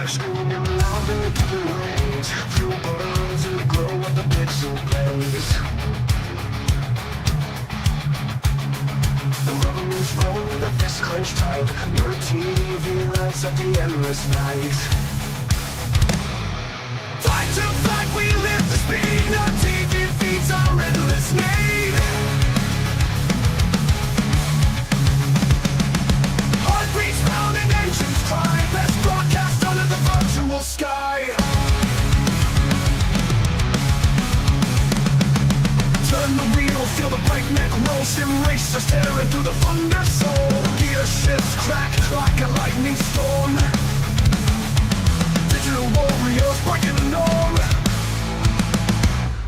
Screaming louder through the range, fuel burns in the glow of the pixel blaze. The rubber moves roll with a fist clenched tight. Your TV lights up the endless night. Fight to fight, we live for speed. Our TV feeds our endless need. Heartbeats pounding, engines cry. Best broadcast under the virtual sky. Turn the wheel, feel the breakneck roll. Sim racers tearing through the thunder soul. Gear shifts crack like a lightning storm. Digital warriors breaking the norm.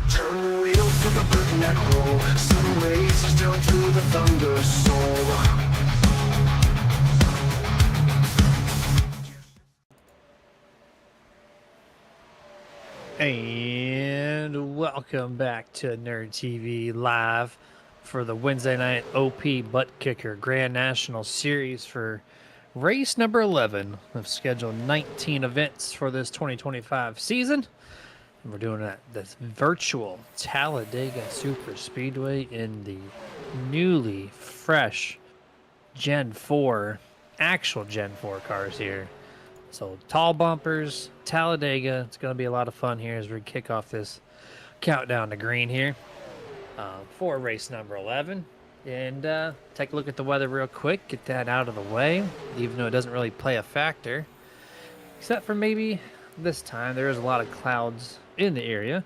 Turn the wheel, feel the breakneck roll. Sim racers tearing through the thunder soul. And welcome back to Nerd TV Live for the Wednesday night OP Buttkicker Grand National Series for race number 11. We've scheduled 19 events for this 2025 season. And we're doing that this virtual Talladega SuperSpeedway in the newly fresh Gen 4, actual Gen 4 cars here. So tall bumpers, Talladega. It's going to be a lot of fun here as we kick off this countdown to green here for race number 11. And take a look at the weather real quick, get that out of the way, even though it doesn't really play a factor. Except for maybe this time, there is a lot of clouds in the area.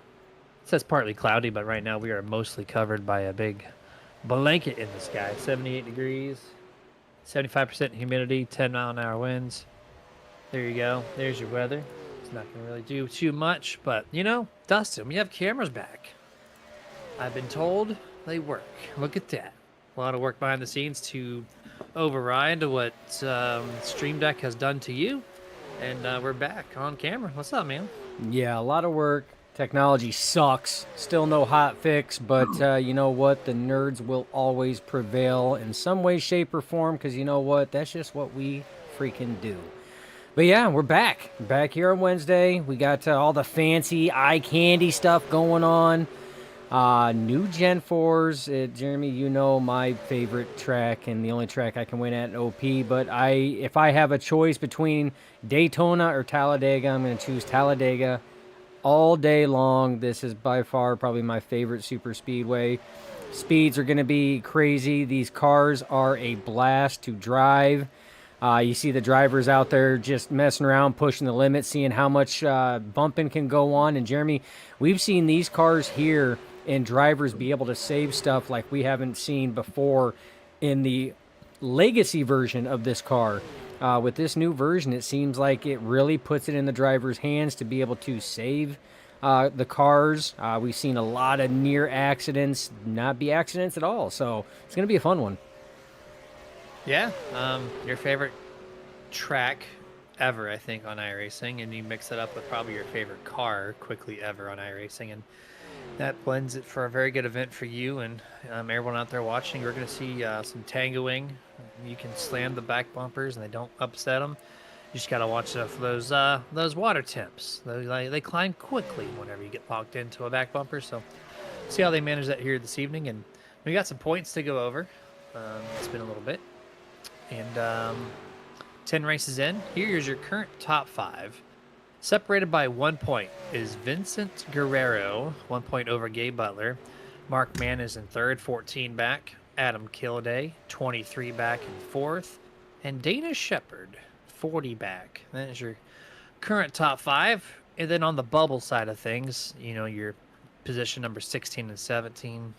It says partly cloudy, but right now we are mostly covered by a big blanket in the sky. 78 degrees, 75% humidity, 10-mile-an-hour winds. There you go. There's your weather. It's not going to really do too much, but, you know, Dustin, we have cameras back. I've been told they work. Look at that. A lot of work behind the scenes to override what Stream Deck has done to you, and we're back on camera. What's up, man? Yeah, a lot of work. Technology sucks. Still no hot fix, but you know what? The nerds will always prevail in some way, shape, or form, because you know what? That's just what we freaking do. But yeah, we're back. Back here on Wednesday. We got all the fancy eye candy stuff going on. New Gen 4s. Jeremy, you know my favorite track and the only track I can win at in OP. But if I have a choice between Daytona or Talladega, I'm going to choose Talladega all day long. This is by far probably my favorite super speedway. Speeds are going to be crazy. These cars are a blast to drive. You see the drivers out there just messing around, pushing the limit, seeing how much bumping can go on. And Jeremy, we've seen these cars here and drivers be able to save stuff like we haven't seen before in the legacy version of this car. With this new version, it seems like it really puts it in the driver's hands to be able to save the cars. We've seen a lot of near accidents, not be accidents at all. So it's going to be a fun one. Yeah, your favorite track ever, I think, on iRacing, and you mix it up with probably your favorite car quickly ever on iRacing, and that blends it for a very good event for you and everyone out there watching. We're going to see some tangoing. You can slam the back bumpers, and they don't upset them. You just got to watch out for those water temps. They climb quickly whenever you get locked into a back bumper, so see how they manage that here this evening. And we got some points to go over. It's been a little bit. And 10 races in, here's your current top 5. Separated by 1 point is Vincent Guerrero, 1 point over Gabe Butler. Mark Mann is in third, 14 back. Adam Kilday, 23 back in fourth. And Dana Shepard, 40 back. That is your current top 5. And then on the bubble side of things, you know, your position number 16 and 17.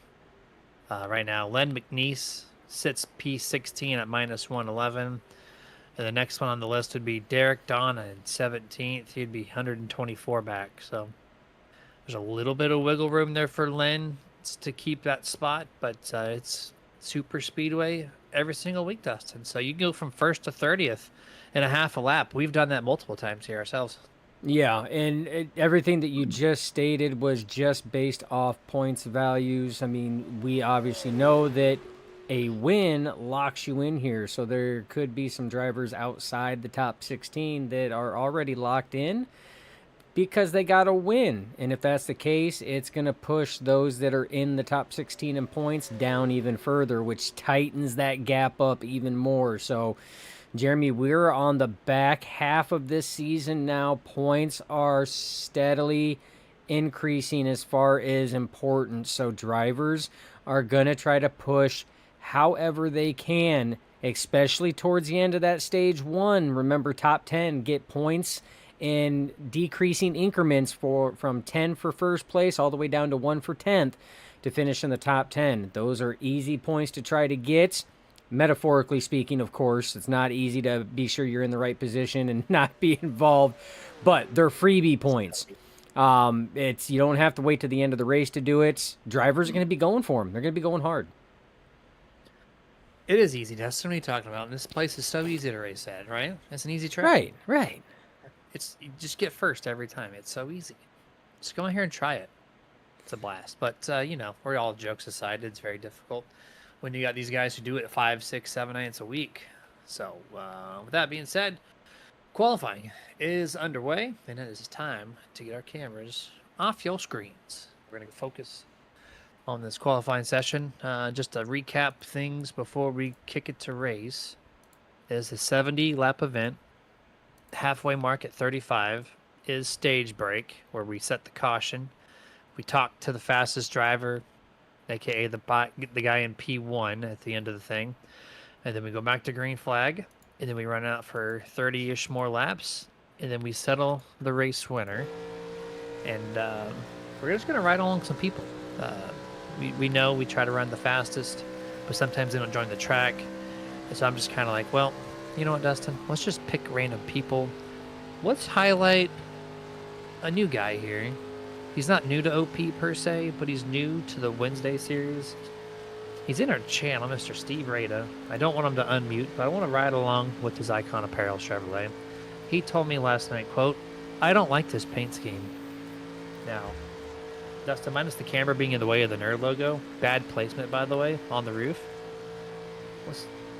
Right now, Len McNeese sits P16 at minus 111. And the next one on the list would be Derek Donna in 17th. He'd be 124 back. So there's a little bit of wiggle room there for Len to keep that spot. But it's super speedway every single week, Dustin. So you can go from first to 30th in a half a lap. We've done that multiple times here ourselves. Yeah, and everything that you just stated was just based off points values. I mean, we obviously know that A win locks you in here, so there could be some drivers outside the top 16 that are already locked in because they got a win. And if that's the case, it's going to push those that are in the top 16 in points down even further, which tightens that gap up even more. So, Jeremy, we're on the back half of this season now. Points are steadily increasing as far as importance. So, drivers are going to try to push however they can, especially towards the end of that stage one. Remember, top 10 get points in decreasing increments from 10 for first place all the way down to 1 for 10th to finish in the top 10. Those are easy points to try to get. Metaphorically speaking, of course, it's not easy to be sure you're in the right position and not be involved, but they're freebie points. It's you don't have to wait to the end of the race to do it. Drivers are going to be going for them. They're going to be going hard. It is easy. That's what you're talking about. And this place is so easy to race at, right? It's an easy track. Right, right. You just get first every time. It's so easy. Just go in here and try it. It's a blast. But we're all jokes aside. It's very difficult when you got these guys who do it 5, 6, 7 nights a week. So with that being said, qualifying is underway, and it is time to get our cameras off your screens. We're going to focus on this qualifying session. Just to recap things before we kick it to race. It is a 70-lap event. Halfway mark at 35 is stage break, where we set the caution. We talk to the fastest driver, aka the guy in P1 at the end of the thing, and then we go back to green flag, and then we run out for 30-ish more laps, and then we settle the race winner. And we're just gonna ride along some people. We know we try to run the fastest, but sometimes they don't join the track, and so I'm just kind of like, well, you know what, Dustin? Let's just pick random people. Let's highlight a new guy here. He's not new to OP per se, but he's new to the Wednesday series. He's in our channel, Mr. Steve Rada. I don't want him to unmute, but I want to ride along with his Icon Apparel Chevrolet. He told me last night, quote, "I don't like this paint scheme." Now, Dustin, minus the camera being in the way of the Nerd logo, bad placement, by the way, on the roof.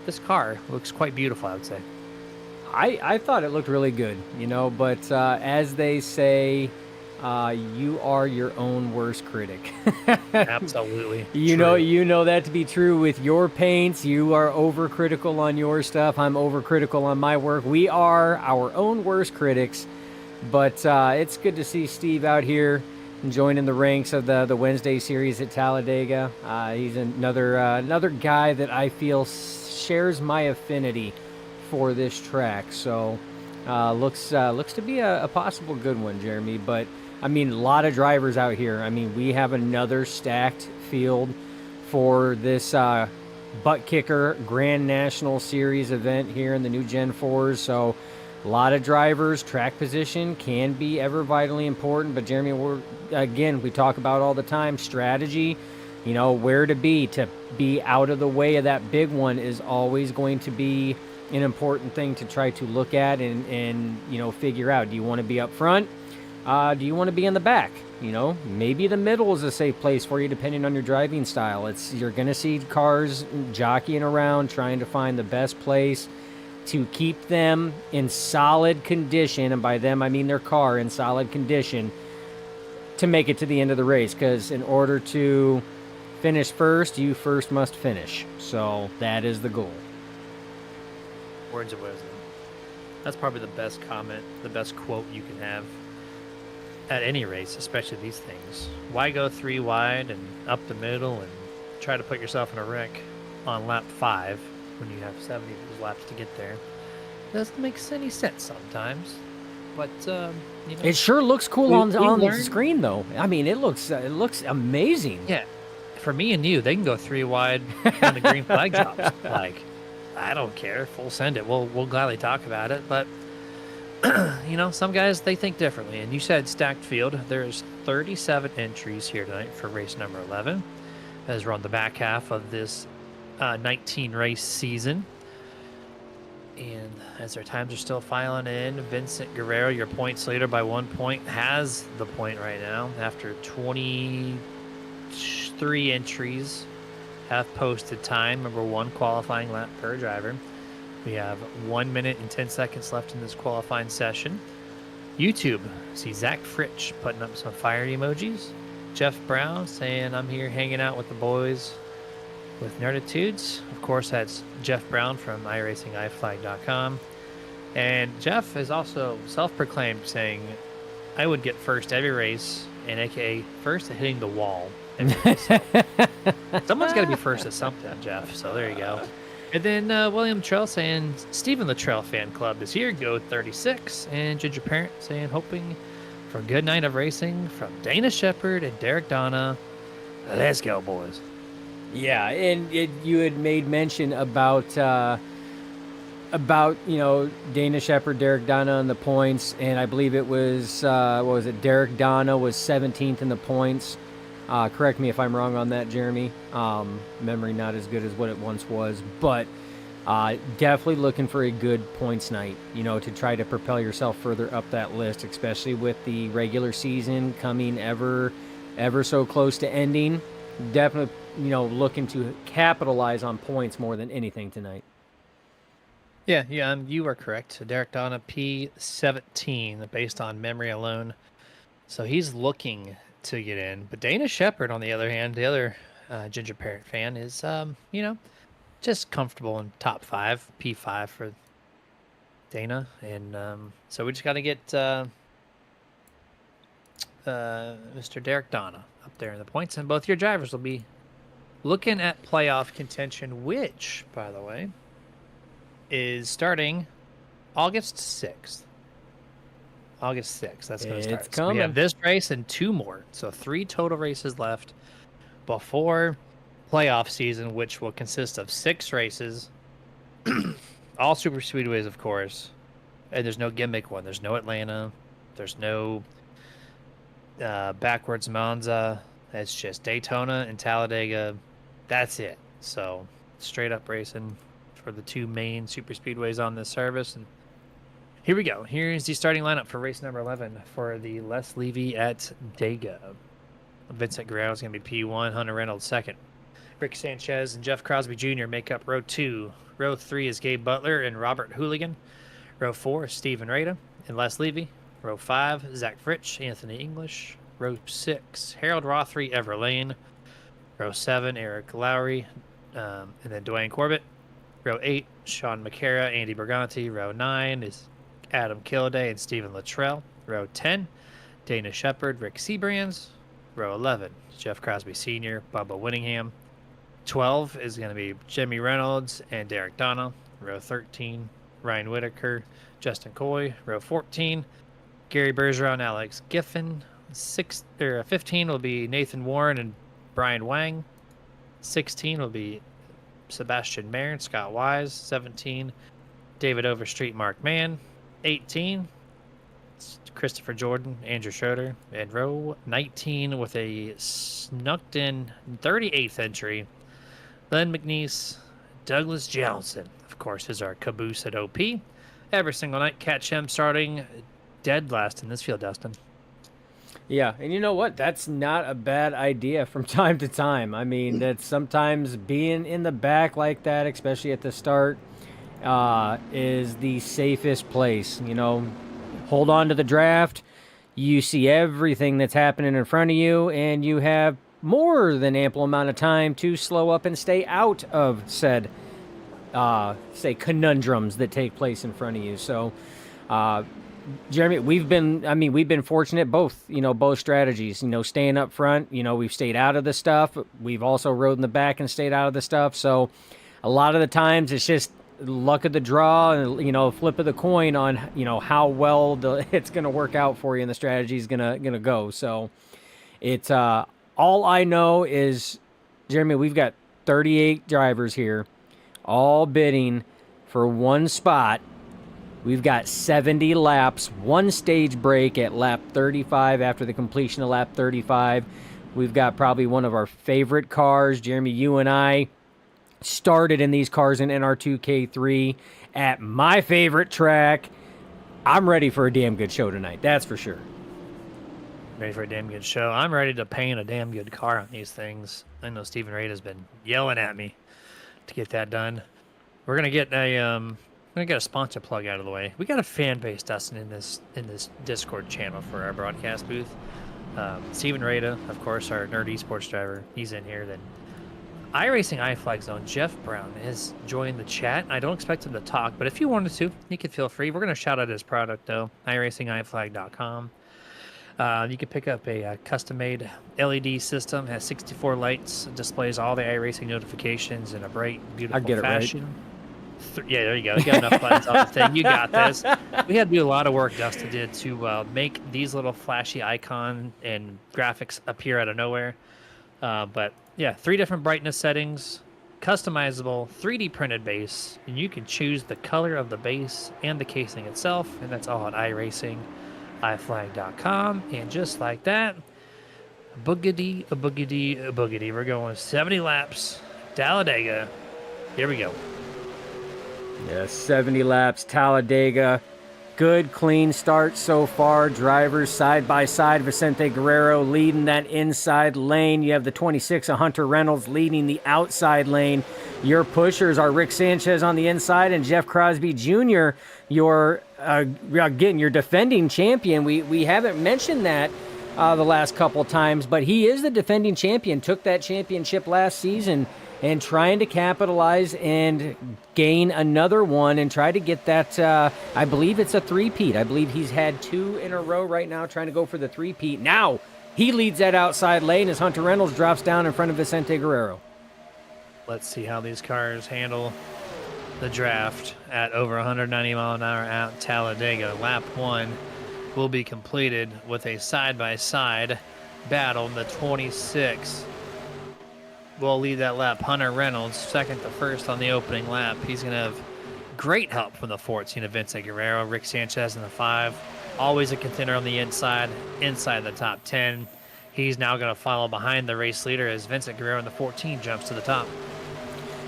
This car looks quite beautiful, I would say. I thought it looked really good, but as they say, you are your own worst critic. Absolutely. You know that to be true with your paints. You are overcritical on your stuff. I'm overcritical on my work. We are our own worst critics. But it's good to see Steve out here joining the ranks of the Wednesday series at Talladega. He's another guy that I feel shares my affinity for this track. So looks to be a possible good one, Jeremy. But I mean, a lot of drivers out here. I mean, we have another stacked field for this Buttkicker Grand National Series event here in the new Gen 4s. So a lot of drivers. Track position can be ever vitally important. But Jeremy, we talk about all the time, strategy. Where to be out of the way of that big one is always going to be an important thing to try to look at and figure out. Do you want to be up front? Do you want to be in the back? Maybe the middle is a safe place for you depending on your driving style. You're going to see cars jockeying around trying to find the best place to keep them in solid condition, and by them I mean their car in solid condition, to make it to the end of the race, because in order to finish first, you first must finish. So that is the goal. Words of wisdom. That's probably the best comment, the best quote you can have at any race, especially these things. Why go 3 wide and up the middle and try to put yourself in a wreck on lap 5 when you have 70 of those laps to get there? Doesn't make any sense sometimes. But it sure looks cool on the screen, though. I mean, it looks amazing. Yeah, for me and you, they can go 3 wide when the green flag drops. Like, I don't care. Full send it. We'll gladly talk about it. But some guys, they think differently. And you said stacked field. There's 37 entries here tonight for race number 11, as we're on the back half of this 19 race season. And as our times are still filing in, Vincent Guerrero, your points leader by 1 point, has the point right now after 23 entries. have posted time, number 1 qualifying lap per driver. We have 1 minute and 10 seconds left in this qualifying session. YouTube, see Zach Fritch putting up some fire emojis. Jeff Brown saying, I'm here hanging out with the boys with Nerditudes. Of course, that's Jeff Brown from iRacingIFlag.com. And Jeff is also self-proclaimed saying, I would get first every race, and aka first at hitting the wall. So, someone's got to be first at something, Jeff. So there you go. And then William Trell saying, Stephen Luttrell fan club is here, go 36. And Ginger Parent saying, hoping for a good night of racing from Dana Shepard and Derek Donna. Let's go, boys. Yeah, and you had made mention about Dana Shepard, Derek Donna on the points, and I believe it was what was it? Derek Donna was 17th in the points. Correct me if I'm wrong on that, Jeremy. Memory not as good as what it once was, but definitely looking for a good points night, to try to propel yourself further up that list, especially with the regular season coming ever so close to ending. Definitely, looking to capitalize on points more than anything tonight. Yeah, you are correct. Derek Donna, P17, based on memory alone. So he's looking to get in. But Dana Shepard, on the other hand, the other Ginger Parrot fan, is, just comfortable in top 5, P5 for Dana. And so we just got to get Mr. Derek Donna up there in the points. And both your drivers will be looking at playoff contention, which, by the way, is starting August 6th. August 6th, that's going to start. It's So we have coming. this race and 2 more. So 3 total races left before playoff season, which will consist of 6 races. All super speedways, of course. And there's no gimmick one. There's no Atlanta. There's no backwards Monza. It's just Daytona and Talladega. That's it. So straight up racing for the 2 main super speedways on this service. And here we go. Here's the starting lineup for race number 11 for the Les Levy at Dega. Vincent Guerrero is going to be P1, Hunter Reynolds second. Rick Sanchez and Jeff Crosby Jr. make up row 2. Row 3 is Gabe Butler and Robert Hooligan. Row 4 is Stephen Rada and Les Levy. Row 5, Zach Fritch, Anthony English. Row 6, Harold Rothery, Ever Lane. Row 7, Eric Lowry, and then Dwayne Corbett. Row 8, Sean McCara, Andy Berganti. Row 9 is Adam Kilday and Stephen Luttrell. Row 10, Dana Shepard, Rick Seabrands. Row 11, Jeff Crosby Sr., Bubba Winningham. 12 is going to be Jimmy Reynolds and Derek Donna. Row 13, Ryan Whitaker, Justin Coy. Row 14, Gary Bergeron, Alex Giffen. 15 will be Nathan Warren and Brian Wang. 16 will be Sebastian Mayer and Scott Wise. 17, David Overstreet, Mark Mann. 18, Christopher Jordan, Andrew Schroeder. And row 19 with a snucked in 38th entry, Len McNeese, Douglas Johnson. Of course, is our caboose at OP. Every single night, catch him starting dead last in this field, Dustin. Yeah, and you know what? That's not a bad idea from time to time. I mean, that sometimes being in the back like that, especially at the start, is the safest place. Hold on to the draft. You see everything that's happening in front of you, and you have more than ample amount of time to slow up and stay out of said, conundrums that take place in front of you. So, Jeremy, we've been fortunate both strategies, staying up front, we've stayed out of the stuff. We've also rode in the back and stayed out of the stuff. So a lot of the times it's just luck of the draw and, flip of the coin on, how well it's going to work out for you and the strategy is going to go. So it's, all I know is, Jeremy, we've got 38 drivers here, all bidding for one spot. We've got 70 laps, one stage break at lap 35 after the completion of lap 35. We've got probably one of our favorite cars. Jeremy, you and I started in these cars in NR2K3 at my favorite track. I'm ready for a damn good show tonight, that's for sure. Ready for a damn good show. I'm ready to paint a damn good car on these things. I know Stephen Raid has been yelling at me to get that done. We're gonna get a sponsor plug out of the way. We got a fan base, Dustin, in this Discord channel for our broadcast booth. Stephen Rada, of course, our nerd esports driver, he's in here. Then iRacing iFlag Zone, Jeff Brown has joined the chat. I don't expect him to talk, but if you wanted to, you could feel free. We're going to shout out his product, though, iRacingIFlag.com. You can pick up a custom-made LED system, has 64 lights, displays all the iRacing notifications in a bright, beautiful fashion. Right. Yeah, there you go. You got enough buttons on the thing. You got this. We had to do a lot of work, Dustin did, to make these little flashy icon and graphics appear out of nowhere. But yeah, 3 different brightness settings, customizable 3D printed base, and you can choose the color of the base and the casing itself, and that's all at iRacingIFlag.com. And just like that, boogity, a boogity, a boogity. We're going 70 laps, Talladega. Here we go. Yeah, 70 laps, Talladega. Good, clean start so far. Drivers side by side. Vicente Guerrero leading that inside lane. You have the 26 of Hunter Reynolds leading the outside lane. Your pushers are Rick Sanchez on the inside and Jeff Crosby Jr., your defending champion. We haven't mentioned that the last couple times, but he is the defending champion. Took that championship last season and trying to capitalize and gain another one and try to get that, I believe it's a three-peat. I believe he's had 2 in a row right now trying to go for the three-peat. Now he leads that outside lane as Hunter Reynolds drops down in front of Vicente Guerrero. Let's see how these cars handle the draft at over 190 mile an hour out Talladega. Lap 1 will be completed with a side-by-side battle. The 26 will lead that lap. Hunter Reynolds, second to first on the opening lap. He's going to have great help from the 14 of Vincent Guerrero. Rick Sanchez in the 5. Always a contender on the inside the top 10. He's now going to follow behind the race leader as Vincent Guerrero in the 14 jumps to the top.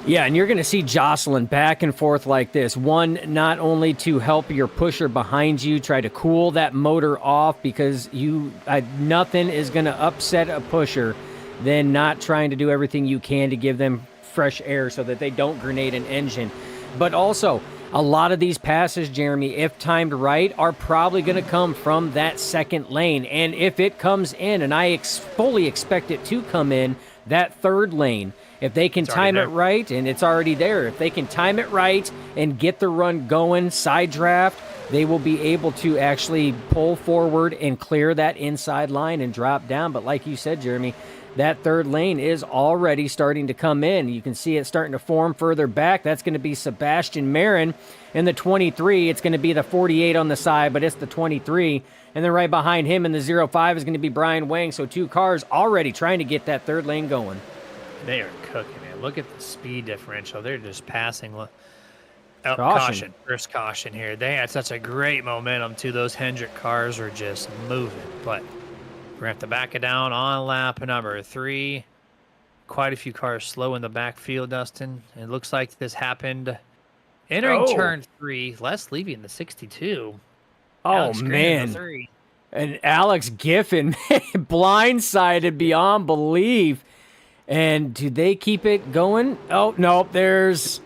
Yeah, and you're going to see jostling back and forth like this. One, not only to help your pusher behind you try to cool that motor off, because nothing is going to upset a pusher than not trying to do everything you can to give them fresh air so that they don't grenade an engine. But also, a lot of these passes, Jeremy, if timed right, are probably going to come from that second lane. And if it comes in, and I fully expect it to come in, that third lane, if they can time it right, and it's already there, if they can time it right and get the run going, side draft, they will be able to actually pull forward and clear that inside line and drop down. But like you said, Jeremy, that third lane is already starting to come in. You can see it starting to form further back. That's going to be Sebastian Marin in the 23. It's going to be the 48 on the side, but it's the 23. And then right behind him in the 05 is going to be Brian Wang. So 2 cars already trying to get that third lane going. They are cooking, man. Look at the speed differential. They're just passing. Caution. First caution here. They had such a great momentum, too. Those Hendrick cars are just moving, but we're going to have to back it down on lap number 3. Quite a few cars slow in the backfield, Dustin. It looks like this happened entering turn 3. Les Levy in the 62. Oh, Alex man. 3. And Alex Giffen blindsided beyond belief. And do they keep it going? Oh, no, there's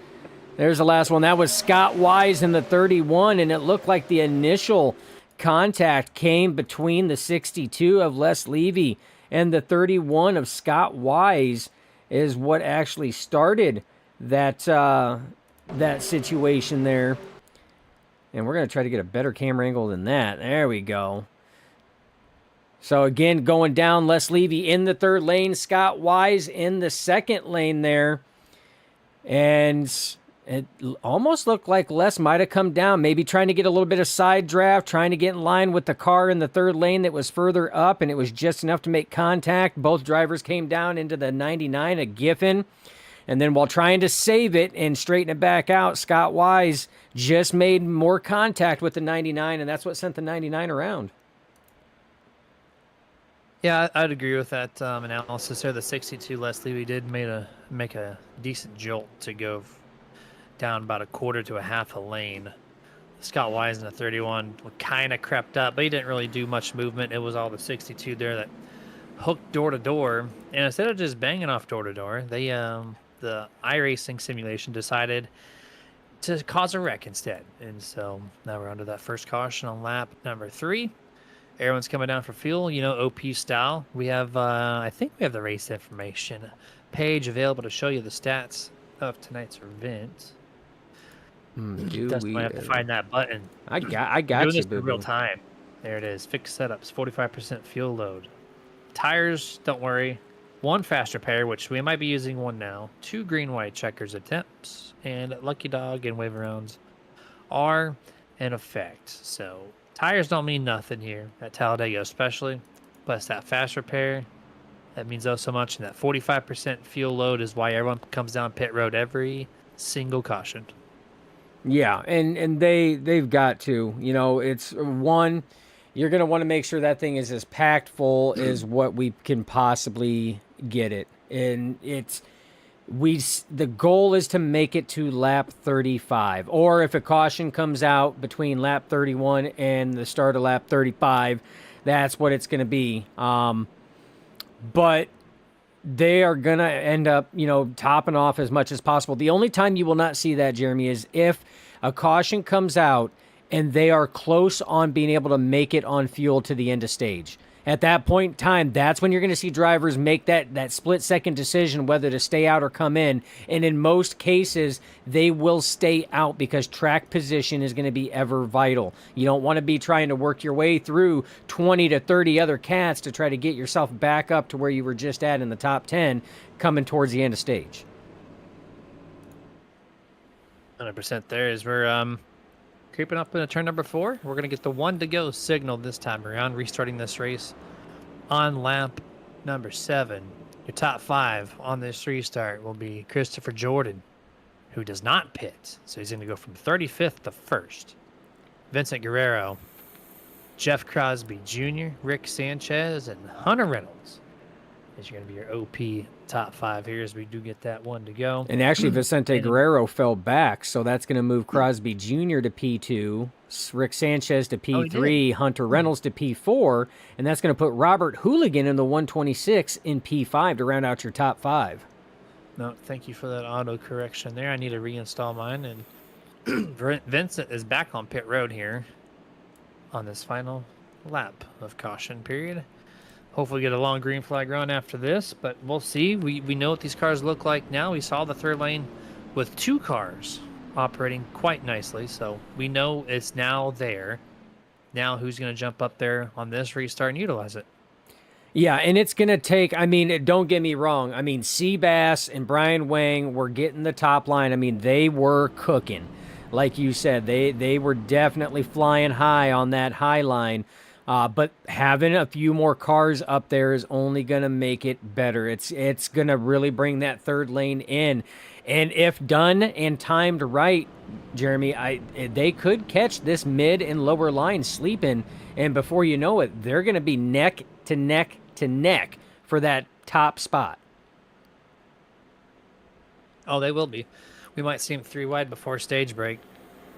the last one. That was Scott Wise in the 31, and it looked like the initial contact came between the 62 of Les Levy and the 31 of Scott Wise is what actually started that situation there. And we're going to try to get a better camera angle than that. There we go. So again, going down, Les Levy in the third lane, Scott Wise in the second lane there. And it almost looked like Les might have come down, maybe trying to get a little bit of side draft, trying to get in line with the car in the third lane that was further up, and it was just enough to make contact. Both drivers came down into the 99 of Giffen. And then while trying to save it and straighten it back out, Scott Wise just made more contact with the 99, and that's what sent the 99 around. Yeah, I'd agree with that analysis there. The 62 Les Levy did make a decent jolt to go down about a quarter to a half a lane. Scott Wise in the 31 kind of crept up, but he didn't really do much movement. It was all the 62 there that hooked door to door, and instead of just banging off door to door, they the iRacing simulation decided to cause a wreck instead. And so now we're under that first caution on lap number 3. Everyone's coming down for fuel, OP style. We have, I think we have the race information page available to show you the stats of tonight's event. Just might have to find that button. I got Doing you, this in boo-boo. real time. There it is. Fixed setups, 45% fuel load. Tires, don't worry. 1 fast repair, which we might be using one now. 2 green-white checkers attempts, and Lucky Dog and wave rounds are in effect. So tires don't mean nothing here at Talladega, especially, but it's that fast repair that means oh so much, and that 45% fuel load is why everyone comes down pit road every single caution. Yeah, and they've got to. It's one. You're going to want to make sure that thing is as packed full as what we can possibly get it. And the goal is to make it to lap 35. Or if a caution comes out between lap 31 and the start of lap 35, that's what it's going to be. But they are going to end up, topping off as much as possible. The only time you will not see that, Jeremy, is if a caution comes out and they are close on being able to make it on fuel to the end of stage. At that point in time, that's when you're going to see drivers make that split-second decision whether to stay out or come in. And in most cases, they will stay out because track position is going to be ever vital. You don't want to be trying to work your way through 20 to 30 other cats to try to get yourself back up to where you were just at in the top 10 coming towards the end of stage. 100% there is we're creeping up into turn number 4. We're going to get the 1 to go signal this time around, restarting this race on lap number 7. Your top 5 on this restart will be Christopher Jordan, who does not pit. So he's going to go from 35th to 1st. Vincent Guerrero, Jeff Crosby Jr., Rick Sanchez, and Hunter Reynolds. These are going to be your OP top 5 here as we do get that 1 to go. And actually, Vicente Guerrero fell back, so that's going to move Crosby Jr. to P2, Rick Sanchez to P3, Hunter Reynolds to P4, and that's going to put Robert Hooligan in the 126 in P5 to round out your top 5. No, thank you for that auto correction there. I need to reinstall mine. And Vincent is back on pit road here on this final lap of caution period. Hopefully get a long green flag run after this, but we'll see. We know what these cars look like now. We saw the third lane with 2 cars operating quite nicely, so we know it's now there. Now who's going to jump up there on this restart and utilize it? Yeah, and it's going to take, don't get me wrong. Seabass and Brian Wang were getting the top line. They were cooking. Like you said, they were definitely flying high on that high line. But having a few more cars up there is only going to make it better. It's going to really bring that third lane in. And if done and timed right, Jeremy, they could catch this mid and lower line sleeping. And before you know it, they're going to be neck to neck to neck for that top spot. Oh, they will be. We might see them 3 wide before stage break.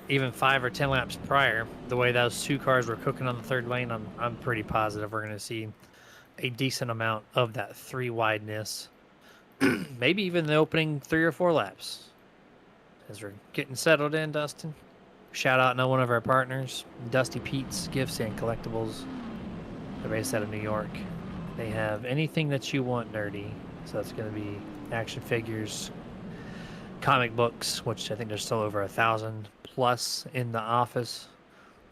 Even 5 or 10 laps prior, the way those 2 cars were cooking on the third lane, I'm pretty positive we're going to see a decent amount of that 3 wideness. Maybe even the opening 3 or 4 laps. As we're getting settled in, Dustin, shout out to one of our partners, Dusty Pete's Gifts and Collectibles. They're based out of New York. They have anything that you want nerdy. So that's going to be action figures, comic books, which I think there's still over 1,000 plus in the office.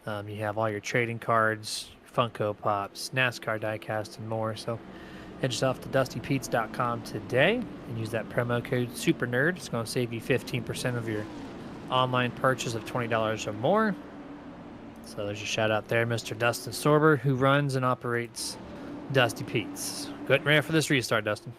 You have all your trading cards, Funko Pops, NASCAR diecast, and more. So head yourself to dustypete's.com today and use that promo code SUPERNERD. It's going to save you 15% of your online purchase of $20 or more. So there's your shout out there, Mr. Dustin Sorber, who runs and operates Dusty Pete's. Getting ready for this restart, Dustin.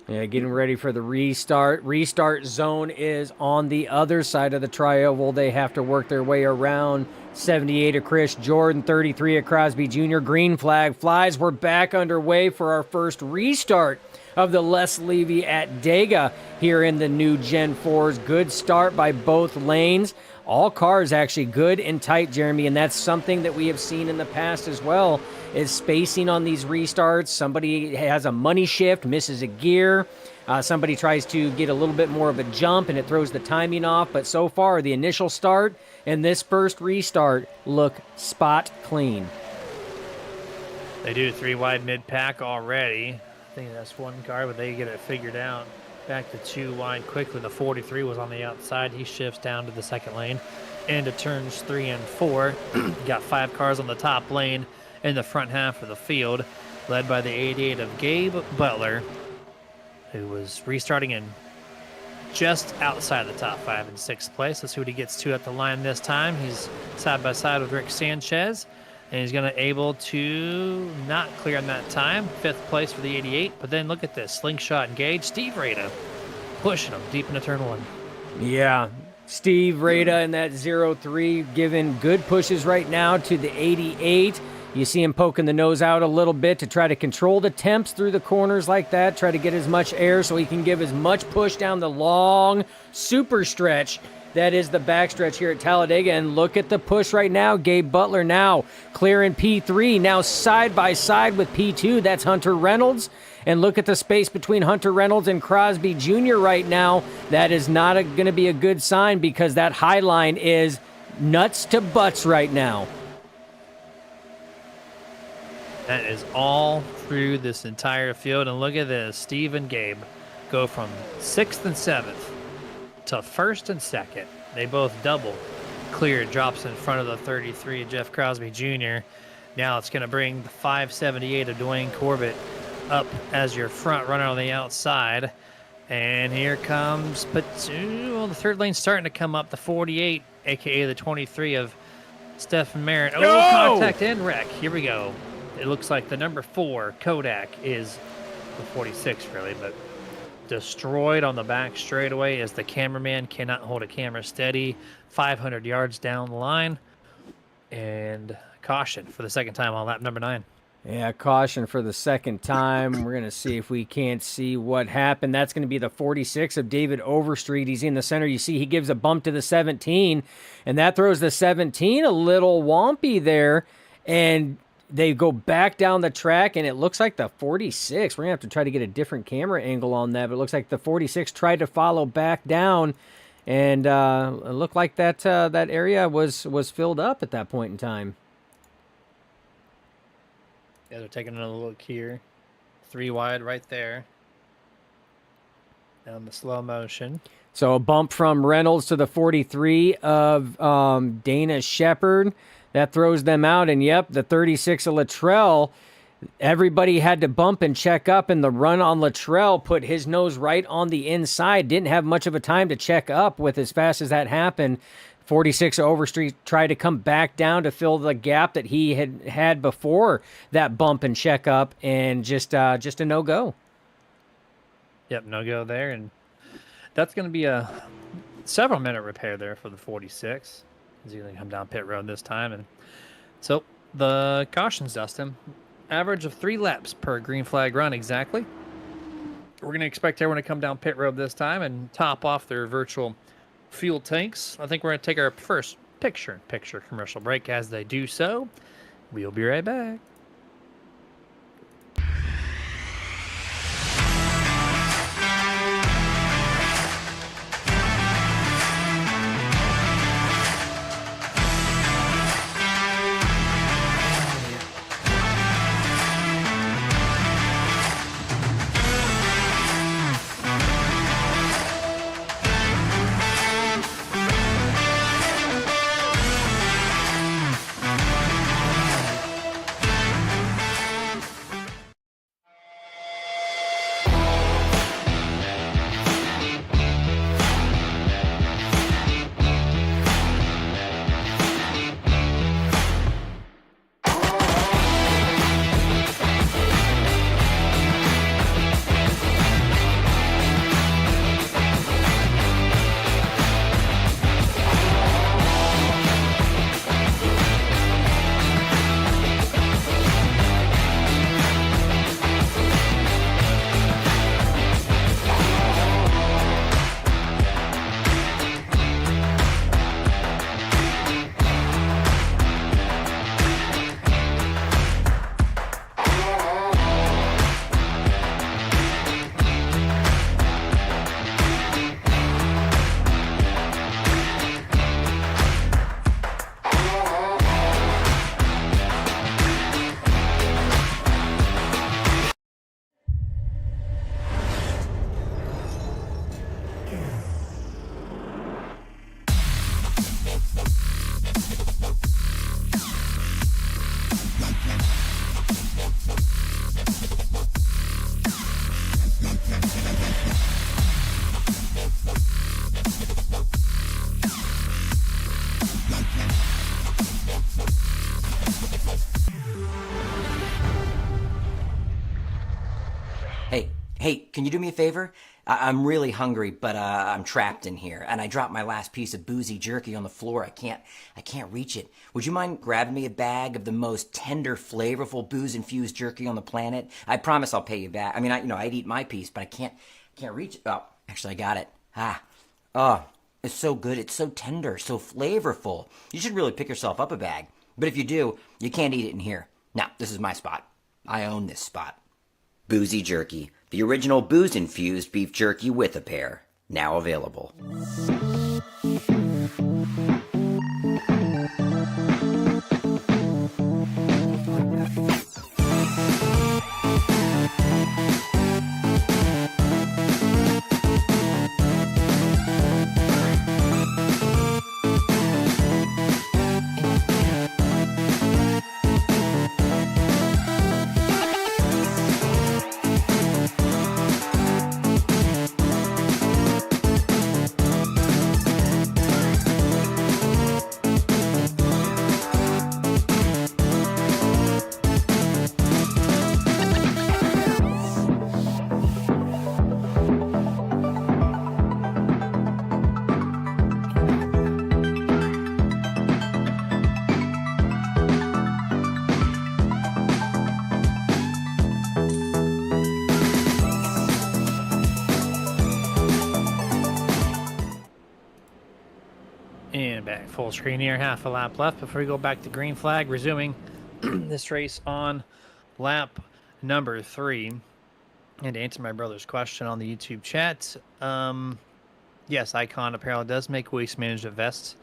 Yeah, getting ready for the restart. Restart zone is on the other side of the tri-oval. They have to work their way around. 78 of Chris Jordan, 33 of Crosby Jr. Green flag flies. We're back underway for our first restart of the Les Levy at Dega here in the new Gen 4s. Good start by both lanes. All cars actually good and tight, Jeremy, and that's something that we have seen in the past as well, is spacing on these restarts. Somebody has a money shift, misses a gear. Somebody tries to get a little bit more of a jump, and it throws the timing off. But so far, the initial start and this first restart look spot clean. They do 3 wide mid-pack already. I think that's one car, but they get it figured out. Back to 2 wide quickly. The 43 was on the outside. He shifts down to the second lane into turns 3 and 4. Got 5 cars on the top lane in the front half of the field, led by the 88 of Gabe Butler, who was restarting in just outside the top 5 in 6th place. Let's see what he gets to at the line this time. He's side by side with Rick Sanchez, and he's going to able to not clear on that time. 5th place for the 88, but then look at this. Slingshot engaged. Steve Rada pushing him deep into turn 1. Yeah, Steve Rada in that 0-3 giving good pushes right now to the 88. You see him poking the nose out a little bit to try to control the temps through the corners like that, try to get as much air so he can give as much push down the long super stretch that is the backstretch here at Talladega. And look at the push right now. Gabe Butler now clearing P3, now side by side with P2. That's Hunter Reynolds. And look at the space between Hunter Reynolds and Crosby Jr. right now. That is not going to be a good sign, because that high line is nuts to butts right now. That is all through this entire field. And look at this. Steve and Gabe go from 6th and 7th to 1st and 2nd. They both double clear, drops in front of the 33 of Jeff Crosby Jr. Now it's going to bring the 578 of Dwayne Corbett up as your front runner on the outside. And here comes, the 3rd lane's starting to come up. The 48, a.k.a. the 23 of Stephen Merritt. Oh, contact and wreck. Here we go. It looks like the number 4, Kodak, is the 46, really, but destroyed on the back straightaway as the cameraman cannot hold a camera steady 500 yards down the line. And caution for the second time on lap number 9. Yeah, caution for the second time. We're going to see if we can't see what happened. That's going to be the 46 of David Overstreet. He's in the center. You see he gives a bump to the 17, and that throws the 17 a little wompy there. And they go back down the track, and it looks like the 46. We're going to have to try to get a different camera angle on that, but it looks like the 46 tried to follow back down, and it looked like that area was filled up at that point in time. Yeah, they're taking another look here. 3 wide right there. Down the slow motion. So a bump from Reynolds to the 43 of Dana Shepard. That throws them out, and yep, the 36 of Luttrell, everybody had to bump and check up, and the run on Luttrell put his nose right on the inside. Didn't have much of a time to check up with as fast as that happened. 46 Overstreet tried to come back down to fill the gap that he had before that bump and check up, and just a no-go. Yep, no-go there, and that's going to be a several-minute repair there for the 46. He's going to come down pit road this time. And so the cautions, Dustin, average of 3 laps per green flag run exactly. We're going to expect everyone to come down pit road this time and top off their virtual fuel tanks. I think we're going to take our first picture-in-picture commercial break. As they do so, we'll be right back. Hey, can you do me a favor? I'm really hungry, but I'm trapped in here, and I dropped my last piece of boozy jerky on the floor. I can't reach it. Would you mind grabbing me a bag of the most tender, flavorful booze-infused jerky on the planet? I promise I'll pay you back. I mean, I'd eat my piece, but I can't reach it. Oh, actually, I got it. Oh, it's so good. It's so tender, so flavorful. You should really pick yourself up a bag. But if you do, you can't eat it in here. Now, this is my spot. I own this spot. Boozy Jerky, the original booze-infused beef jerky with a pair. Now available. And back full screen here, half a lap left before we go back to green flag, resuming this race on lap number 3. And to answer my brother's question on the YouTube chat, yes, Icon Apparel does make waste management vests.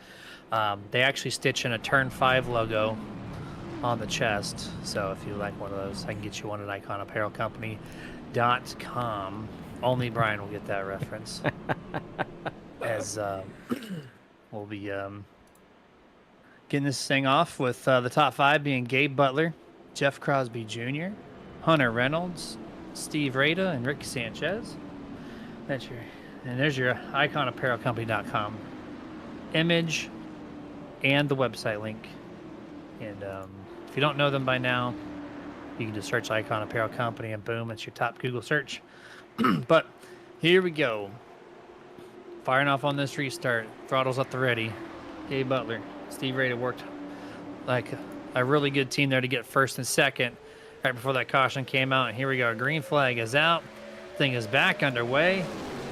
They actually stitch in a Turn 5 logo on the chest. So if you like one of those, I can get you one at iconapparelcompany.com. Only Brian will get that reference. As we'll be getting this thing off with the top 5 being Gabe Butler, Jeff Crosby Jr., Hunter Reynolds, Steve Rada, and Rick Sanchez. And there's your iconapparelcompany.com image and the website link. And if you don't know them by now, you can just search Icon Apparel Company and boom, it's your top Google search. But here we go. Firing off on this restart. Throttles up the ready. Gabe Butler, Steve Rada worked like a really good team there to get first and second right before that caution came out. And here we go. Green flag is out. Thing is back underway.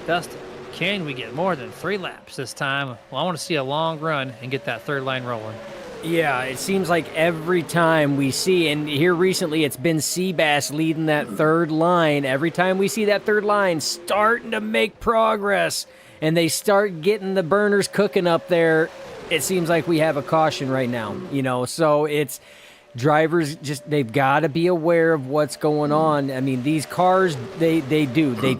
Dustin, can we get more than 3 laps this time? Well, I want to see a long run and get that third line rolling. Yeah, it seems like every time we see, and here recently it's been Seabass leading that third line. Every time we see that third line starting to make progress and they start getting the burners cooking up there, it seems like we have a caution right now, so it's drivers they've got to be aware of what's going on. I mean, these cars, they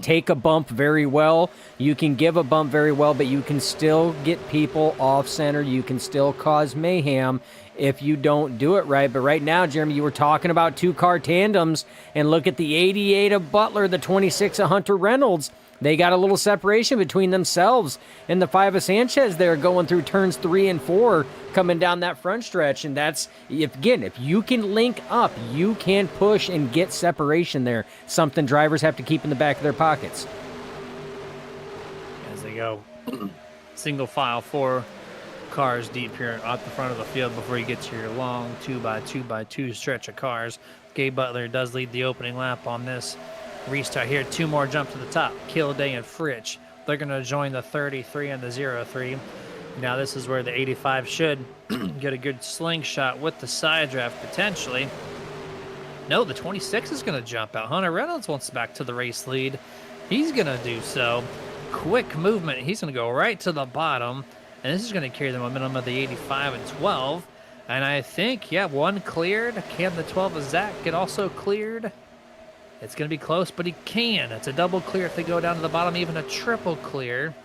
take a bump very well. You can give a bump very well, but you can still get people off center. You can still cause mayhem if you don't do it right. But right now, Jeremy, you were talking about 2-car tandems, and look at the 88 of Butler, the 26 of Hunter Reynolds. They got a little separation between themselves and the 5 of Sanchez there going through turns 3 and 4 coming down that front stretch. And that's, if you can link up, you can push and get separation there. Something drivers have to keep in the back of their pockets. As they go single file, 4 cars deep here at the front of the field before you get to your long 2x2x2 stretch of cars. Gabe Butler does lead the opening lap on this restart here. 2 more jump to the top. Kilday and Fritsch. They're going to join the 33 and the 03. Now this is where the 85 should get a good slingshot with the side draft potentially. No, the 26 is going to jump out. Hunter Reynolds wants back to the race lead. He's going to do so. Quick movement. He's going to go right to the bottom. And this is going to carry the momentum of the 85 and 12. And I think, yeah, 1 cleared. Can the 12 of Zach get also cleared? It's going to be close, but he can. It's a double clear if they go down to the bottom, even a triple clear.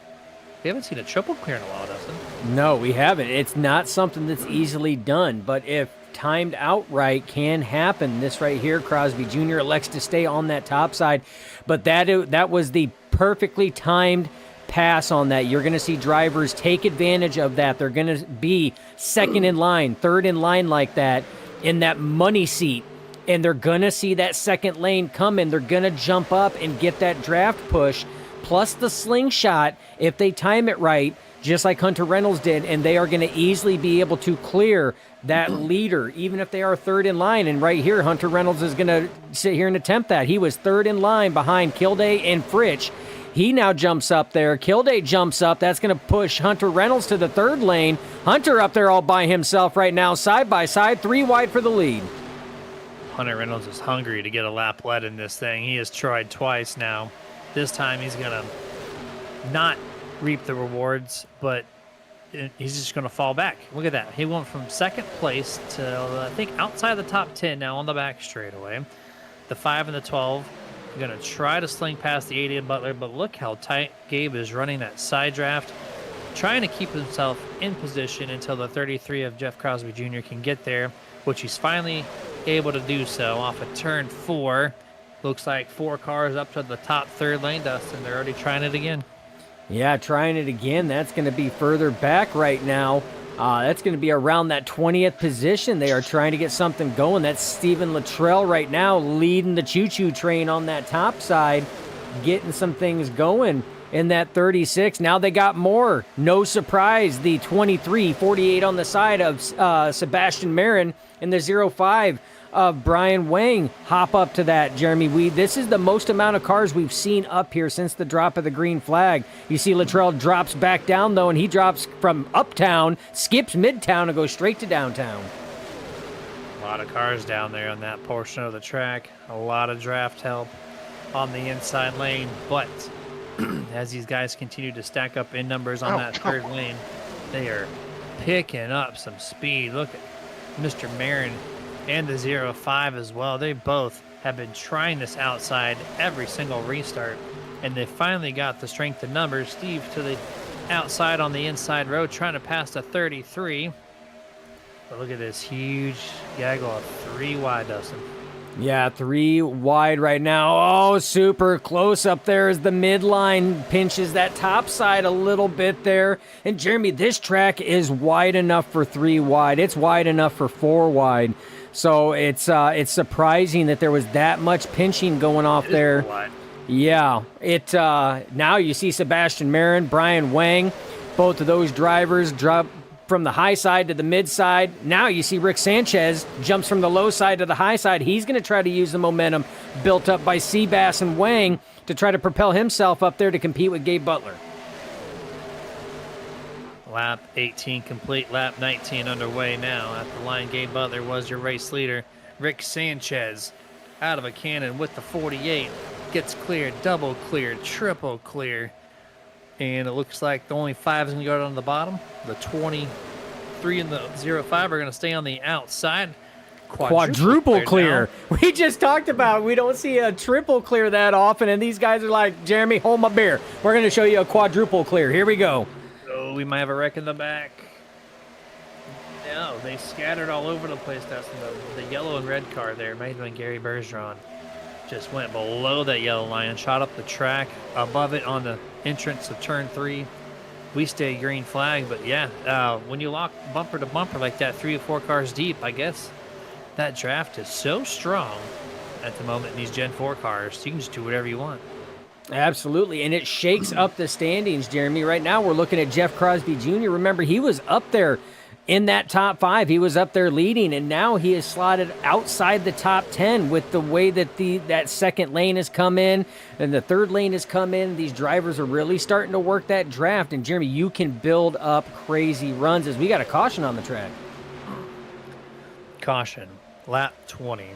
We haven't seen a triple clear in a while, Dustin. No, we haven't. It's not something that's easily done, but if timed outright can happen. This right here, Crosby Jr. elects to stay on that top side, but that was the perfectly timed pass on that. You're going to see drivers take advantage of that. They're going to be second in line, third in line like that, in that money seat and they're going to see that second lane coming. They're going to jump up and get that draft push, plus the slingshot, if they time it right, just like Hunter Reynolds did, and they are going to easily be able to clear that leader, even if they are third in line. And right here, Hunter Reynolds is going to sit here and attempt that. He was third in line behind Kilday and Fritsch. He now jumps up there. Kilday jumps up. That's going to push Hunter Reynolds to the third lane. Hunter up there all by himself right now, side by side, 3 wide for the lead. Hunter Reynolds is hungry to get a lap led in this thing. He has tried twice now. This time he's going to not reap the rewards, but he's just going to fall back. Look at that. He went from second place to, I think, outside the top 10 now on the back straightaway. The 5 and the 12. Going to try to sling past the 80 and Butler, but look how tight Gabe is running that side draft, trying to keep himself in position until the 33 of Jeff Crosby Jr. can get there, which he's finally able to do so off of turn 4. Looks like 4 cars up to the top third lane, Dustin. They're already trying it again. Yeah, trying it again. That's going to be further back right now. That's going to be around that 20th position. They are trying to get something going. That's Steven Luttrell right now leading the choo-choo train on that top side, getting some things going in that 36. Now they got more. No surprise, the 23, 48 on the side of Sebastian Marin and the 05 of Brian Wang hop up to that, Jeremy. This is the most amount of cars we've seen up here since the drop of the green flag. You see Luttrell drops back down, though, and he drops from uptown, skips midtown, and goes straight to downtown. A lot of cars down there on that portion of the track. A lot of draft help on the inside lane, but as these guys continue to stack up in numbers on that third lane, they are picking up some speed. Look at Mr. Marin and the 05 as well. They both have been trying this outside every single restart, and they finally got the strength of numbers. Steve to the outside on the inside road, trying to pass the 33. But look at this huge gaggle of 3 wide, Dustin. Yeah, 3 wide right now. Oh, super close up there as the midline pinches that top side a little bit there. And Jeremy, this track is wide enough for 3 wide. It's wide enough for 4 wide. So it's surprising that there was that much pinching going off there. Yeah, now you see Sebastian Marin, Brian Wang, both of those drivers drop from the high side to the mid side. Now you see Rick Sanchez jumps from the low side to the high side. He's going to try to use the momentum built up by Seabass and Wang to try to propel himself up there to compete with Gabe Butler. Lap 18 complete, lap 19 underway now. At the line, Gabe Butler was your race leader. Rick Sanchez out of a cannon with the 48. Gets cleared, double cleared, triple clear. And it looks like the only 5 is going to go down to the bottom. The 23 and the 05 are going to stay on the outside. Quadruple clear. We just talked about we don't see a triple clear that often, and these guys are like, Jeremy, hold my beer. We're going to show you a quadruple clear. Here we go. So we might have a wreck in the back. No, they scattered all over the place. That's the yellow and red car there. Might have been Gary Bergeron. Just went below that yellow line and shot up the track above it on the entrance of turn 3. We stay green flag, but yeah, when you lock bumper to bumper like that, 3 or 4 cars deep, I guess that draft is so strong at the moment in these Gen 4 cars. You can just do whatever you want. Absolutely, and it shakes up the standings, Jeremy. Right now we're looking at Jeff Crosby Jr. Remember, he was up there in that top 5. He was up there leading, and now he is slotted outside the top 10 with the way that that second lane has come in and the third lane has come in. These drivers are really starting to work that draft, and Jeremy, you can build up crazy runs as we got a caution on the track. Caution, lap 20,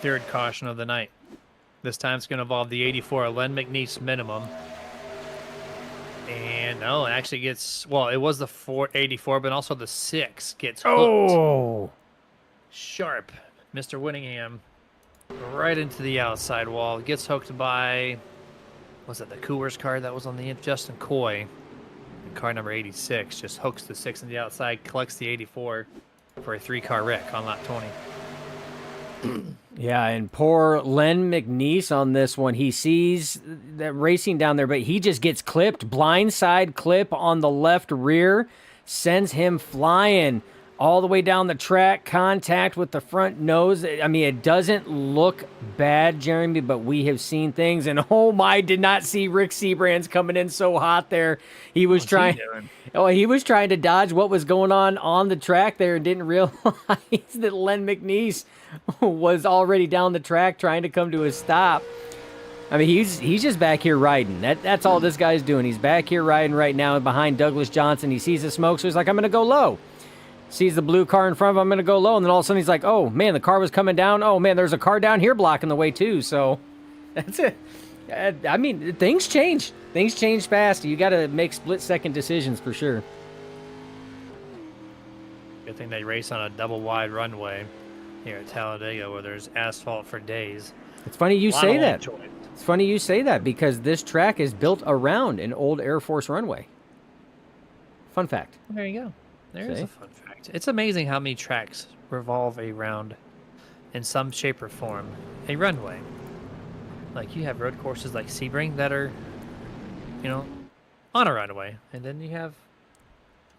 third caution of the night. This time it's going to involve the 84, Len McNeese minimum. And no, it actually gets, well, it was the 484, but also the 6 gets hooked. Oh! Sharp. Mr. Winningham right into the outside wall. Gets hooked by, was it the Coors car that was on the Justin Coy? And car number 86 just hooks the 6 on the outside, collects the 84 for a 3-car wreck on lap 20. Yeah, and poor Len McNeese on this one. He sees that racing down there, but he just gets clipped. Blindside clip on the left rear sends him flying all the way down the track, contact with the front nose. I mean, it doesn't look bad, Jeremy, but we have seen things. And oh my, did not see Rick Seabrands coming in so hot there. He was trying. He was trying to dodge what was going on the track there and didn't realize that Len McNeese was already down the track trying to come to a stop. I mean, he's just back here riding. That's all this guy's doing. He's back here riding right now behind Douglas Johnson. He sees the smoke, so he's like, I'm going to go low. Sees the blue car in front of him, I'm going to go low. And then all of a sudden he's like, oh, man, the car was coming down. Oh, man, there's a car down here blocking the way, too. So that's it. I mean, things change. Things change fast. You got to make split-second decisions for sure. Good thing they race on a double-wide runway here at Talladega where there's asphalt for days. It's funny you say that. It's funny you say that because this track is built around an old Air Force runway. Fun fact. There you go. There's a fun fact. It's amazing how many tracks revolve around, in some shape or form, a runway. Like you have road courses like Sebring that are, on a runway. And then you have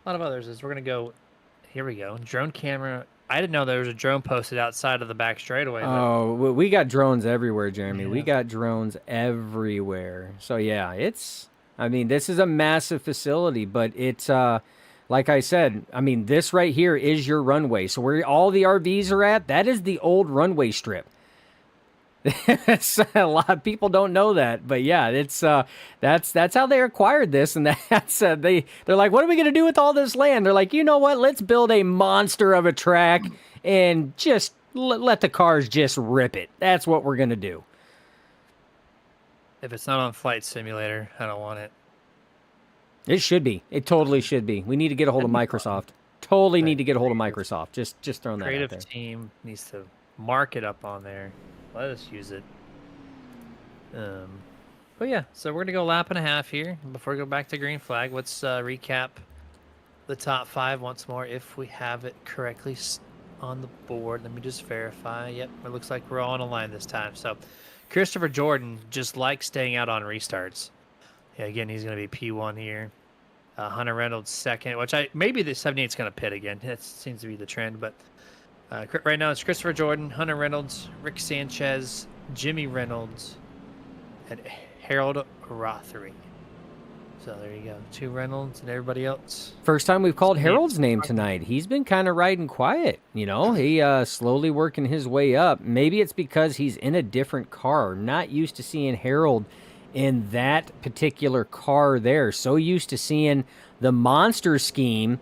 a lot of others. As we're going to go, here we go. Drone camera. I didn't know there was a drone posted outside of the back straightaway. Oh, we got drones everywhere, Jeremy. Yeah. We got drones everywhere. So, yeah, this is a massive facility, but it's, like I said, this right here is your runway. So where all the RVs are at, that is the old runway strip. A lot of people don't know that, but yeah, it's that's how they acquired this, and that's they're like, what are we gonna do with all this land? They're like, you know what? Let's build a monster of a track and just let the cars just rip it. That's what we're gonna do. If it's not on Flight Simulator, I don't want it. It should be. It totally should be. We need to get a hold of Microsoft. Totally need to get a hold of Microsoft. Just throwing that out there. Creative team needs to mark it up on there. Let us use it. But yeah, so we're going to go a lap and a half here. Before we go back to green flag, let's recap the top 5 once more if we have it correctly on the board. Let me just verify. Yep, it looks like we're all on a line this time. So Christopher Jordan just likes staying out on restarts. Yeah, again, he's going to be P1 here. Hunter Reynolds second, which maybe the 78 is going to pit again. That seems to be the trend, but right now it's Christopher Jordan, Hunter Reynolds, Rick Sanchez, Jimmy Reynolds, and Harold Rothery. So there you go. 2 Reynolds and everybody else. First time we've called Harold's name tonight. He's been kind of riding quiet, He slowly working his way up. Maybe it's because he's in a different car. Not used to seeing Harold in that particular car there. So used to seeing the monster scheme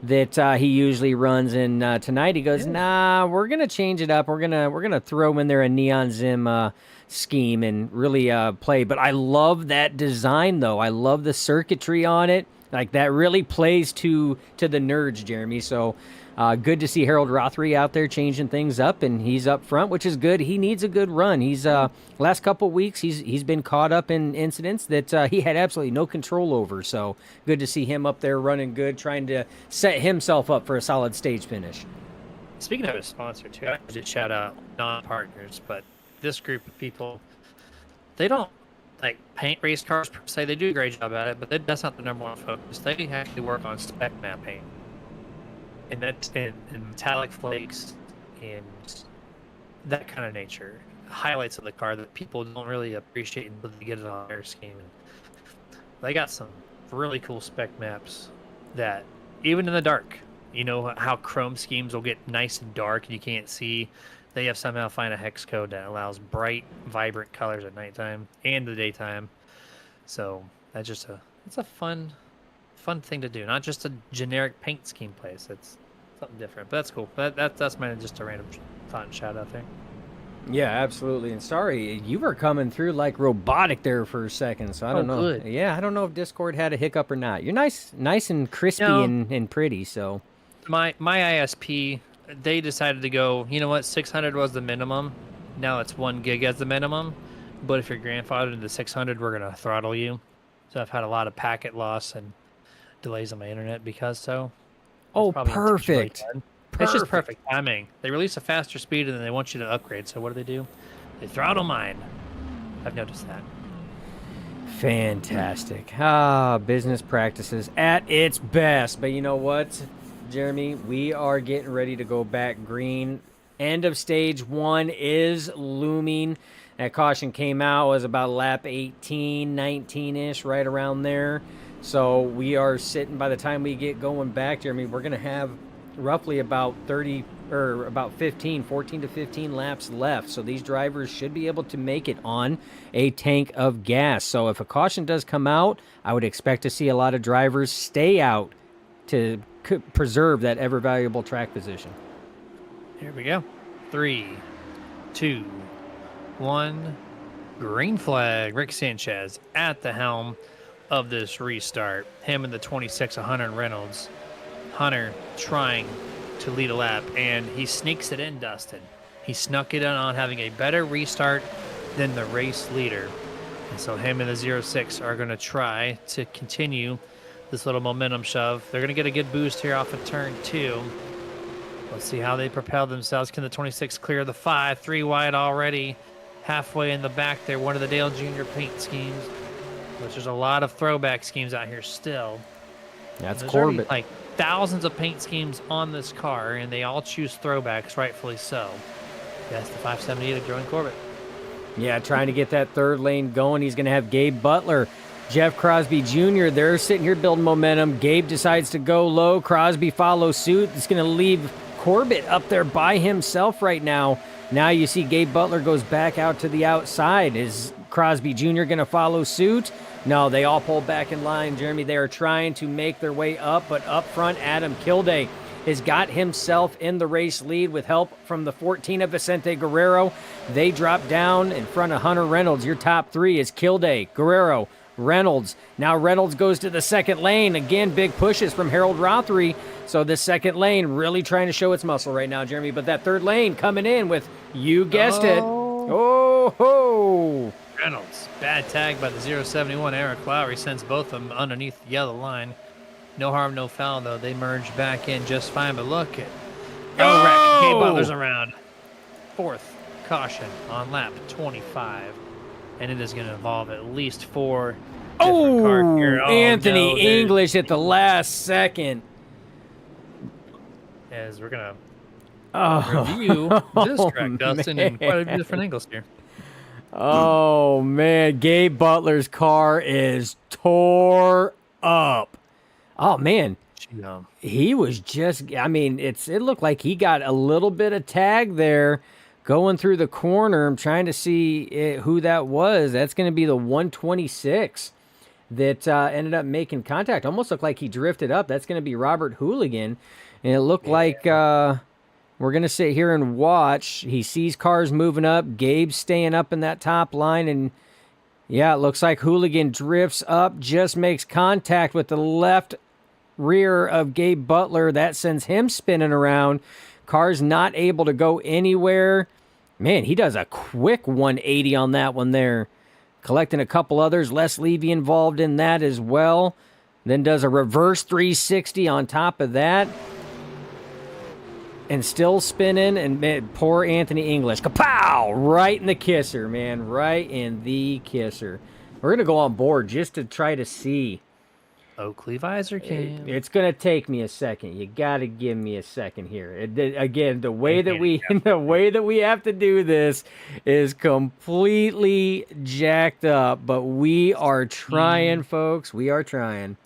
that he usually runs in. Tonight he goes, nah, we're gonna change it up. We're gonna throw in there a Neon Zim scheme and really play. But I love that design though. I love the circuitry on it. Like that really plays to the nerds, Jeremy. So good to see Harold Rothery out there changing things up, and he's up front, which is good. He needs a good run. He's last couple of weeks he's been caught up in incidents that he had absolutely no control over. So good to see him up there running good, trying to set himself up for a solid stage finish. Speaking of a sponsor too, I should shout out non-partners, but this group of people, they don't like paint race cars per se. They do a great job at it, but that's not the number one focus. They actually work on spec map paint. And that's in metallic flakes and that kind of nature. Highlights of the car that people don't really appreciate until they get it on their scheme. And they got some really cool spec maps that, even in the dark, how chrome schemes will get nice and dark and you can't see. They have somehow find a hex code that allows bright, vibrant colors at nighttime and the daytime. So that's just it's a fun thing to do. Not just a generic paint scheme place. It's something different, but that's cool. That's just a random thought and shout out there. Yeah, absolutely. And sorry, you were coming through like robotic there for a second, so I don't know. Good. Yeah, I don't know if Discord had a hiccup or not. You're nice and crispy and pretty. So my ISP, they decided to go. You know what? 600 was the minimum. Now it's 1 gig as the minimum. But if you're grandfathered to 600, we're gonna throttle you. So I've had a lot of packet loss and delays on my internet because so. Oh, perfect. It's just perfect timing. They release a faster speed and then they want you to upgrade. So what do? They throttle mine. I've noticed that. Fantastic. Business practices at its best. But you know what? Jeremy, we are getting ready to go back green. End of stage 1 is looming. That caution came out, was about lap 18, 19-ish, right around there. So we are sitting, by the time we get going back, Jeremy, we're going to have roughly about 30 or about 14 to 15 laps left. So these drivers should be able to make it on a tank of gas. So if a caution does come out, I would expect to see a lot of drivers stay out to preserve that ever valuable track position. Here we go. 3, 2, 1. Green flag. Rick Sanchez at the helm of this restart. Him and the 26 of Hunter Reynolds. Hunter trying to lead a lap, and he sneaks it in, Dustin. He snuck it in on having a better restart than the race leader. And so him and the 06 are going to try to continue this little momentum shove. They're going to get a good boost here off of turn 2. Let's see how they propel themselves. Can the 26 clear the 5? 3 wide already. Halfway in the back there, one of the Dale Jr. paint schemes, which there's a lot of throwback schemes out here still. That's There's Corbett. like thousands of paint schemes on this car, and they all choose throwbacks, rightfully so. That's the 578 of Joey Corbett. Yeah, trying to get that third lane going. He's going to have Gabe Butler, Jeff Crosby Jr. They're sitting here building momentum. Gabe decides to go low. Crosby follows suit. It's going to leave Corbett up there by himself right now. Now you see Gabe Butler goes back out to the outside. Is Crosby Jr. going to follow suit? No, they all pull back in line, Jeremy. They are trying to make their way up, but up front, Adam Kilday has got himself in the race lead with help from the 14 of Vicente Guerrero. They drop down in front of Hunter Reynolds. Your top 3 is Kilday, Guerrero, Reynolds. Now Reynolds goes to the second lane. Again, big pushes from Harold Rothery. So the second lane really trying to show its muscle right now, Jeremy. But that third lane coming in with, you guessed it. Oh, ho. Reynolds. Bad tag by the 071. Eric Lowry sends both of them underneath the yellow line. No harm, no foul, though. They merge back in just fine. But look at wreck. Gabe Butler's around. 4th caution on lap 25. And it is going to involve at least 4 different car here. Anthony no, English at the last second. As we're going to review this track, Dustin, in quite a few different angles here. Oh, man. Gabe Butler's car is tore up. Oh, man. He was just, I mean, it looked like he got a little bit of tag there going through the corner. I'm trying to see who that was. That's going to be the 126 that ended up making contact. Almost looked like he drifted up. That's going to be Robert Hooligan. And it looked like we're going to sit here and watch. He sees cars moving up. Gabe's staying up in that top line. And, yeah, it looks like Hooligan drifts up, just makes contact with the left rear of Gabe Butler. That sends him spinning around. Car's not able to go anywhere. Man, he does a quick 180 on that one there. Collecting a couple others. Les Levy involved in that as well. Then does a reverse 360 on top of that. And still spinning. And man, poor Anthony English. Kapow! Right in the kisser, man. Right in the kisser. We're going to go on board just to try to see. Oakley visor cam. It's going to take me a second. You got to give me a second here. Again, the way that we have to do this is completely jacked up, but we are trying, folks. We are trying.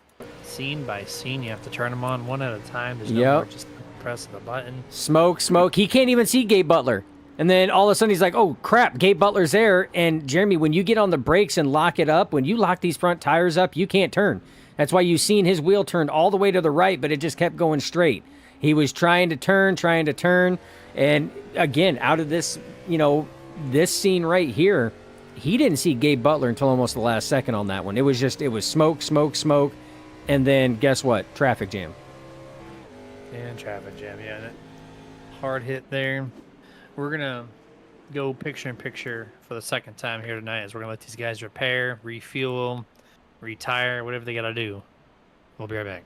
Scene by scene, you have to turn them on one at a time. There's no more just press the button. Smoke. He can't even see Gabe Butler. And then all of a sudden he's like, oh, crap, Gabe Butler's there. And Jeremy, when you get on the brakes and lock it up, when you lock these front tires up, you can't turn. That's why you've seen his wheel turned all the way to the right, but it just kept going straight. He was trying to turn. And again, out of this, this scene right here, he didn't see Gabe Butler until almost the last second on that one. It was smoke. And then guess what? Traffic jam. And traffic jam, yeah. Hard hit there. We're going to go picture in picture for the second time here tonight as we're going to let these guys repair, refuel, retire, whatever they got to do. We'll be right back.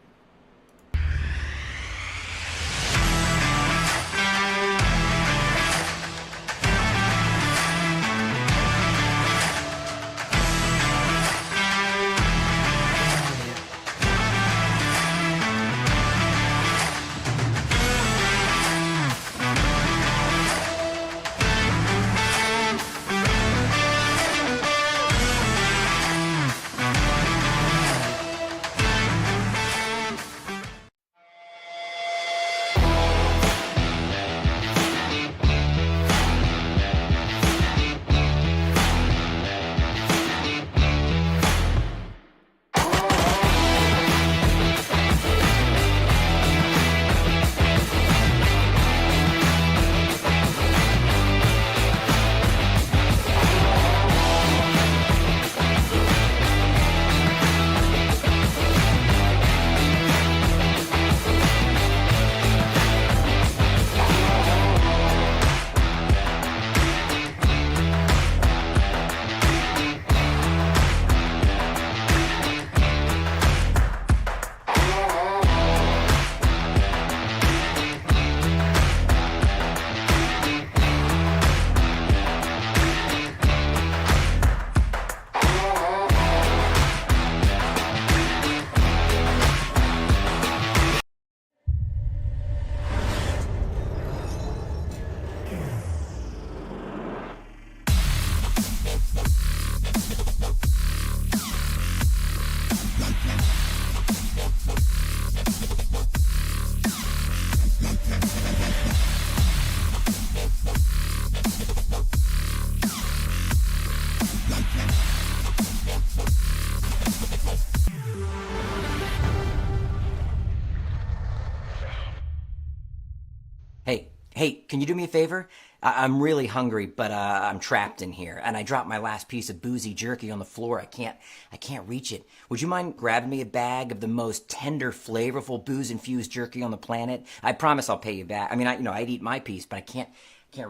Hey, can you do me a favor? I'm really hungry, but I'm trapped in here, and I dropped my last piece of boozy jerky on the floor. I can't reach it. Would you mind grabbing me a bag of the most tender, flavorful booze-infused jerky on the planet? I promise I'll pay you back. I mean, I'd eat my piece, but I can't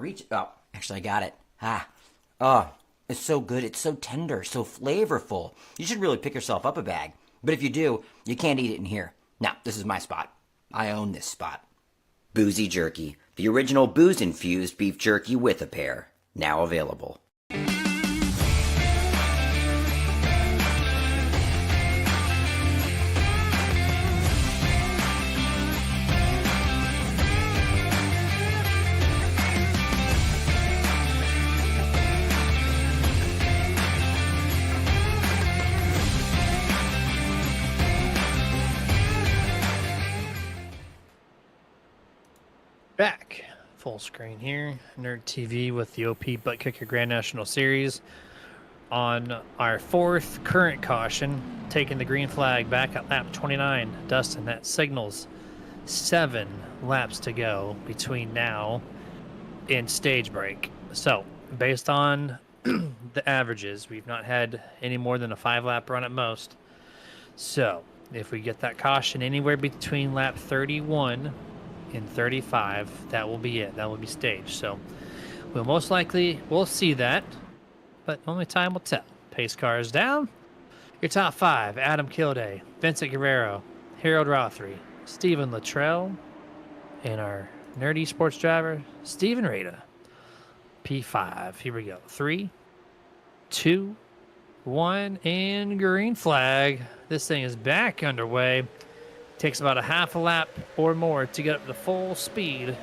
reach it. Oh, actually, I got it. Oh, it's so good. It's so tender, so flavorful. You should really pick yourself up a bag. But if you do, you can't eat it in here. Now, this is my spot. I own this spot. Boozy Jerky, the original booze-infused beef jerky with a pair. Now available. Back full screen here, Nerd TV with the OP Buttkicker Grand National Series on our fourth current caution, taking the green flag back at lap 29. Dustin, that signals 7 laps to go between now and stage break. So based on the averages, we've not had any more than a 5-lap run at most. So if we get that caution anywhere between lap 31 and 35, that will be it. That will be staged. So we'll see that, but only time will tell. Pace cars down. Your top 5: Adam Kilday, Vincent Guerrero, Harold Rothery, Stephen Luttrell, and our nerdy sports driver, Steven Rada. P5. Here we go. 3, 2, 1, and green flag. This thing is back underway. Takes about a half a lap or more to get up to full speed. And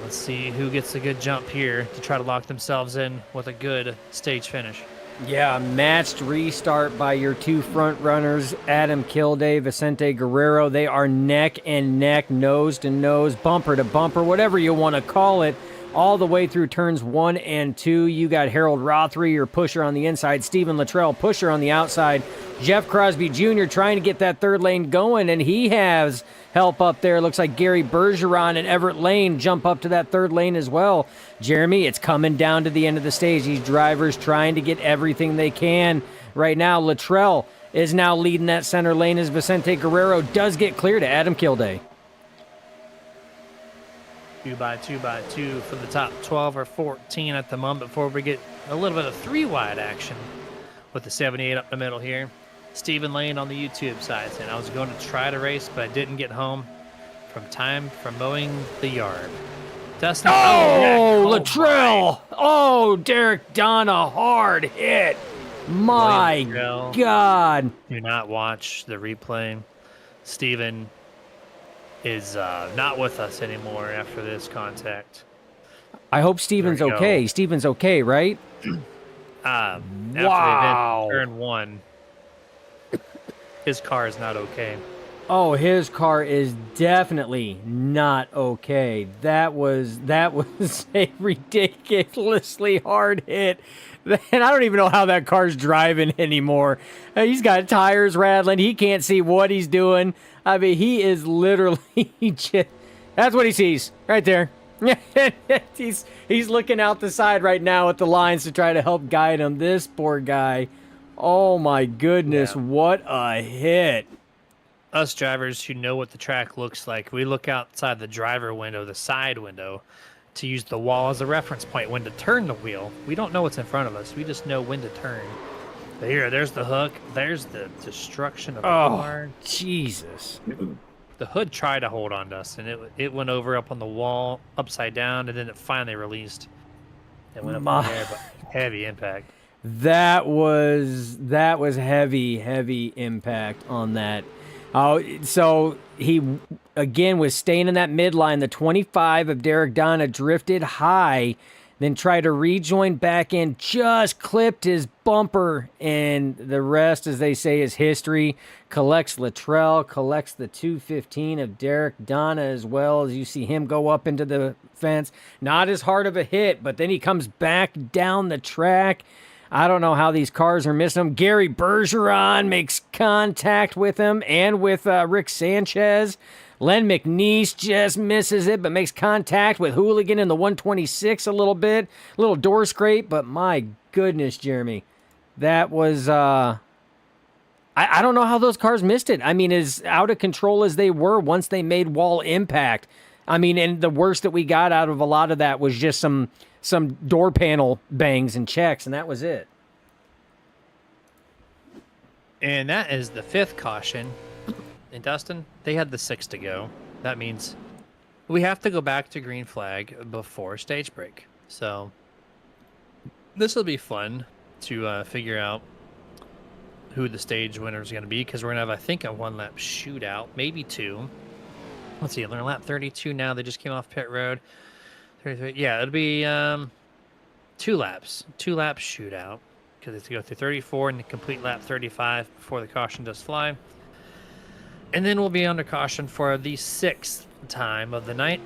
let's see who gets a good jump here to try to lock themselves in with a good stage finish. Yeah, matched restart by your 2 front runners, Adam Kilday, Vicente Guerrero. They are neck and neck, nose to nose, bumper to bumper, whatever you want to call it, all the way through turns 1 and 2. You got Harold Rothery, your pusher on the inside, Stephen Luttrell, pusher on the outside, Jeff Crosby Jr. trying to get that third lane going, and he has help up there. Looks like Gary Bergeron and Everett Lane jump up to that third lane as well. Jeremy, it's coming down to the end of the stage. These drivers trying to get everything they can right now. Luttrell is now leading that center lane as Vicente Guerrero does get clear to Adam Kilday. 2 by 2 by 2 for the top 12 or 14 at the moment before we get a little bit of 3-wide action with the 78 up the middle here. Stephen Lane on the YouTube side saying, I was going to try to race, but I didn't get home from mowing the yard. Dustin. Oh, Luttrell. Oh, Derek Donna, hard hit. My God. Do not watch the replay. Stephen is not with us anymore after this contact. I hope Stephen's okay. Stephen's okay, right? After Wow. they did turn 1, his car is not okay. Oh, his car is definitely not okay. That was a ridiculously hard hit. And I don't even know how that car's driving anymore. He's got tires rattling. He can't see what he's doing. I mean, he is literally just... That's what he sees right there. he's looking out the side right now at the lines to try to help guide him. This poor guy. Oh, my goodness. Yeah. What a hit. Us drivers who know what the track looks like, we look outside the driver window, the side window, to use the wall as a reference point when to turn the wheel. We don't know what's in front of us. We just know when to turn. But here, there's the hook. There's the destruction of the car. Jesus. The hood tried to hold on, Dustin. It went over up on the wall, upside down, and then it finally released. It went up in the air, but heavy impact. That was heavy impact on that. So he, again, was staying in that midline. The 25 of Derek Donna drifted high, then tried to rejoin back in, just clipped his bumper, and the rest, as they say, is history. Collects Luttrell, collects the 215 of Derek Donna as well, as you see him go up into the fence. Not as hard of a hit, but then he comes back down the track. I don't know how these cars are missing him. Gary Bergeron makes contact with him and with Rick Sanchez. Len McNeese just misses it, but makes contact with Hooligan in the 126 a little bit. A little door scrape, but my goodness, Jeremy. That was, I don't know how those cars missed it. I mean, as out of control as they were once they made wall impact. I mean, and the worst that we got out of a lot of that was just some door panel bangs and checks, and that was it. And that is the 5th caution. And Dustin, they had the 6 to go. That means we have to go back to green flag before stage break. So this will be fun to figure out who the stage winner is going to be, because we're going to have, I think, a 1-lap shootout, maybe 2. Let's see, they're on lap 32 now. They just came off pit road. 33. Yeah, it'll be 2 laps. 2-lap shootout, because it's to go through 34 and complete lap 35 before the caution does fly. And then we'll be under caution for the 6th time of the night.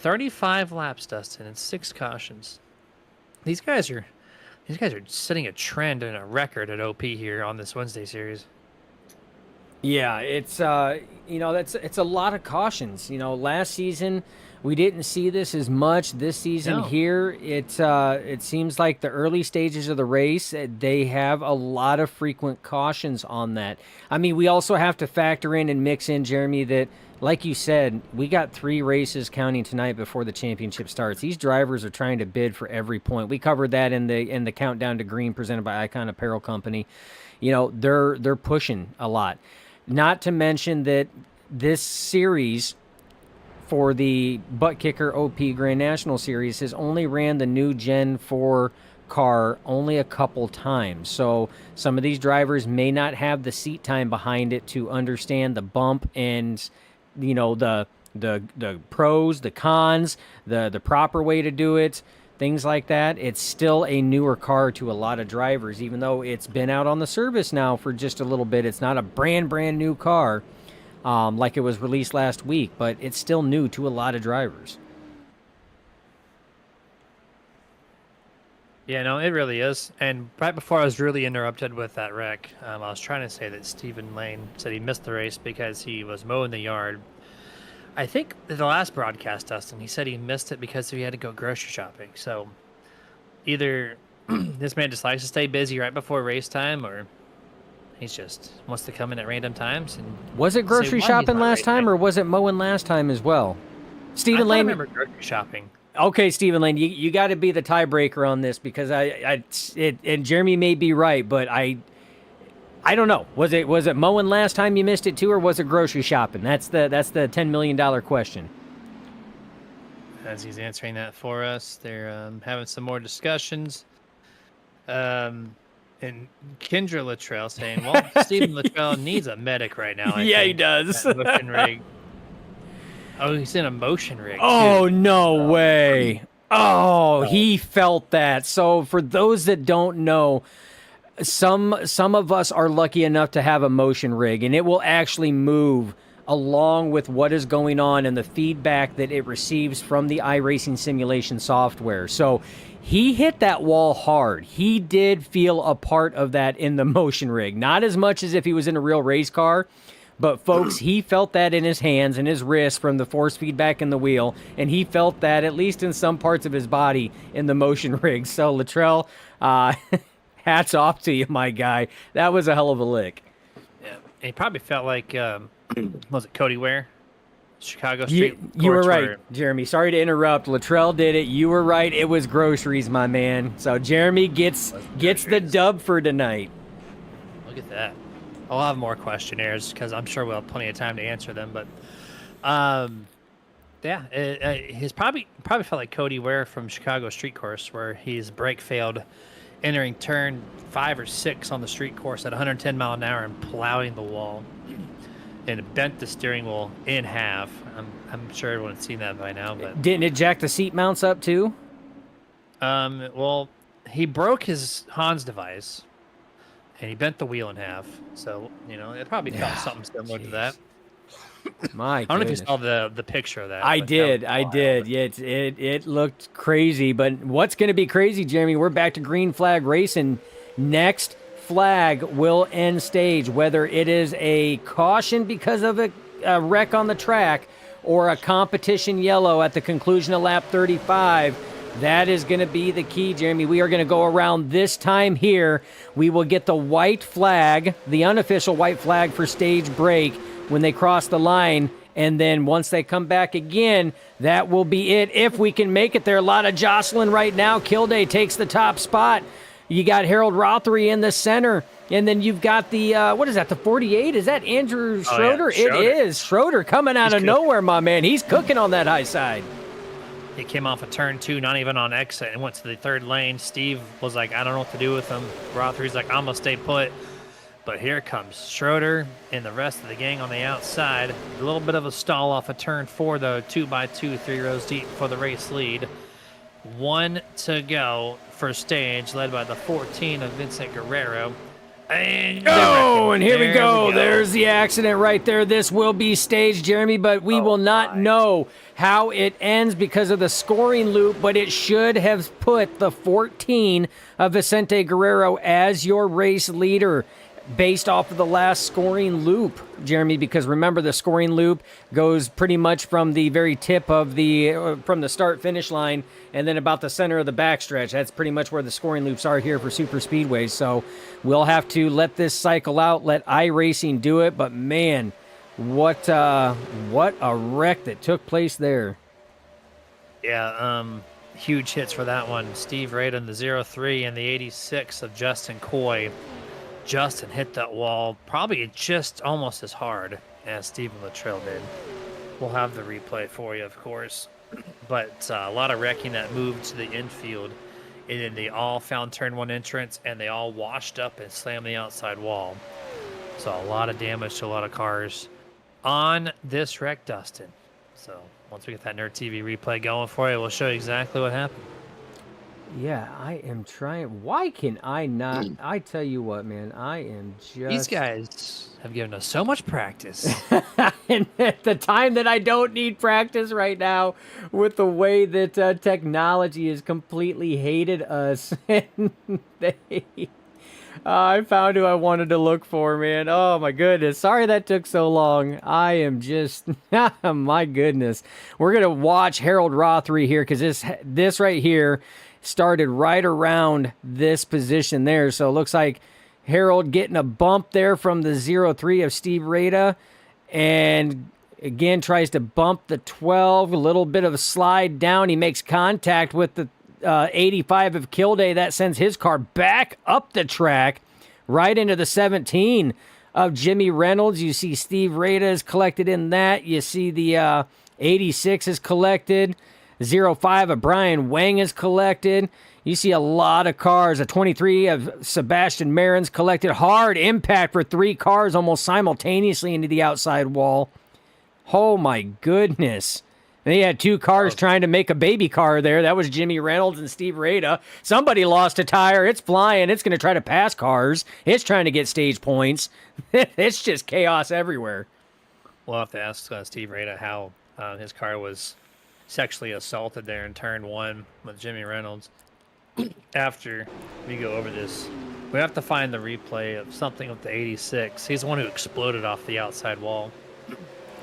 35 laps, Dustin, and 6 cautions. These guys are setting a trend and a record at OP here on this Wednesday series. Yeah, it's it's a lot of cautions. Last season we didn't see this as much. This season here, it seems like the early stages of the race, they have a lot of frequent cautions on that. I mean, we also have to factor in and mix in, Jeremy, that like you said, we got 3 races counting tonight before the championship starts. These drivers are trying to bid for every point. We covered that in the countdown to green presented by Icon Apparel Company. They're pushing a lot. Not to mention that this series for the Buttkicker OP Grand National Series has only ran the new Gen 4 car only a couple times. So some of these drivers may not have the seat time behind it to understand the bump and, the pros, the cons, the proper way to do it, things like that. It's still a newer car to a lot of drivers, even though it's been out on the service now for just a little bit. It's not a brand new car like it was released last week, but it's still new to a lot of drivers. Yeah, no, it really is. And right before I was really interrupted with that wreck, I was trying to say that Stephen Lane said he missed the race because he was mowing the yard. I think the last broadcast, Dustin, he said he missed it because he had to go grocery shopping. So either this man just likes to stay busy right before race time, or he's just wants to come in at random times. And was it grocery shopping last time, or was it mowing last time as well? Stephen Lane. I remember grocery shopping. Okay, Stephen Lane, you got to be the tiebreaker on this, because and Jeremy may be right, but I don't know. Was it mowing last time you missed it too, or was it grocery shopping? That's the $10 million question. As he's answering that for us, they're having some more discussions. And Kendra Luttrell saying, "Well, Stephen Luttrell needs a medic right now." I think. He does. That motion rig. Oh, he's in a motion rig. Oh, too. no way. Oh, he felt that. So for those that don't know, some of us are lucky enough to have a motion rig, and it will actually move along with what is going on and the feedback that it receives from the iRacing simulation software. So he hit that wall hard. He did feel a part of that in the motion rig. Not as much as if he was in a real race car, but folks, he felt that in his hands and his wrists from the force feedback in the wheel, and he felt that at least in some parts of his body in the motion rig. So Luttrell, hats off to you, my guy. That was a hell of a lick. Yeah, and he probably felt like, was it Cody Ware? Chicago Street. You were right, Jeremy. Sorry to interrupt. Luttrell did it. You were right. It was groceries, my man. So Jeremy gets the dub for tonight. Look at that. I'll have more questionnaires because I'm sure we'll have plenty of time to answer them. But, he's probably felt like Cody Ware from Chicago Street Course, where his brake failed entering turn 5 or 6 on the street course at 110 mile an hour and plowing the wall, and it bent the steering wheel in half. I'm sure everyone's seen that by now. But didn't it jack the seat mounts up too? Well, he broke his Hans device. And he bent the wheel in half, so it probably felt something similar to that. My, I don't know if you saw the picture of that. I did. Yeah, it looked crazy, but what's going to be crazy, Jeremy? We're back to green flag racing. Next flag will end stage, whether it is a caution because of a wreck on the track or a competition yellow at the conclusion of lap 35, that is going to be the key, Jeremy. We are going to go around this time here. We will get the white flag, the unofficial white flag for stage break when they cross the line. And then once they come back again, that will be it. If we can make it there, a lot of jostling right now. Kilday takes the top spot. You got Harold Rothery in the center. And then you've got the, what is that, the 48? Is that Andrew Schroeder? Yeah, Schroeder. It is. Schroeder coming out of nowhere, my man. He's cooking on that high side. He came off of turn 2, not even on exit, and went to the third lane. Steve was like, I don't know what to do with him. Rothery's like, I'm going to stay put. But here comes Schroeder and the rest of the gang on the outside. A little bit of a stall off of turn 4, though. 2x2, 3 rows deep for the race lead. 1 to go for stage, led by the 14 of Vincent Guerrero. And and here we There go. There's the accident right there. This will be staged, Jeremy, but we will not know how it ends because of the scoring loop, but it should have put the 14 of Vicente Guerrero as your race leader based off of the last scoring loop, Jeremy, because remember the scoring loop goes pretty much from the very tip of from the start-finish line and then about the center of the backstretch. That's pretty much where the scoring loops are here for SuperSpeedway. So we'll have to let this cycle out, let iRacing do it. But man, what a wreck that took place there. Yeah, huge hits for that one. Steve Rada in the 03 and the 86 of Justin Coy. Justin hit that wall probably just almost as hard as Stephen Luttrell did. We'll have the replay for you, of course. But a lot of wrecking that moved to the infield. And then they all found turn 1 entrance, and they all washed up and slammed the outside wall. So a lot of damage to a lot of cars on this wreck, Dustin. So once we get that Nerd TV replay going for you, we'll show you exactly what happened. Yeah, I am trying. Why can I not? I tell you what, man, I am just... These guys have given us so much practice. And at the time that I don't need practice right now with the way that technology has completely hated us. And I found who I wanted to look for, man. Oh, my goodness. Sorry that took so long. I am just... my goodness. We're going to watch Harold Rothery here because this right here started right around this position there. So it looks like Harold getting a bump there from the 03 of Steve Rada. And again, tries to bump the 12. A little bit of a slide down. He makes contact with the 85 of Kilday. That sends his car back up the track right into the 17 of Jimmy Reynolds. You see Steve Rada is collected in that. You see the 86 is collected. 05 of Brian Wang is collected. You see a lot of cars. A 23 of Sebastian Marin's collected. Hard impact for 3 cars almost simultaneously into the outside wall. Oh my goodness. And he had 2 cars trying to make a baby car there. That was Jimmy Reynolds and Steve Rada. Somebody lost a tire. It's flying. It's going to try to pass cars. It's trying to get stage points. It's just chaos everywhere. We'll have to ask Steve Rada how his car was sexually assaulted there in turn 1 with Jimmy Reynolds. After we go over this, we have to find the replay of something with the 86. He's the one who exploded off the outside wall.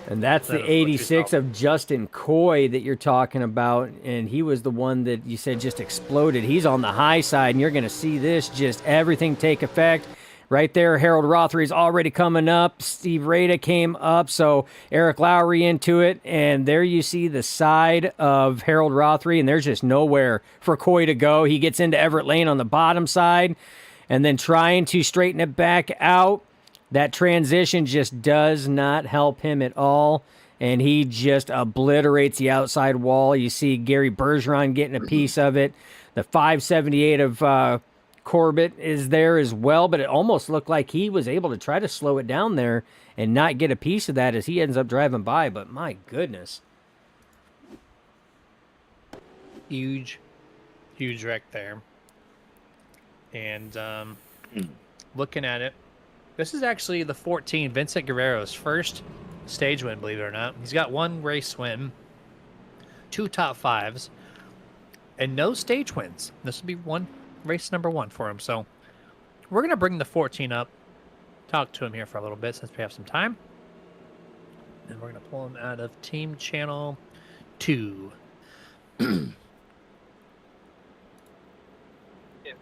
And that's the 86 of Justin Coy that you're talking about, and he was the one that you said just exploded. He's on the high side, and you're going to see this, just everything take effect. Right there, Harold Rothery's already coming up. Steve Rada came up, so Eric Lowry into it. And there you see the side of Harold Rothery, and there's just nowhere for Coy to go. He gets into Everett Lane on the bottom side, and then trying to straighten it back out. That transition just does not help him at all, and he just obliterates the outside wall. You see Gary Bergeron getting a piece of it. The 578 of Corbett is there as well, but it almost looked like he was able to try to slow it down there and not get a piece of that as he ends up driving by. But my goodness. Huge wreck there. And looking at it, this is actually the 14, Vincent Guerrero's first stage win, believe it or not. He's got 1 race win, 2 top 5s, and no stage wins. This will be race number 1 for him. So we're going to bring the 14 up, talk to him here for a little bit since we have some time. And we're going to pull him out of Team Channel 2.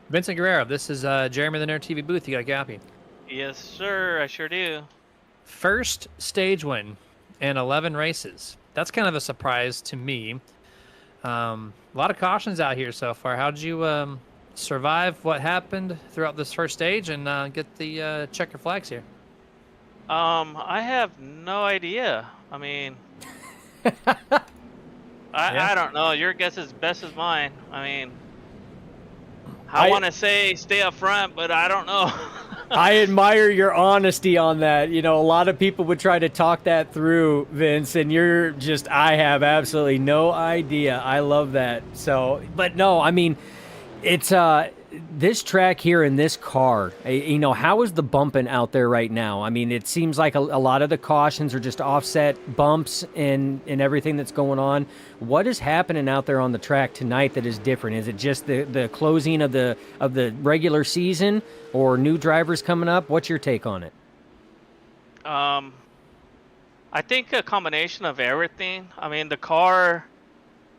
Vincent Guerrero, this is Jeremy the Nerd TV booth. You got a copy. Yes, sir. I sure do. First stage win in 11 races. That's kind of a surprise to me. A lot of cautions out here so far. How'd you survive what happened throughout this first stage and get the checker flags here? I have no idea. I mean, I don't know. Your guess is best as mine. I mean, I want to say stay up front, but I don't know. I admire your honesty on that. You know, a lot of people would try to talk that through, Vince, and you're just, I have absolutely no idea. I love that. So, but no, I mean, it's this track here in this car, you know, how is the bumping out there right now? I mean, it seems like a lot of the cautions are just offset bumps and everything that's going on. What is happening out there on the track tonight that is different? Is it just the closing of the regular season or new drivers coming up? What's your take on it? I think a combination of everything. I mean,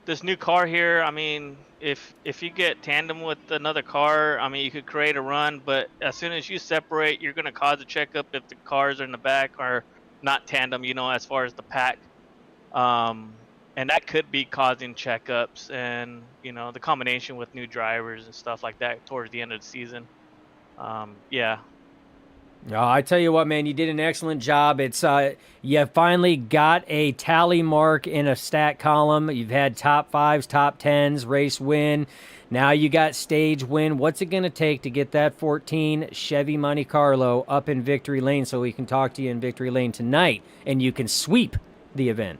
this new car here, I mean, if you get tandem with another car, I mean, you could create a run, but as soon as you separate, you're going to cause a checkup if the cars are in the back are not tandem, you know, as far as the pack. And that could be causing checkups and, you know, the combination with new drivers and stuff like that towards the end of the season. Yeah. Oh, I tell you what, man, you did an excellent job. It's you finally got a tally mark in a stat column. You've had top 5s, top 10s, race win. Now you got stage win. What's it going to take to get that 14 Chevy Monte Carlo up in victory lane so we can talk to you in victory lane tonight and you can sweep the event?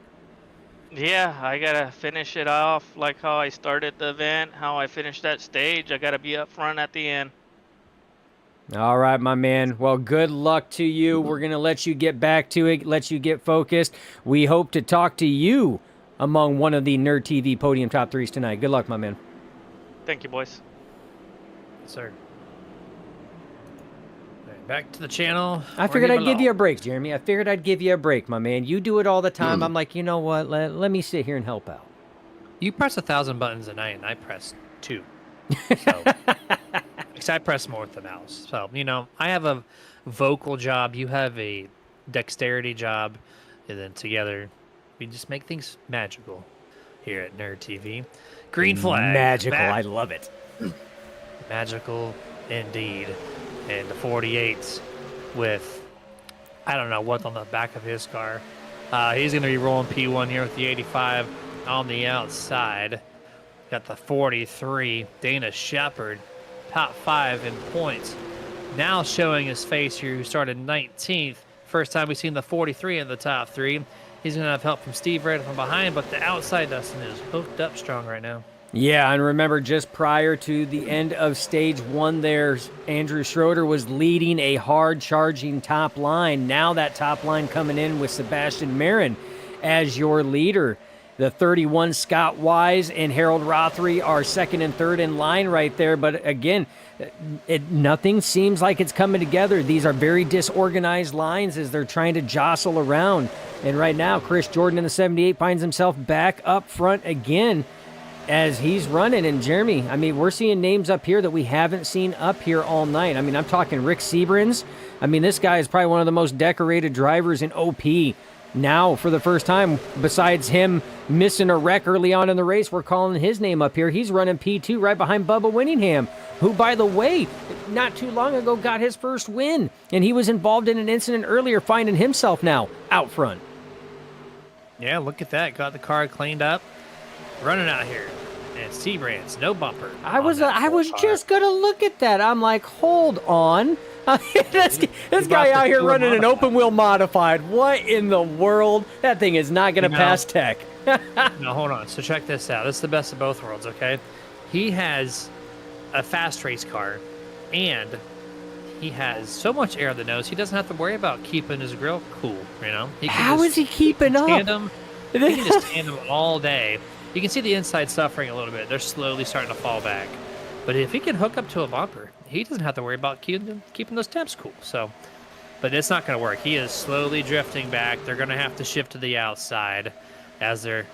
Yeah, I got to finish it off like how I started the event, how I finished that stage. I got to be up front at the end. All right, my man. Well, good luck to you. We're going to let you get back to it, let you get focused. We hope to talk to you among one of the Nerd TV podium top 3s tonight. Good luck, my man. Thank you, boys. Yes, sir. All right, back to the channel. I figured I'd give you a break, Jeremy. I figured I'd give you a break, my man. You do it all the time. I'm like, you know what? Let me sit here and help out. You press 1,000 buttons a night, and I press 2. So, I press more with the mouse. So, you know, I have a vocal job. You have a dexterity job. And then together, we just make things magical here at Nerd TV. Green flag. Magical. I love it. Magical indeed. And the 48s with, I don't know what's on the back of his car. He's going to be rolling P1 here with the 85 on the outside. Got the 43, Dana Shepard, top 5 in points. Now showing his face here, who started 19th. First time we've seen the 43 in the top 3. He's going to have help from Steve right from behind, but the outside Dustin is hooked up strong right now. Yeah, and remember, just prior to the end of stage 1 there, Andrew Schroeder was leading a hard-charging top line. Now that top line coming in with Sebastian Marin as your leader. The 31, Scott Wise and Harold Rothery are second and third in line right there. But again, nothing seems like it's coming together. These are very disorganized lines as they're trying to jostle around. And right now, Chris Jordan in the 78 finds himself back up front again as he's running. And Jeremy, I mean, we're seeing names up here that we haven't seen up here all night. I mean, I'm talking Rick Seabrans. I mean, this guy is probably one of the most decorated drivers in OP. Now, for the first time, besides him missing a wreck early on in the race, we're calling his name up here. He's running P2 right behind Bubba Winningham, who, by the way, not too long ago got his first win. And he was involved in an incident earlier, finding himself now out front. Yeah, look at that. Got the car cleaned up. Running out here. And Seabrands, no bumper. I was just going to look at that. I'm like, hold on. This guy out here running an open wheel modified. What in the world? That thing is not going to pass tech. No, hold on. So check this out. This is the best of both worlds, okay? He has a fast race car, and he has so much air on the nose, he doesn't have to worry about keeping his grill cool, you know? How is he keeping up? He can just tandem all day. You can see the inside suffering a little bit. They're slowly starting to fall back. But if he can hook up to a bumper, he doesn't have to worry about keeping those temps cool. So but it's not going to work. He is slowly drifting back. They're going to have to shift to the outside as a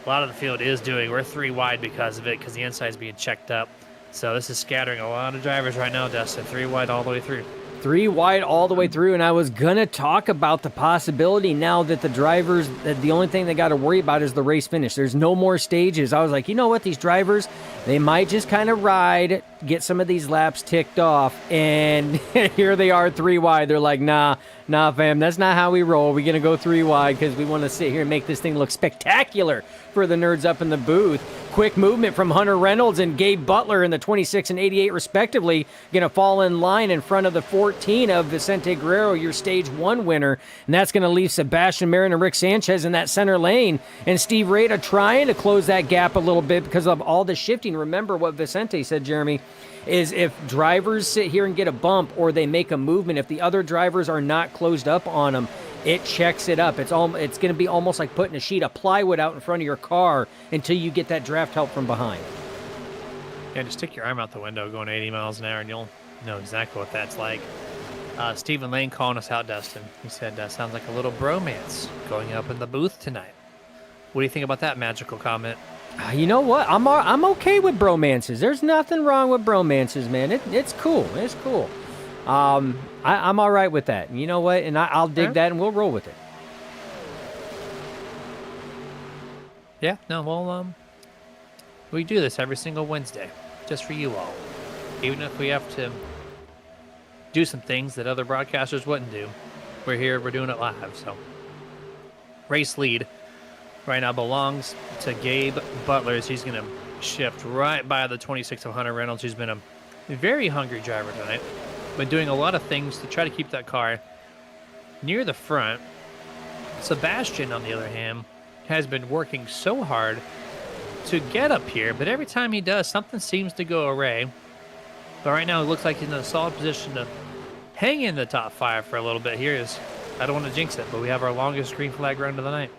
lot of the field is doing. We're 3 wide because of it, because the inside is being checked up. So this is scattering a lot of drivers right now, Dustin. 3 wide all the way through. 3 wide all the way through, and I was going to talk about the possibility now that the drivers, that the only thing they got to worry about is the race finish. There's no more stages. I was like, you know what, these drivers, they might just kind of ride, get some of these laps ticked off, and here they are 3 wide. They're like, nah, fam, that's not how we roll. We're going to go 3 wide because we want to sit here and make this thing look spectacular for the nerds up in the booth. Quick movement from Hunter Reynolds and Gabe Butler in the 26 and 88 respectively, going to fall in line in front of the 14 of Vicente Guerrero, your stage 1 winner, and that's going to leave Sebastian Marin and Rick Sanchez in that center lane, and Steve Rada trying to close that gap a little bit because of all the shifting. Remember what Vicente said, Jeremy, is if drivers sit here and get a bump or they make a movement, if the other drivers are not closed up on them, it checks it up. It's going to be almost like putting a sheet of plywood out in front of your car until you get that draft help from behind. Yeah, just stick your arm out the window going 80 miles an hour, and you'll know exactly what that's like. Stephen Lane calling us out, Dustin. He said, sounds like a little bromance going up in the booth tonight. What do you think about that magical comment? You know what? I'm okay with bromances. There's nothing wrong with bromances, man. It's cool. It's cool. I'm all right with that. You know what? And I'll dig that, and we'll roll with it. Yeah, no, well, we do this every single Wednesday, just for you all. Even if we have to do some things that other broadcasters wouldn't do, we're here, we're doing it live, so. Race lead right now belongs to Gabe Butler, as he's going to shift right by the 26 of Hunter Reynolds, who's been a very hungry driver tonight. Been doing a lot of things to try to keep that car near the front. Sebastian, on the other hand, has been working so hard to get up here, but every time he does, something seems to go awry. But right now, it looks like he's in a solid position to hang in the top 5 for a little bit here. I don't want to jinx it, but we have our longest green flag run of the night.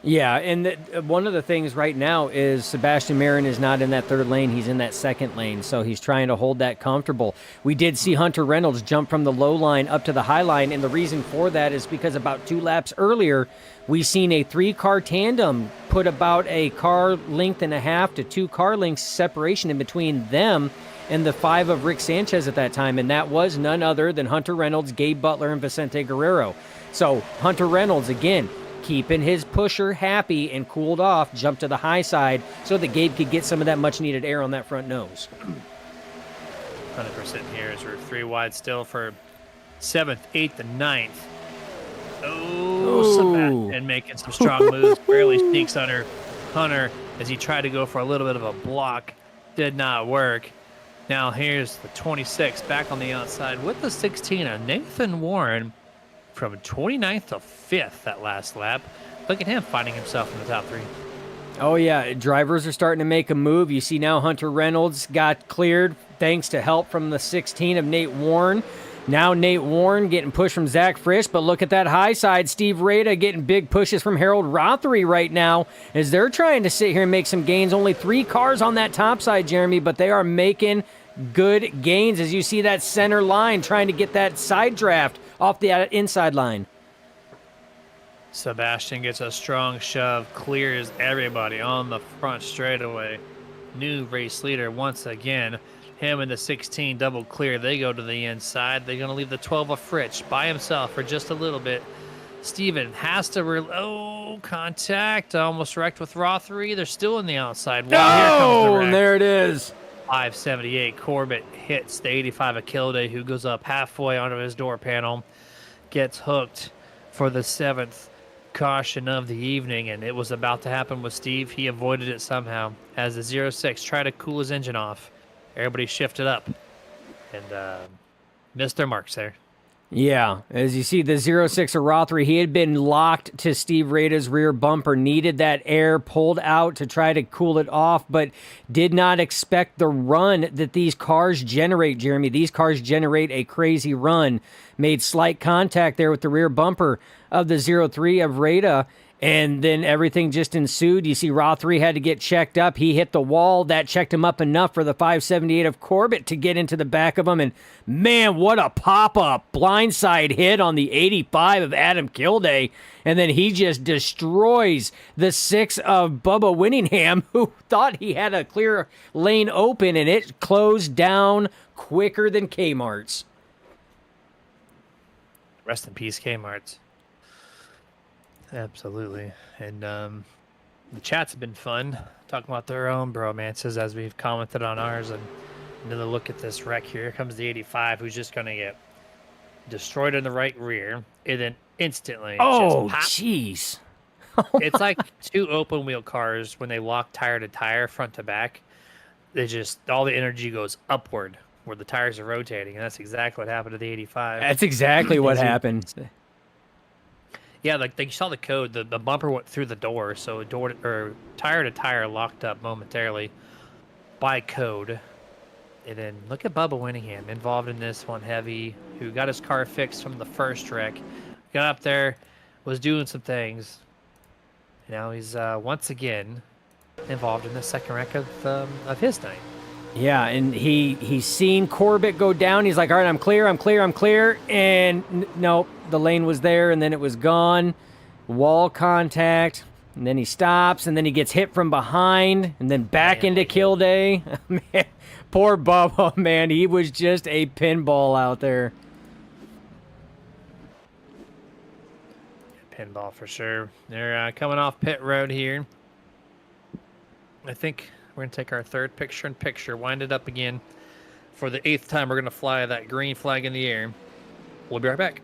Yeah, and one of the things right now is Sebastian Marin is not in that 3rd lane. He's in that 2nd lane, so he's trying to hold that comfortable. We did see Hunter Reynolds jump from the low line up to the high line, and the reason for that is because about 2 laps earlier, we seen a 3-car tandem put about a car length and a half to 2 car lengths separation in between them and the 5 of Rick Sanchez at that time, and that was none other than Hunter Reynolds, Gabe Butler, and Vicente Guerrero. So Hunter Reynolds, again, keeping his pusher happy and cooled off, jumped to the high side so that Gabe could get some of that much-needed air on that front nose. 100% here as we're 3 wide still for 7th, 8th, and 9th. Sebastian making some strong moves. Barely sneaks under Hunter as he tried to go for a little bit of a block. Did not work. Now here's the 26 back on the outside with the 16 of Nathan Warren from 29th to 5th that last lap. Look at him finding himself in the top 3. Oh, yeah. Drivers are starting to make a move. You see now Hunter Reynolds got cleared thanks to help from the 16 of Nate Warren. Now Nate Warren getting pushed from Zach Frisch, but look at that high side. Steve Rada getting big pushes from Harold Rothery right now as they're trying to sit here and make some gains. Only 3 cars on that top side, Jeremy, but they are making good gains as you see that center line trying to get that side draft off the inside line. Sebastian gets a strong shove, clears everybody on the front straightaway. New race leader once again. Him and the 16 double clear. They go to the inside. They're going to leave the 12 of Fritsch by himself for just a little bit. Steven has to contact. Almost wrecked with Rothery. They're still in the outside. Well, here comes the wreck. And there it is. 578. Corbett hits the 85 of Kilday, who goes up halfway onto his door panel. Gets hooked for the 7th caution of the evening, and it was about to happen with Steve. He avoided it somehow as the 06 tried to cool his engine off. Everybody shifted up and missed their marks there. Yeah, as you see, the 06 of Rothery, he had been locked to Steve Rada's rear bumper, needed that air pulled out to try to cool it off, but did not expect the run that these cars generate, Jeremy. These cars generate a crazy run. Made slight contact there with the rear bumper of the 03 of Rada, And then everything just ensued. You see Raw 3 had to get checked up. He hit the wall. That checked him up enough for the 578 of Corbett to get into the back of him. And man, what a pop-up blindside hit on the 85 of Adam Kilday. And then he just destroys the 6 of Bubba Winningham, who thought he had a clear lane open, and it closed down quicker than Kmart's. Rest in peace, Kmart's. Absolutely. And the chats have been fun, talking about their own bromances as we've commented on ours. And another look at this wreck here. Here comes the 85, who's just going to get destroyed in the right rear, and then instantly Oh, just jeez. it's like two open wheel cars when they lock tire to tire, front to back. They just, all the energy goes upward where the tires are rotating, and that's exactly what happened to the 85. That's exactly what happened. Yeah, like you saw the code, the bumper went through the door, so tire to tire locked up momentarily by code. And then look at Bubba Winningham involved in this one heavy, who got his car fixed from the first wreck, got up there, was doing some things. Now he's once again involved in the second wreck of his night. Yeah, and he's seen Corbett go down. He's like, all right, I'm clear. And nope, the lane was there, and then it was gone. Wall contact, and then he stops, and then he gets hit from behind, and then back into Kilday. Man, poor Bubba, man. He was just a pinball out there. Pinball for sure. They're coming off pit road here. I think we're going to take our third picture-in-picture, wind it up again. For the 8th time, we're going to fly that green flag in the air. We'll be right back.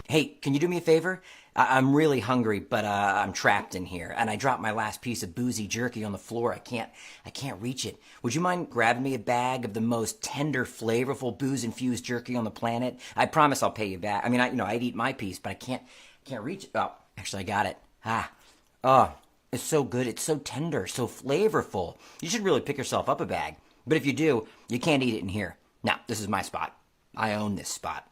Hey, can you do me a favor? I'm really hungry, but I'm trapped in here, and I dropped my last piece of boozy jerky on the floor. I can't reach it. Would you mind grabbing me a bag of the most tender, flavorful, booze-infused jerky on the planet? I promise I'll pay you back. I mean, I'd eat my piece, but I can't reach it. Oh, actually, I got it. Oh, it's so good. It's so tender, so flavorful. You should really pick yourself up a bag. But if you do, you can't eat it in here. Now, this is my spot. I own this spot.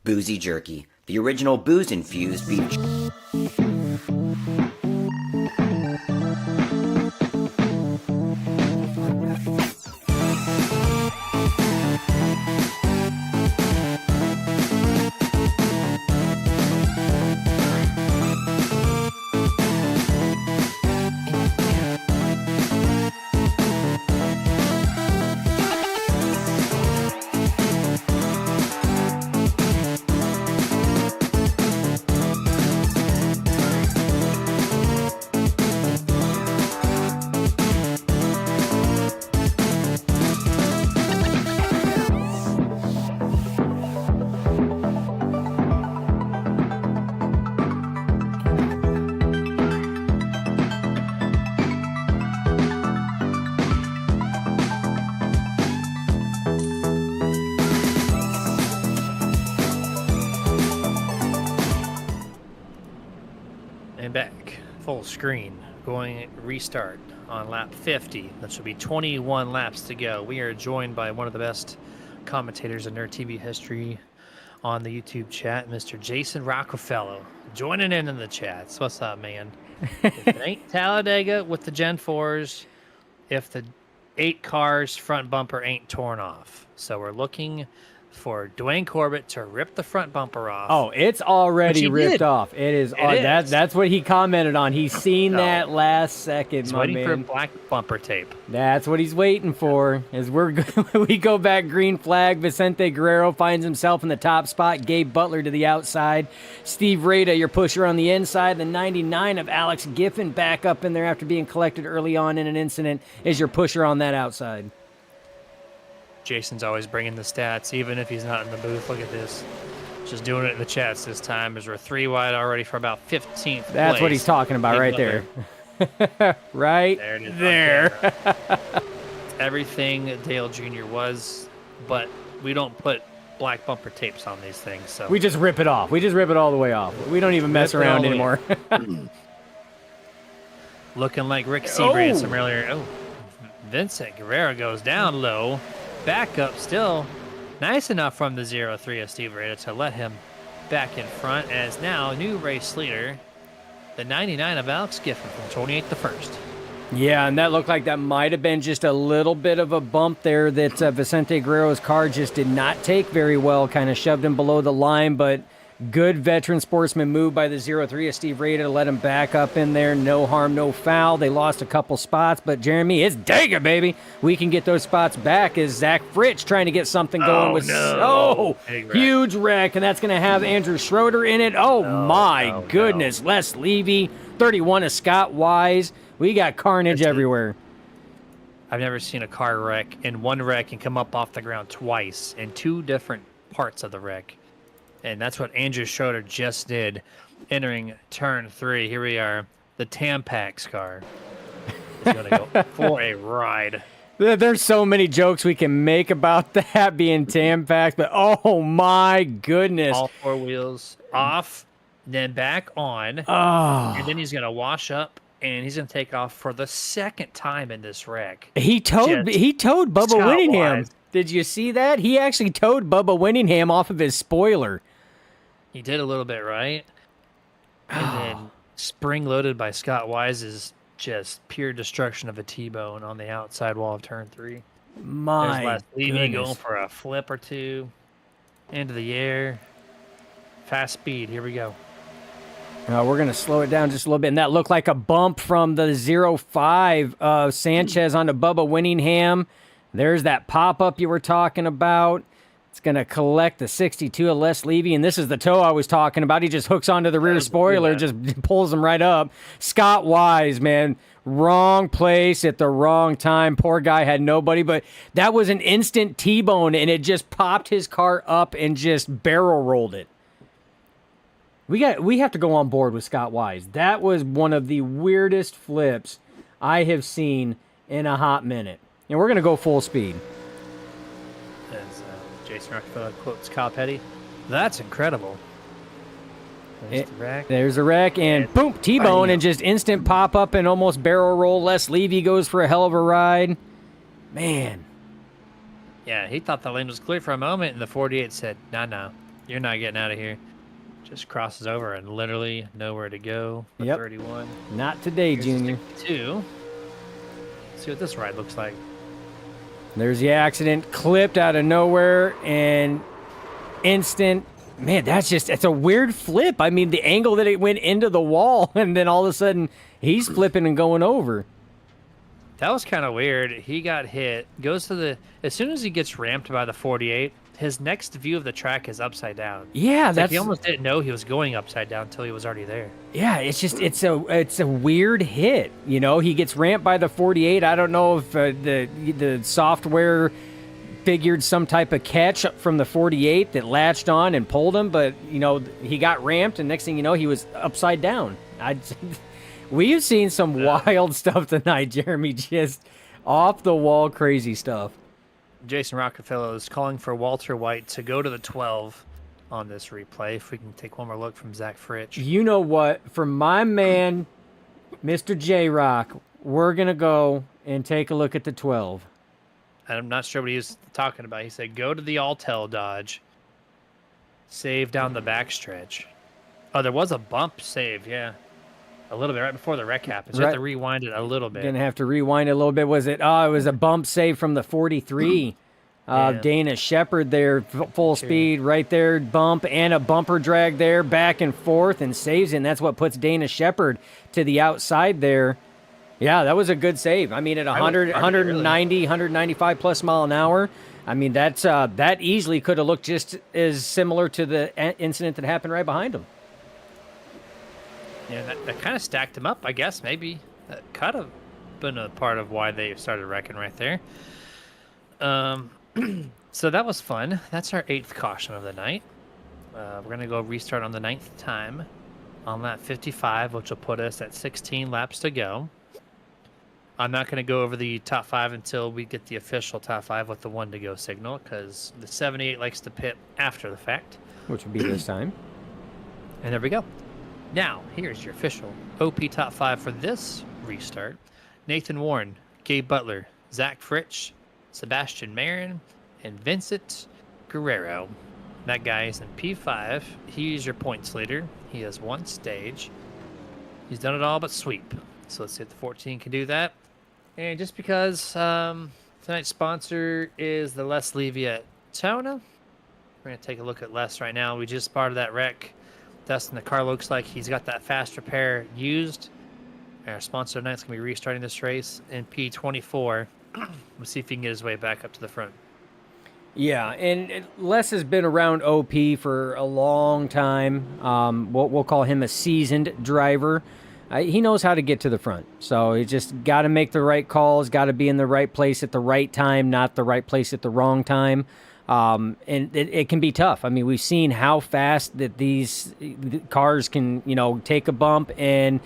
Boozy jerky. The original booze-infused beef. screen going restart on lap 50. That should be 21 laps to go. We are joined by one of the best commentators in Nerd TV history on the YouTube chat, Mr. Jason Rockefeller, joining in the chats. What's up, man? If it ain't Talladega with the Gen 4s, if the 8 cars front bumper ain't torn off. So we're looking for Dwayne Corbett to rip the front bumper off. Oh, it's already ripped did. off. It is. Is. That's what he commented on. He's seen that last second, He's my waiting man. for black bumper tape. That's what he's waiting for. As we go back, green flag. Vicente Guerrero finds himself in the top spot. Gabe Butler to the outside. Steve Rada, your pusher on the inside. The 99 of Alex Giffen back up in there after being collected early on in an incident is your pusher on that outside. Jason's always bringing the stats, even if he's not in the booth. Look at this. Just doing it in the chats this time, as we're 3 wide already for about 15th place. That's what he's talking about right there. Right There it is. there. Everything Dale Jr. was, but we don't put black bumper tapes on these things. So We just rip it off. We just rip it all the way off. We don't even mess Rip it all around the way. anymore. Looking like Rick Seabrand some earlier. Oh, Vincent Guerrero goes down low. Back up still. Nice enough from the 0-3 of Steve Rada to let him back in front, as now new race leader, the 99 of Alex Giffen from 28 the first. Yeah, and that looked like that might have been just a little bit of a bump there that Vicente Guerrero's car just did not take very well, kind of shoved him below the line, but good veteran sportsman move by the 0-3 of Steve Rada to let him back up in there. No harm, no foul. They lost a couple spots, but Jeremy, it's Dega, baby. We can get those spots back as Zach Fritsch trying to get something going with Big wreck. huge wreck, and that's going to have Andrew Schroeder in it. My goodness. Les Levy, 31 of Scott Wise. We got carnage everywhere. I've never seen a car wreck in one wreck and come up off the ground twice in 2 different parts of the wreck. And that's what Andrew Schroeder just did, entering turn 3. Here we are. The Tampax car is going to go for a ride. There's so many jokes we can make about that being Tampax, but oh my goodness. All 4 wheels off, then back on. Oh. And then he's going to wash up, and he's going to take off for the 2nd time in this wreck. He towed Bubba Scott Winningham. Wise. Did you see that? He actually towed Bubba Winningham off of his spoiler. He did a little bit, right? And then spring-loaded by Scott Wise is just pure destruction of a T-bone on the outside wall of turn 3. My There's Les Levy goodness. going for a flip or 2 into the air. Fast speed. Here we go. We're going to slow it down just a little bit. And that looked like a bump from the 0-5 of Sanchez onto Bubba Winningham. There's that pop-up you were talking about. It's going to collect the 62 of Les Levy, and this is the toe I was talking about. He just hooks onto the rear spoiler, just pulls him right up. Scott Wise, man, wrong place at the wrong time. Poor guy had nobody, but that was an instant T-bone, and it just popped his car up and just barrel rolled it. We have to go on board with Scott Wise. That was one of the weirdest flips I have seen in a hot minute. And we're going to go full speed. As Jason Rockefeller quotes Kyle Petty, that's incredible. There's the wreck. There's a wreck, and boom, T-bone, and just instant pop-up and almost barrel roll. Les Levy goes for a hell of a ride. Man. Yeah, he thought the lane was clear for a moment, and the 48 said, no, you're not getting out of here. Just crosses over and literally nowhere to go for 31. Not today, Here's Junior. 62. See what this ride looks like. There's the accident, clipped out of nowhere, and instant. Man, it's a weird flip. I mean, the angle that it went into the wall, and then all of a sudden, he's flipping and going over. That was kind of weird. He got hit, goes to as soon as he gets ramped by the 48, his next view of the track is upside down. Yeah, It's like he almost didn't know he was going upside down until he was already there. Yeah, it's a weird hit. You know, he gets ramped by the 48. I don't know if the software figured some type of catch from the 48 that latched on and pulled him, but you know, he got ramped, and next thing you know, he was upside down. We've seen some wild stuff tonight, Jeremy. Just off the wall, crazy stuff. Jason Rockefeller is calling for Walter White to go to the 12 on this replay. If we can take one more look from Zach Fritsch. You know what? For my man, Mr. J Rock, we're gonna go and take a look at the 12. I'm not sure what he was talking about. He said, go to the Altel Dodge. Save down the backstretch. Oh, there was a bump save, yeah. A little bit right before the wreck happens. You have to rewind it a little bit. Gonna have to rewind it a little bit. Was it? Oh, it was a bump save from the 43. Yeah. Dana Shepard there, full speed right there, bump and a bumper drag there, back and forth, and saves it. And that's what puts Dana Shepard to the outside there. Yeah, that was a good save. I mean, at 100, 190, 195 plus mile an hour. I mean, that's that easily could have looked just as similar to the incident that happened right behind him. Yeah, that kind of stacked him up, I guess. Maybe that could have been a part of why they started wrecking right there. So that was fun. That's our 8th caution of the night. We're going to go restart on the 9th time on lap 55, which will put us at 16 laps to go. I'm not going to go over the top 5 until we get the official top 5 with the 1 to go signal, because the 78 likes to pit after the fact. Which would be this time. And there we go. Now, here's your official OP top 5 for this restart. Nathan Warren, Gabe Butler, Zach Fritsch, Sebastian Marin, and Vincent Guerrero. That guy is in P5. He's your points leader. He has 1 stage. He's done it all but sweep. So let's see if the 14 can do that. And just because tonight's sponsor is the Les Levy at Tona, we're going to take a look at Les right now. We just spotted that wreck. Dustin, the car looks like he's got that fast repair used. Our sponsor tonight's going to be restarting this race in P24. We'll see if he can get his way back up to the front. Yeah, and Les has been around OP for a long time. We'll call him a seasoned driver. He knows how to get to the front. So he just got to make the right calls, got to be in the right place at the right time, not the right place at the wrong time. And it can be tough. I mean, we've seen how fast that these cars can, take a bump, and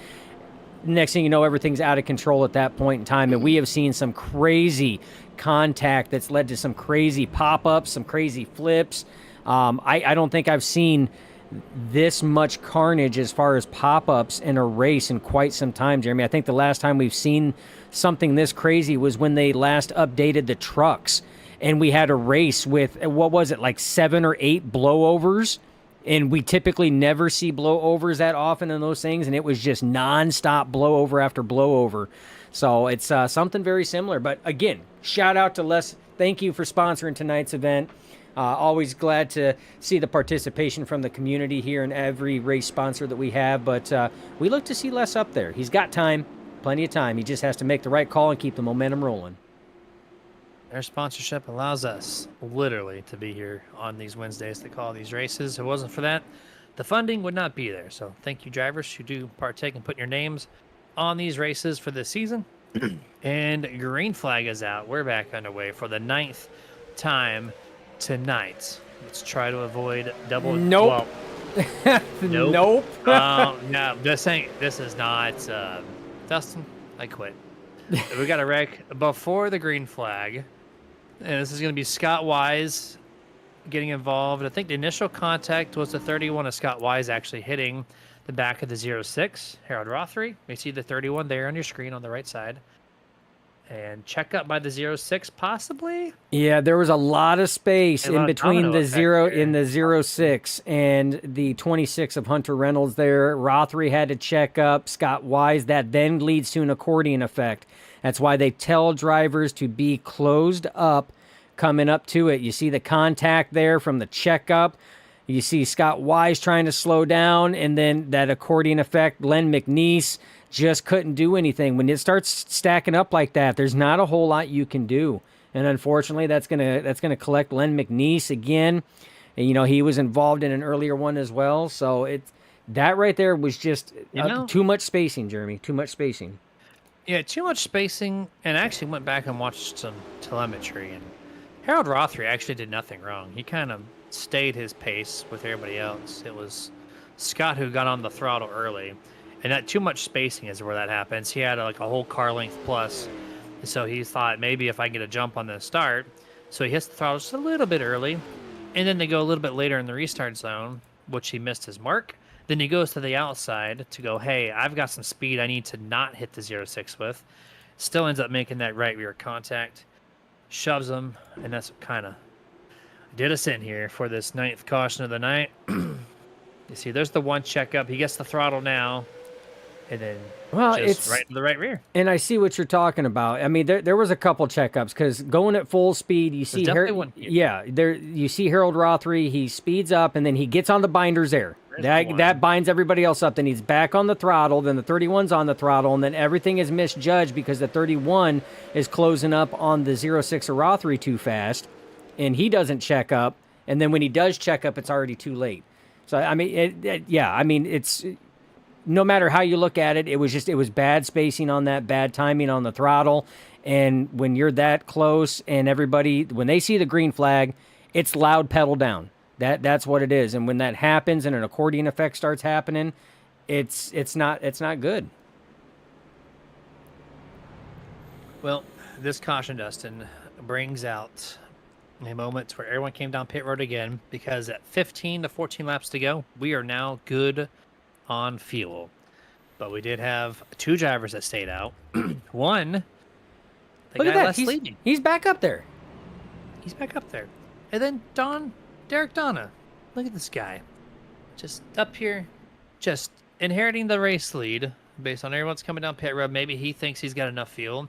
next thing you know, everything's out of control at that point in time. And we have seen some crazy contact that's led to some crazy pop-ups, some crazy flips. I don't think I've seen this much carnage as far as pop-ups in a race in quite some time, Jeremy. I think the last time we've seen something this crazy was when they last updated the trucks, and we had a race with, what was it, like 7 or 8 blowovers, and we typically never see blowovers that often in those things, and it was just non-stop blowover after blowover. So it's something very similar. But again, shout out to Les. Thank you for sponsoring tonight's event. Always glad to see the participation from the community here in every race sponsor that we have, but we look to see Les up there. He's got time, plenty of time. He just has to make the right call and keep the momentum rolling. Their sponsorship allows us literally to be here on these Wednesdays to call these races. If it wasn't for that, the funding would not be there. So thank you, drivers who do partake and put your names on these races for this season. And green flag is out. We're back underway for the 9th time tonight. Let's try to avoid double. Nope. Well, nope. No, just saying, this is not Dustin. I quit. We got a wreck before the green flag, and this is going to be Scott Wise getting involved. I think the initial contact was the 31 of Scott Wise actually hitting the back of the 06, Harold Rothery. You see the 31 there on your screen on the right side. And check up by the 06 possibly? Yeah, there was a lot of space in between the 0 here. in the 06 and the 26 of Hunter Reynolds there. Rothery had to check up. Scott Wise, that then leads to an accordion effect. That's why they tell drivers to be closed up coming up to it. You see the contact there from the checkup. You see Scott Wise trying to slow down, and then that accordion effect. Len McNeese just couldn't do anything. When it starts stacking up like that, there's not a whole lot you can do. And unfortunately, that's gonna collect Len McNeese again. And, he was involved in an earlier one as well. So that right there was just too much spacing, Jeremy. Too much spacing. Yeah, too much spacing. And I actually went back and watched some telemetry, and Harold Rothery actually did nothing wrong. He kind of stayed his pace with everybody else. It was Scott who got on the throttle early. And that too much spacing is where that happens. He had a whole car length plus. So he thought maybe if I get a jump on the start. So he hits the throttle just a little bit early. And then they go a little bit later in the restart zone, which he missed his mark. Then he goes to the outside to go, hey, I've got some speed I need to not hit the 06 with. Still ends up making that right rear contact. Shoves him, and that's what kind of did us in here for this 9th caution of the night. You see, there's the one checkup. He gets the throttle now, and then just right to the right rear. And I see what you're talking about. I mean, there was a couple checkups because going at full speed, you see, you see Harold Rothery. He speeds up, and then he gets on the binders there. That binds everybody else up. Then he's back on the throttle. Then the 31's on the throttle, and then everything is misjudged because the 31 is closing up on the 06 of Rothery too fast, and he doesn't check up. And then when he does check up, it's already too late. So I mean, it's no matter how you look at it, it was bad spacing on that, bad timing on the throttle, and when you're that close, and everybody when they see the green flag, it's loud pedal down. That's what it is. And when that happens and an accordion effect starts happening, it's not good. Well, this caution, Dustin, brings out a moment where everyone came down pit road again, because at 15 to 14 laps to go, we are now good on fuel. But we did have 2 drivers that stayed out. One, look at that. He's back up there. He's back up there. And then Derek Donna. Look at this guy. Just up here, just inheriting the race lead based on everyone's coming down pit road. Maybe he thinks he's got enough fuel.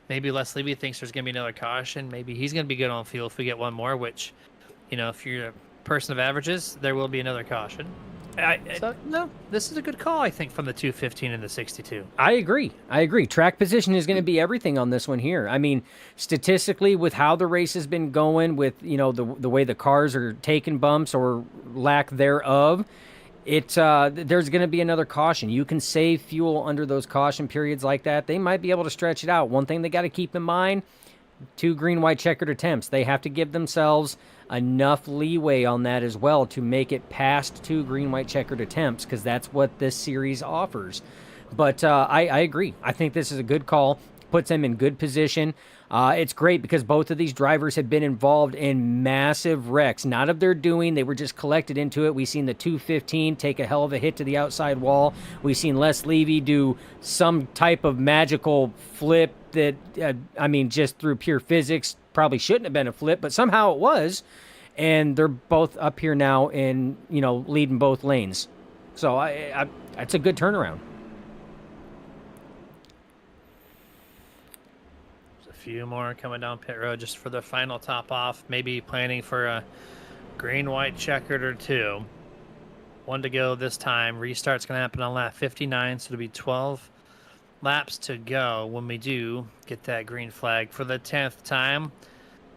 Maybe Les Levy thinks there's going to be another caution. Maybe he's going to be good on fuel if we get one more, which, if you're a person of averages, there will be another caution. No, this is a good call, I think, from the 215 and the 62. I agree. Track position is going to be everything on this one here. I mean, statistically, with how the race has been going, with the way the cars are taking bumps or lack thereof, there's going to be another caution. You can save fuel under those caution periods like that. They might be able to stretch it out. One thing they got to keep in mind: 2 green, white checkered attempts. They have to give themselves enough leeway on that as well to make it past 2 green, white checkered attempts, because that's what this series offers. But I agree. I think this is a good call. Puts them in good position. It's great because both of these drivers have been involved in massive wrecks. Not of their doing. They were just collected into it. We've seen the 215 take a hell of a hit to the outside wall. We've seen Les Levy do some type of magical flip that, just through pure physics, probably shouldn't have been a flip, but somehow it was. And they're both up here now in, leading both lanes. So that's a good turnaround. There's a few more coming down pit road just for the final top off. Maybe planning for a green, white checkered or 2. 1 to go this time. Restart's going to happen on lap 59, so it'll be 12 laps to go when we do get that green flag for the 10th time.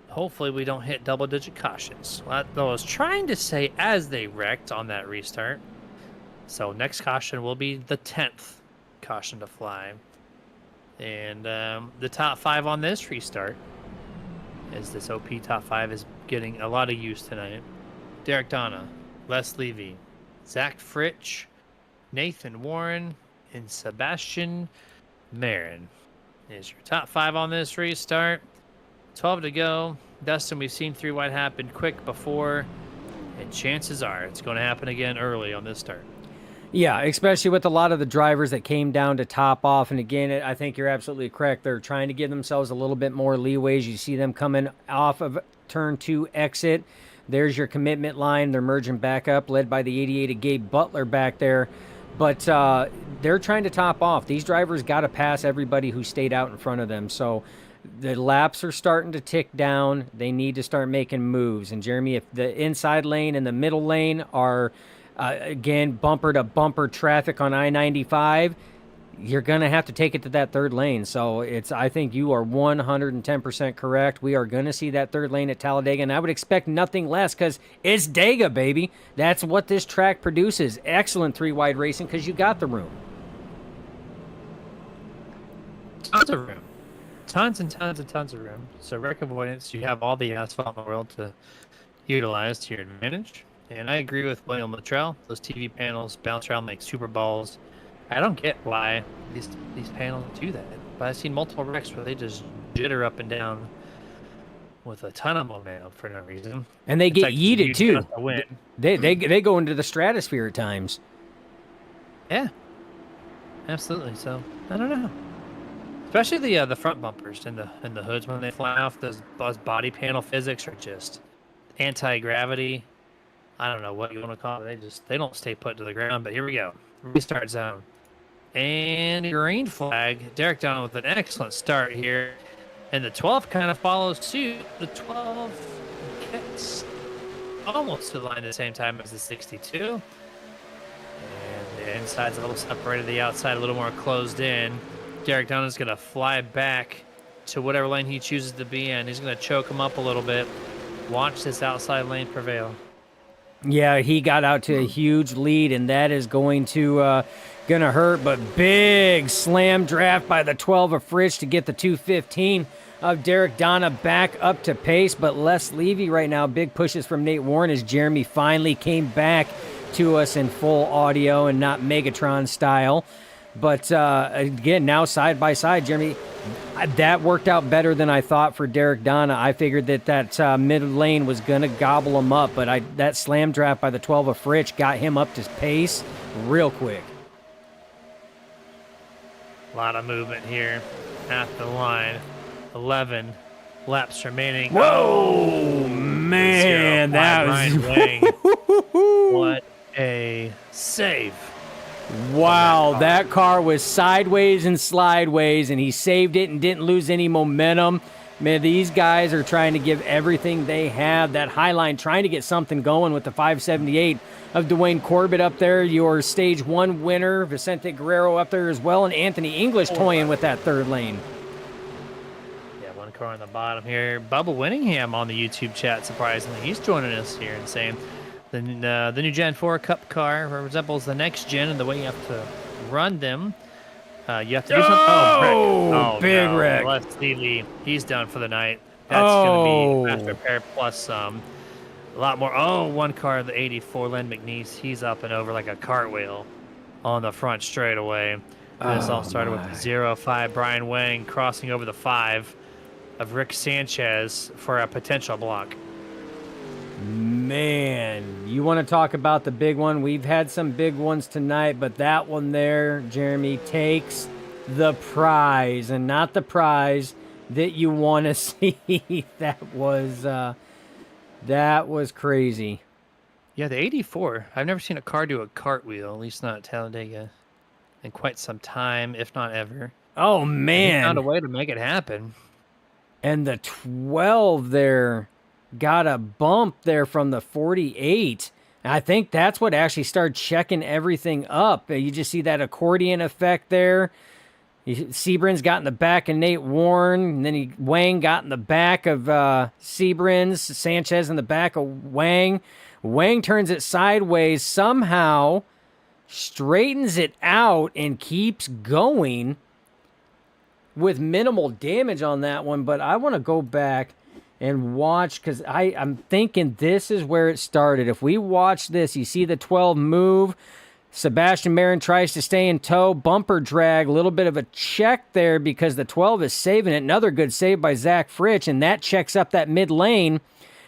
Hopefully we don't hit double-digit cautions. Well, I was trying to say as they wrecked on that restart. So next caution will be the 10th caution to fly. And the top 5 on this restart, as this OP top 5 is getting a lot of use tonight. Derek Donna, Les Levy, Zach Fritsch, Nathan Warren, and Sebastian Marin is your top 5 on this restart. 12 to go. Dustin, we've seen 3 wide happen quick before, and chances are it's going to happen again early on this start. Yeah, especially with a lot of the drivers that came down to top off. And again, I think you're absolutely correct. They're trying to give themselves a little bit more leeway. You see them coming off of turn 2 exit. There's your commitment line. They're merging back up, led by the 88 of Gabe Butler back there. But they're trying to top off. These drivers got to pass everybody who stayed out in front of them. So the laps are starting to tick down. They need to start making moves. And Jeremy, if the inside lane and the middle lane are, again, bumper to bumper traffic on I-95, you're going to have to take it to that 3rd lane. So I think you are 110% correct. We are going to see that 3rd lane at Talladega, and I would expect nothing less because it's Dega, baby. That's what this track produces. Excellent 3-wide racing because you got the room. Tons of room. Tons and tons and tons of room. So wreck avoidance, you have all the asphalt in the world to utilize to your advantage. And I agree with William Luttrell. Those TV panels bounce around like super balls. I don't get why these panels do that, but I've seen multiple wrecks where they just jitter up and down with a ton of momentum for no reason. And they get yeeted too. They go into the stratosphere at times. Yeah, absolutely. So I don't know. Especially the front bumpers and the hoods when they fly off. Those body panel physics are just anti-gravity. I don't know what you want to call it. They don't stay put to the ground. But here we go. Restart zone. And green flag. Derek Down with an excellent start here. And the 12 kind of follows suit. The 12 gets almost to the line at the same time as the 62. And the inside's a little separated, the outside a little more closed in. Derek Down is going to fly back to whatever lane he chooses to be in. He's going to choke him up a little bit. Watch this outside lane prevail. Yeah, he got out to a huge lead, and that is going to hurt. But big slam draft by the 12 of Fritsch to get the 215 of Derek Donna back up to pace. But Les Levy right now, big pushes from Nate Warren as Jeremy finally came back to us in full audio and not Megatron style. But again, now side by side, Jeremy, that worked out better than I thought for Derek Donna. I figured that mid lane was going to gobble him up, but that slam draft by the 12 of Fritsch got him up to pace real quick. A lot of movement here at the line. 11 laps remaining. Whoa, man, that was... Ryan Wang. What a save. Wow, that car was sideways and slideways, and he saved it and didn't lose any momentum. Man, these guys are trying to give everything they have. That high line trying to get something going with the 578 of Dwayne Corbett up there. Your Stage 1 winner, Vicente Guerrero up there as well, and Anthony English toying with that third lane. Yeah, one car on the bottom here. Bubba Winningham on the YouTube chat, surprisingly. He's joining us here and saying... The new Gen 4 Cup car resembles the next gen in the way you have to run them. You have to do something. Oh, big no. wreck. Let's see, he's done for the night. That's going to be after repair plus some. A lot more. Oh, one car, the 84 Len McNeese. He's up and over like a cartwheel on the front straightaway. This all started with the 05 Brian Wang crossing over the 5 of Rick Sanchez for a potential block. Man, you want to talk about the big one? We've had some big ones tonight, but that one there, Jeremy, takes the prize, and not the prize that you want to see. That was crazy. Yeah, the 84. I've never seen a car do a cartwheel, at least not at Talladega, in quite some time, if not ever. Oh, man. He found a way to make it happen. And the 12 there got a bump there from the 48. And I think that's what actually started checking everything up. You just see that accordion effect there. Sebrin's got in the back of Nate Warren, and then Wang got in the back of Sebrin's, Sanchez in the back of Wang. Wang turns it sideways, somehow straightens it out and keeps going with minimal damage on that one. But I want to go back and watch, because I'm thinking this is where it started. If we watch this, you see the 12 move. Sebastian Marin tries to stay in tow. Bumper drag, a little bit of a check there because the 12 is saving it. Another good save by Zach Fritsch, and that checks up that mid lane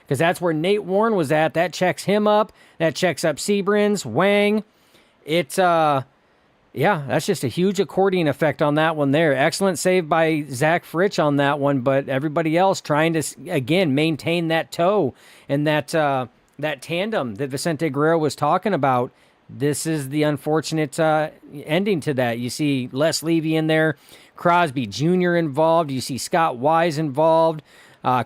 because that's where Nate Warren was at. That checks him up. That checks up Sebrin's, Wang. It's, yeah, that's just a huge accordion effect on that one there. Excellent save by Zach Fritsch on that one, but everybody else trying to, again, maintain that tow and that tandem that Vicente Guerrero was talking about. This is the unfortunate ending to that. You see Les Levy in there, Crosby Jr. involved. You see Scott Wise involved,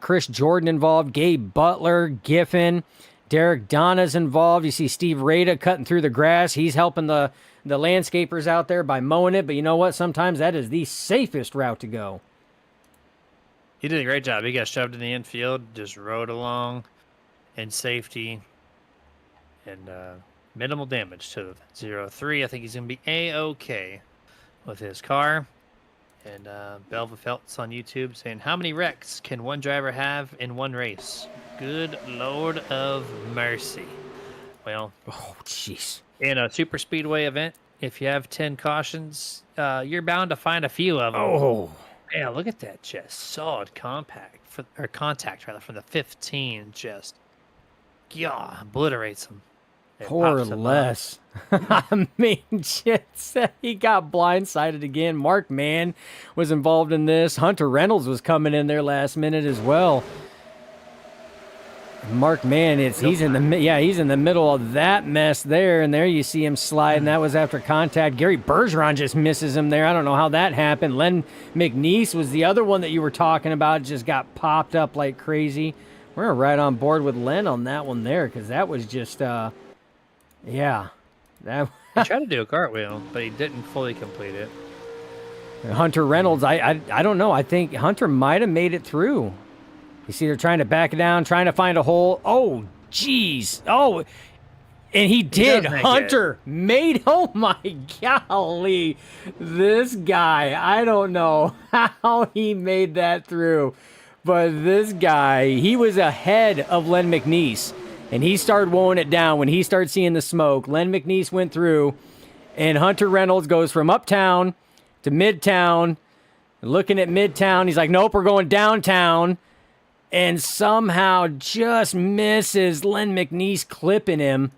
Chris Jordan involved, Gabe Butler, Giffen, Derek Donna's involved. You see Steve Rada cutting through the grass. He's helping the landscapers out there by mowing it. But you know what? Sometimes that is the safest route to go. He did a great job. He got shoved in the infield, just rode along in safety, and minimal damage to 0-3. I think he's going to be A-okay with his car. And Belva Feltz on YouTube saying, how many wrecks can one driver have in one race? Good Lord of mercy. Well, oh, jeez. In a SuperSpeedway event, if you have 10 cautions, you're bound to find a few of them. Oh. Yeah, look at that, just solid contact from the 15. Just, yeah, obliterates them. It Poor pops him up. Les. I mean, just, he got blindsided again. Mark Mann was involved in this. Hunter Reynolds was coming in there last minute as well. Mark Mann, he's in the middle of that mess there, and there you see him sliding. That was after contact. Gary Bergeron just misses him there. I don't know how that happened. Len McNeese was the other one that you were talking about. Just got popped up like crazy. We're right on board with Len on that one there, because that was just, yeah. That He tried to do a cartwheel, but he didn't fully complete it. Hunter Reynolds, I don't know. I think Hunter might have made it through. You see, they're trying to back it down, trying to find a hole. Oh, jeez. Oh, and he did. Hunter made. Oh my golly, this guy. I don't know how he made that through, but this guy, he was ahead of Len McNeese, and he started weighing it down when he started seeing the smoke. Len McNeese went through, and Hunter Reynolds goes from uptown to midtown. Looking at midtown, he's like, "Nope, we're going downtown." And somehow just misses Len McNeese clipping him.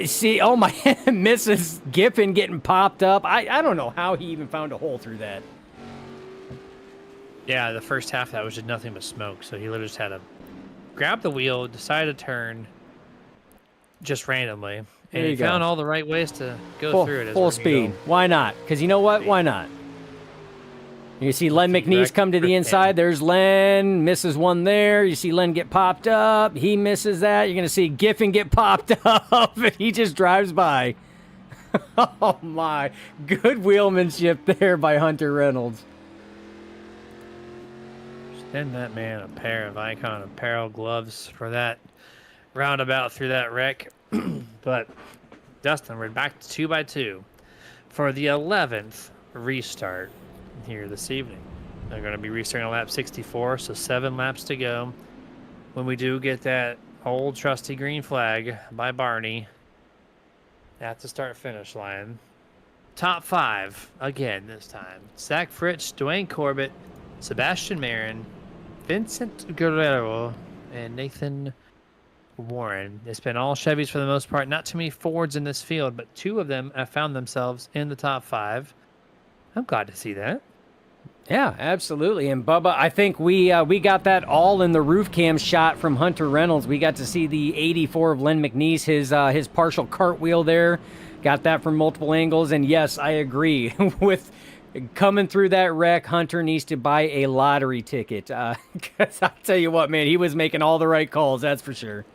See, oh my, misses Giffen getting popped up. I don't know how he even found a hole through that. Yeah, the first half that was just nothing but smoke. So he literally just had to grab the wheel, decide to turn just randomly. And he found all the right ways to go through it. Full speed. Why not? Because you know what? Why not? You see Len McNeese come to the inside. There's Len. Misses one there. You see Len get popped up. He misses that. You're going to see Giffen get popped up. And he just drives by. Oh, my. Good wheelmanship there by Hunter Reynolds. Send that man a pair of Icon apparel gloves for that roundabout through that wreck. But, Dustin, we're back to 2x2 for the 11th restart here this evening. They're going to be restarting on lap 64, so 7 laps to go. When we do get that old trusty green flag by Barney at the start-finish line. Top 5 again this time. Zach Fritsch, Dwayne Corbett, Sebastian Marin, Vincent Guerrero, and Nathan Warren. It's been all Chevys for the most part. Not too many Fords in this field, but 2 of them have found themselves in the top 5. I'm glad to see that. Yeah, absolutely. And Bubba, I think we got that all in the roof cam shot from Hunter Reynolds. We got to see the 84 of Len McNeese, his partial cartwheel there. Got that from multiple angles. And yes, I agree with coming through that wreck. Hunter needs to buy a lottery ticket. Because I'll tell you what, man, he was making all the right calls. That's for sure.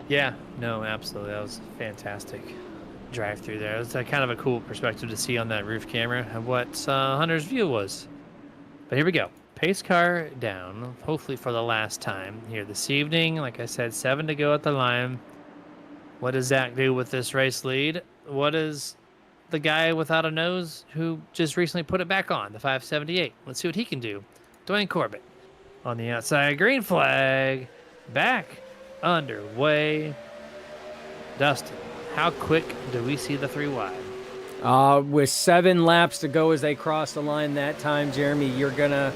Yeah, no, absolutely. That was fantastic. Drive through there. It's kind of a cool perspective to see on that roof camera of what Hunter's view was. But here we go. Pace car down, hopefully for the last time here this evening. Like I said, 7 to go at the line. What does Zach do with this race lead? What is the guy without a nose who just recently put it back on, the 578? Let's see what he can do. Dwayne Corbett on the outside. Green flag. Back underway. Dustin. How quick do we see the 3 wide? With 7 laps to go as they cross the line that time, Jeremy, you're gonna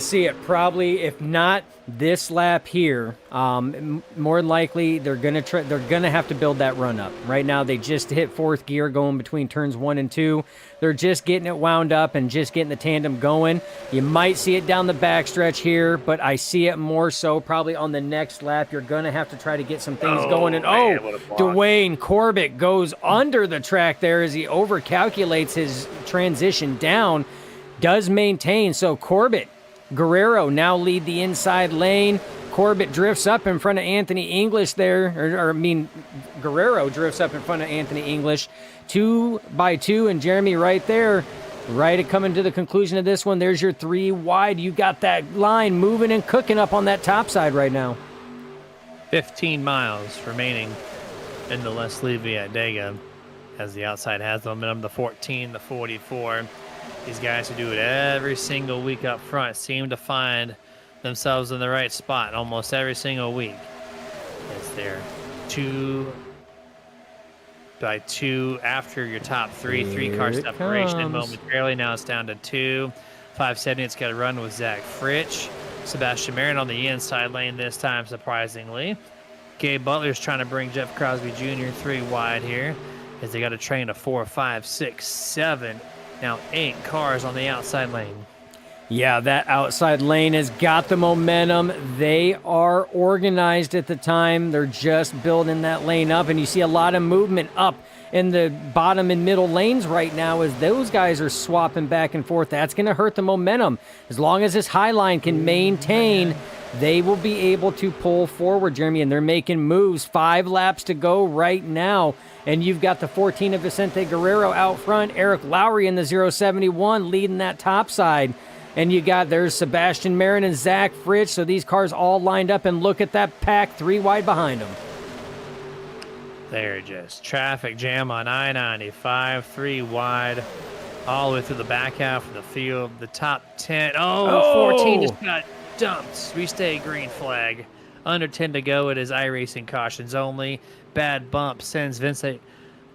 see it probably, if not this lap here. More than likely, they're gonna have to build that run up. Right now, they just hit 4th gear going between turns 1 and 2. They're just getting it wound up and just getting the tandem going. You might see it down the backstretch here, but I see it more so probably on the next lap. You're gonna have to try to get some things going. And Dwayne Corbett goes under the track there as he overcalculates his transition down. Does maintain, so Corbett, Guerrero now lead the inside lane. Corbett drifts up in front of Anthony English there, Guerrero drifts up in front of Anthony English. 2 by 2, and Jeremy right there, right at coming to the conclusion of this one. There's your 3 wide. You got that line moving and cooking up on that top side right now. 15 miles remaining in the Les Levy at Dega as the outside has the momentum, the 14, the 44. These guys who do it every single week up front seem to find themselves in the right spot almost every single week. It's there 2 by 2 after your top 3 car separation, and momentarily now it's down to 2. 570, it's got to run with Zach Fritsch. Sebastian Marin on the inside lane this time, surprisingly. Gabe Butler's trying to bring Jeff Crosby Jr. 3 wide here, as they got a train of 4, 5, 6, 7, now 8 cars on the outside lane. Yeah, that outside lane has got the momentum. They are organized at the time. They're just building that lane up, and you see a lot of movement up in the bottom and middle lanes right now as those guys are swapping back and forth. That's going to hurt the momentum. As long as this high line can maintain, they will be able to pull forward, Jeremy, and they're making moves. 5 laps to go right now, and you've got the 14 of Vicente Guerrero out front, Eric Lowry in the 071 leading that top side. And you got, there's Sebastian Marin and Zach Fritsch. So these cars all lined up, and look at that pack 3 wide behind them. They're just traffic jam on I-95, 3 wide, all the way through the back half of the field. The top 10. Oh, 14 just got dumped. We stay green flag. Under 10 to go. It is iRacing cautions only. Bad bump sends Vincent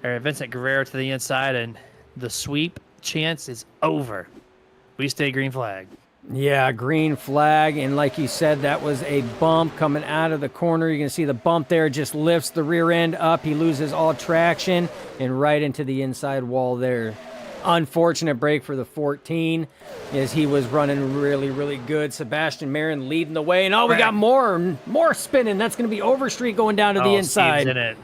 Guerrero to the inside, and the sweep chance is over. We stay green flag. Yeah, green flag. And like you said, that was a bump coming out of the corner. You can see the bump there just lifts the rear end up. He loses all traction and right into the inside wall there. Unfortunate break for the 14 as he was running really, really good. Sebastian Marin leading the way. And we got more spinning. That's going to be Overstreet going down to the inside. Steve's in it.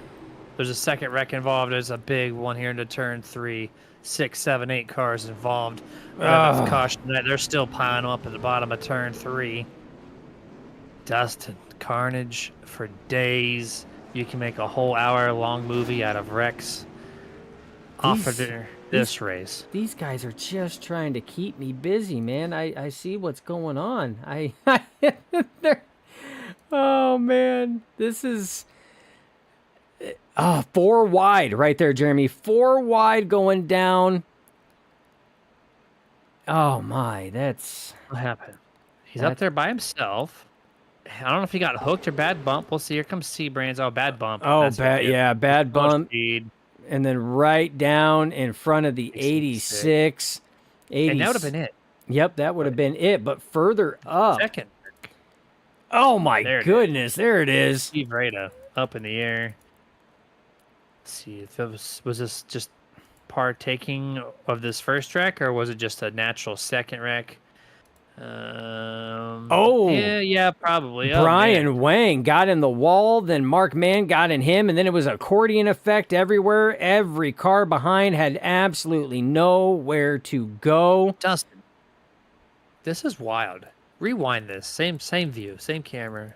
There's a second wreck involved. There's a big one here into turn 3. 6, 7, 8 cars involved. Enough caution. They're still piling up at the bottom of turn 3. Dust and carnage for days. You can make a whole hour-long movie out of wrecks off of this race. These guys are just trying to keep me busy, man. I see what's going on. Oh, man. This is... 4 wide right there, Jeremy. 4 wide going down. Oh, my. That's... What happened? He's up there by himself. I don't know if he got hooked or bad bump. We'll see. Here comes Seabrands. Oh, bad bump. Oh, bad bump. And then right down in front of the 86. And that would have been it. Yep, that would have been it. But further up. Second. Oh, my goodness. There it is. Steve Rada up in the air. Let's see if it was this just partaking of this first wreck, or was it just a natural second wreck? Yeah, probably. Brian Wang got in the wall, then Mark Mann got in him, and then it was accordion effect everywhere. Every car behind had absolutely nowhere to go. Dustin, this is wild. Rewind this. Same view, same camera.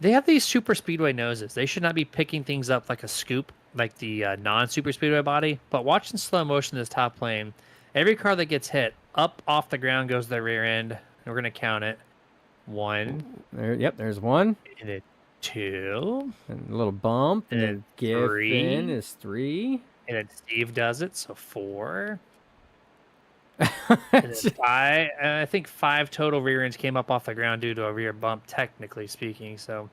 They have these super speedway noses. They should not be picking things up like a scoop, like the non-super speedway body. But watch in slow motion this top lane. Every car that gets hit, up off the ground goes the rear end. And we're going to count it. 1. There's 1. And then 2. And a little bump. And then 3. Giffen is 3. And then Steve does it, so 4. And then 5. I think 5 total rear ends came up off the ground due to a rear bump, technically speaking. So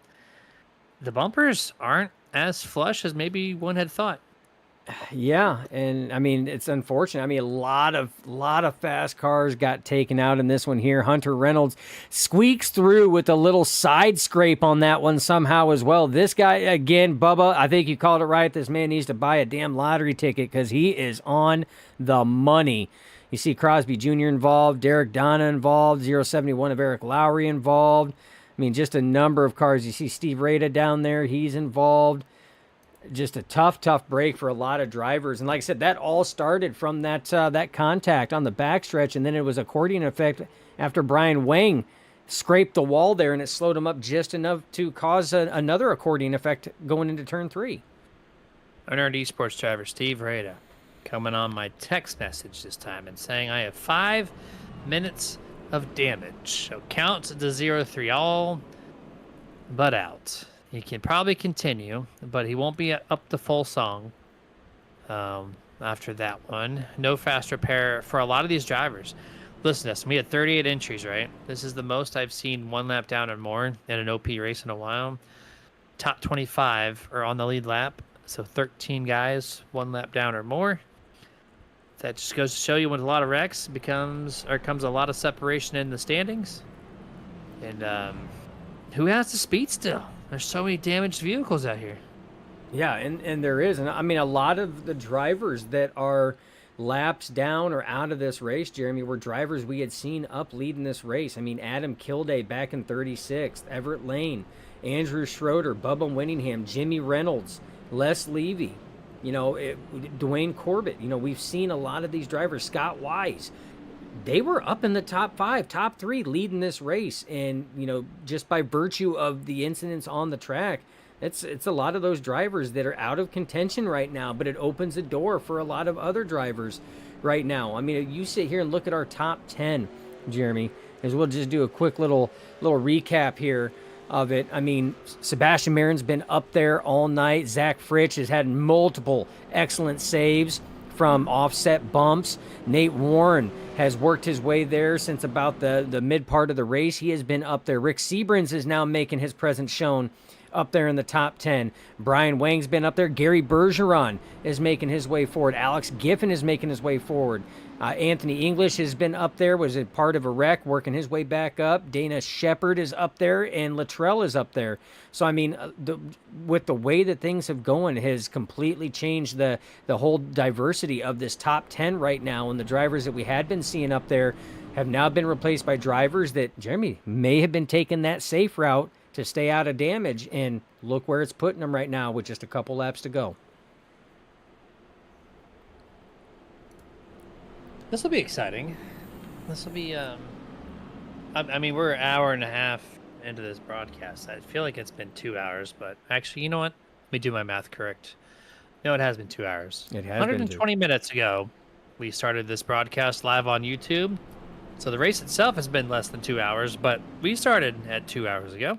the bumpers aren't as flush as maybe one had thought. Yeah, and I mean it's unfortunate. I mean a lot of fast cars got taken out in this one here. Hunter Reynolds squeaks through with a little side scrape on that one somehow as well. This guy again, Bubba, I think you called it right. This man needs to buy a damn lottery ticket because he is on the money. You see Crosby Jr. involved, Derek Donna involved, 071 of Eric Lowry involved. I mean, just a number of cars. You see Steve Rada down there, he's involved. Just a tough break for a lot of drivers. And like I said, that all started from that contact on the backstretch, and then it was accordion effect after Brian Wang scraped the wall there, and it slowed him up just enough to cause another accordion effect going into turn 3. Unearned Esports driver Steve Rada coming on my text message this time and saying I have 5 minutes of damage. So count to 0-3, all but out. He can probably continue, but he won't be up the full song after that one. No fast repair for a lot of these drivers. Listen to this. We had 38 entries, right? This is the most I've seen 1 lap down or more in an OP race in a while. Top 25 are on the lead lap. So 13 guys, 1 lap down or more. That just goes to show you when a lot of wrecks comes a lot of separation in the standings. And who has the speed still? There's so many damaged vehicles out here. Yeah, and there is. And I mean, a lot of the drivers that are laps down or out of this race, Jeremy, were drivers we had seen up leading this race. I mean, Adam Kilday back in 36th, Everett Lane, Andrew Schroeder, Bubba Winningham, Jimmy Reynolds, Les Levy, Dwayne Corbett. We've seen a lot of these drivers, Scott Wise. They were up in the top 5, top 3 leading this race. And, just by virtue of the incidents on the track, it's a lot of those drivers that are out of contention right now, but it opens a door for a lot of other drivers right now. I mean, you sit here and look at our top 10, Jeremy, as we'll just do a quick little recap here of it. I mean, Sebastian Marin's been up there all night. Zach Fritsch has had multiple excellent saves from offset bumps. Nate Warren has worked his way there since about the mid part of the race. He has been up there. Rick Seabrans is now making his presence shown up there in the top 10. Brian Wang's been up there. Gary Bergeron is making his way forward. Alex Giffen is making his way forward. Anthony English has been up there, was a part of a wreck, working his way back up. Dana Shepard is up there, and Luttrell is up there. So, I mean, with the way that things have gone, has completely changed the whole diversity of this top 10 right now, and the drivers that we had been seeing up there have now been replaced by drivers that, Jeremy, may have been taking that safe route to stay out of damage, and look where it's putting them right now with just a couple laps to go. This will be exciting. This will be, I mean, we're an hour and a half into this broadcast. I feel like it's been 2 hours, but actually, you know what? Let me do my math correct. No, it has been 2 hours. It has 120 minutes ago, we started this broadcast live on YouTube. So the race itself has been less than 2 hours, but we started at 2 hours ago.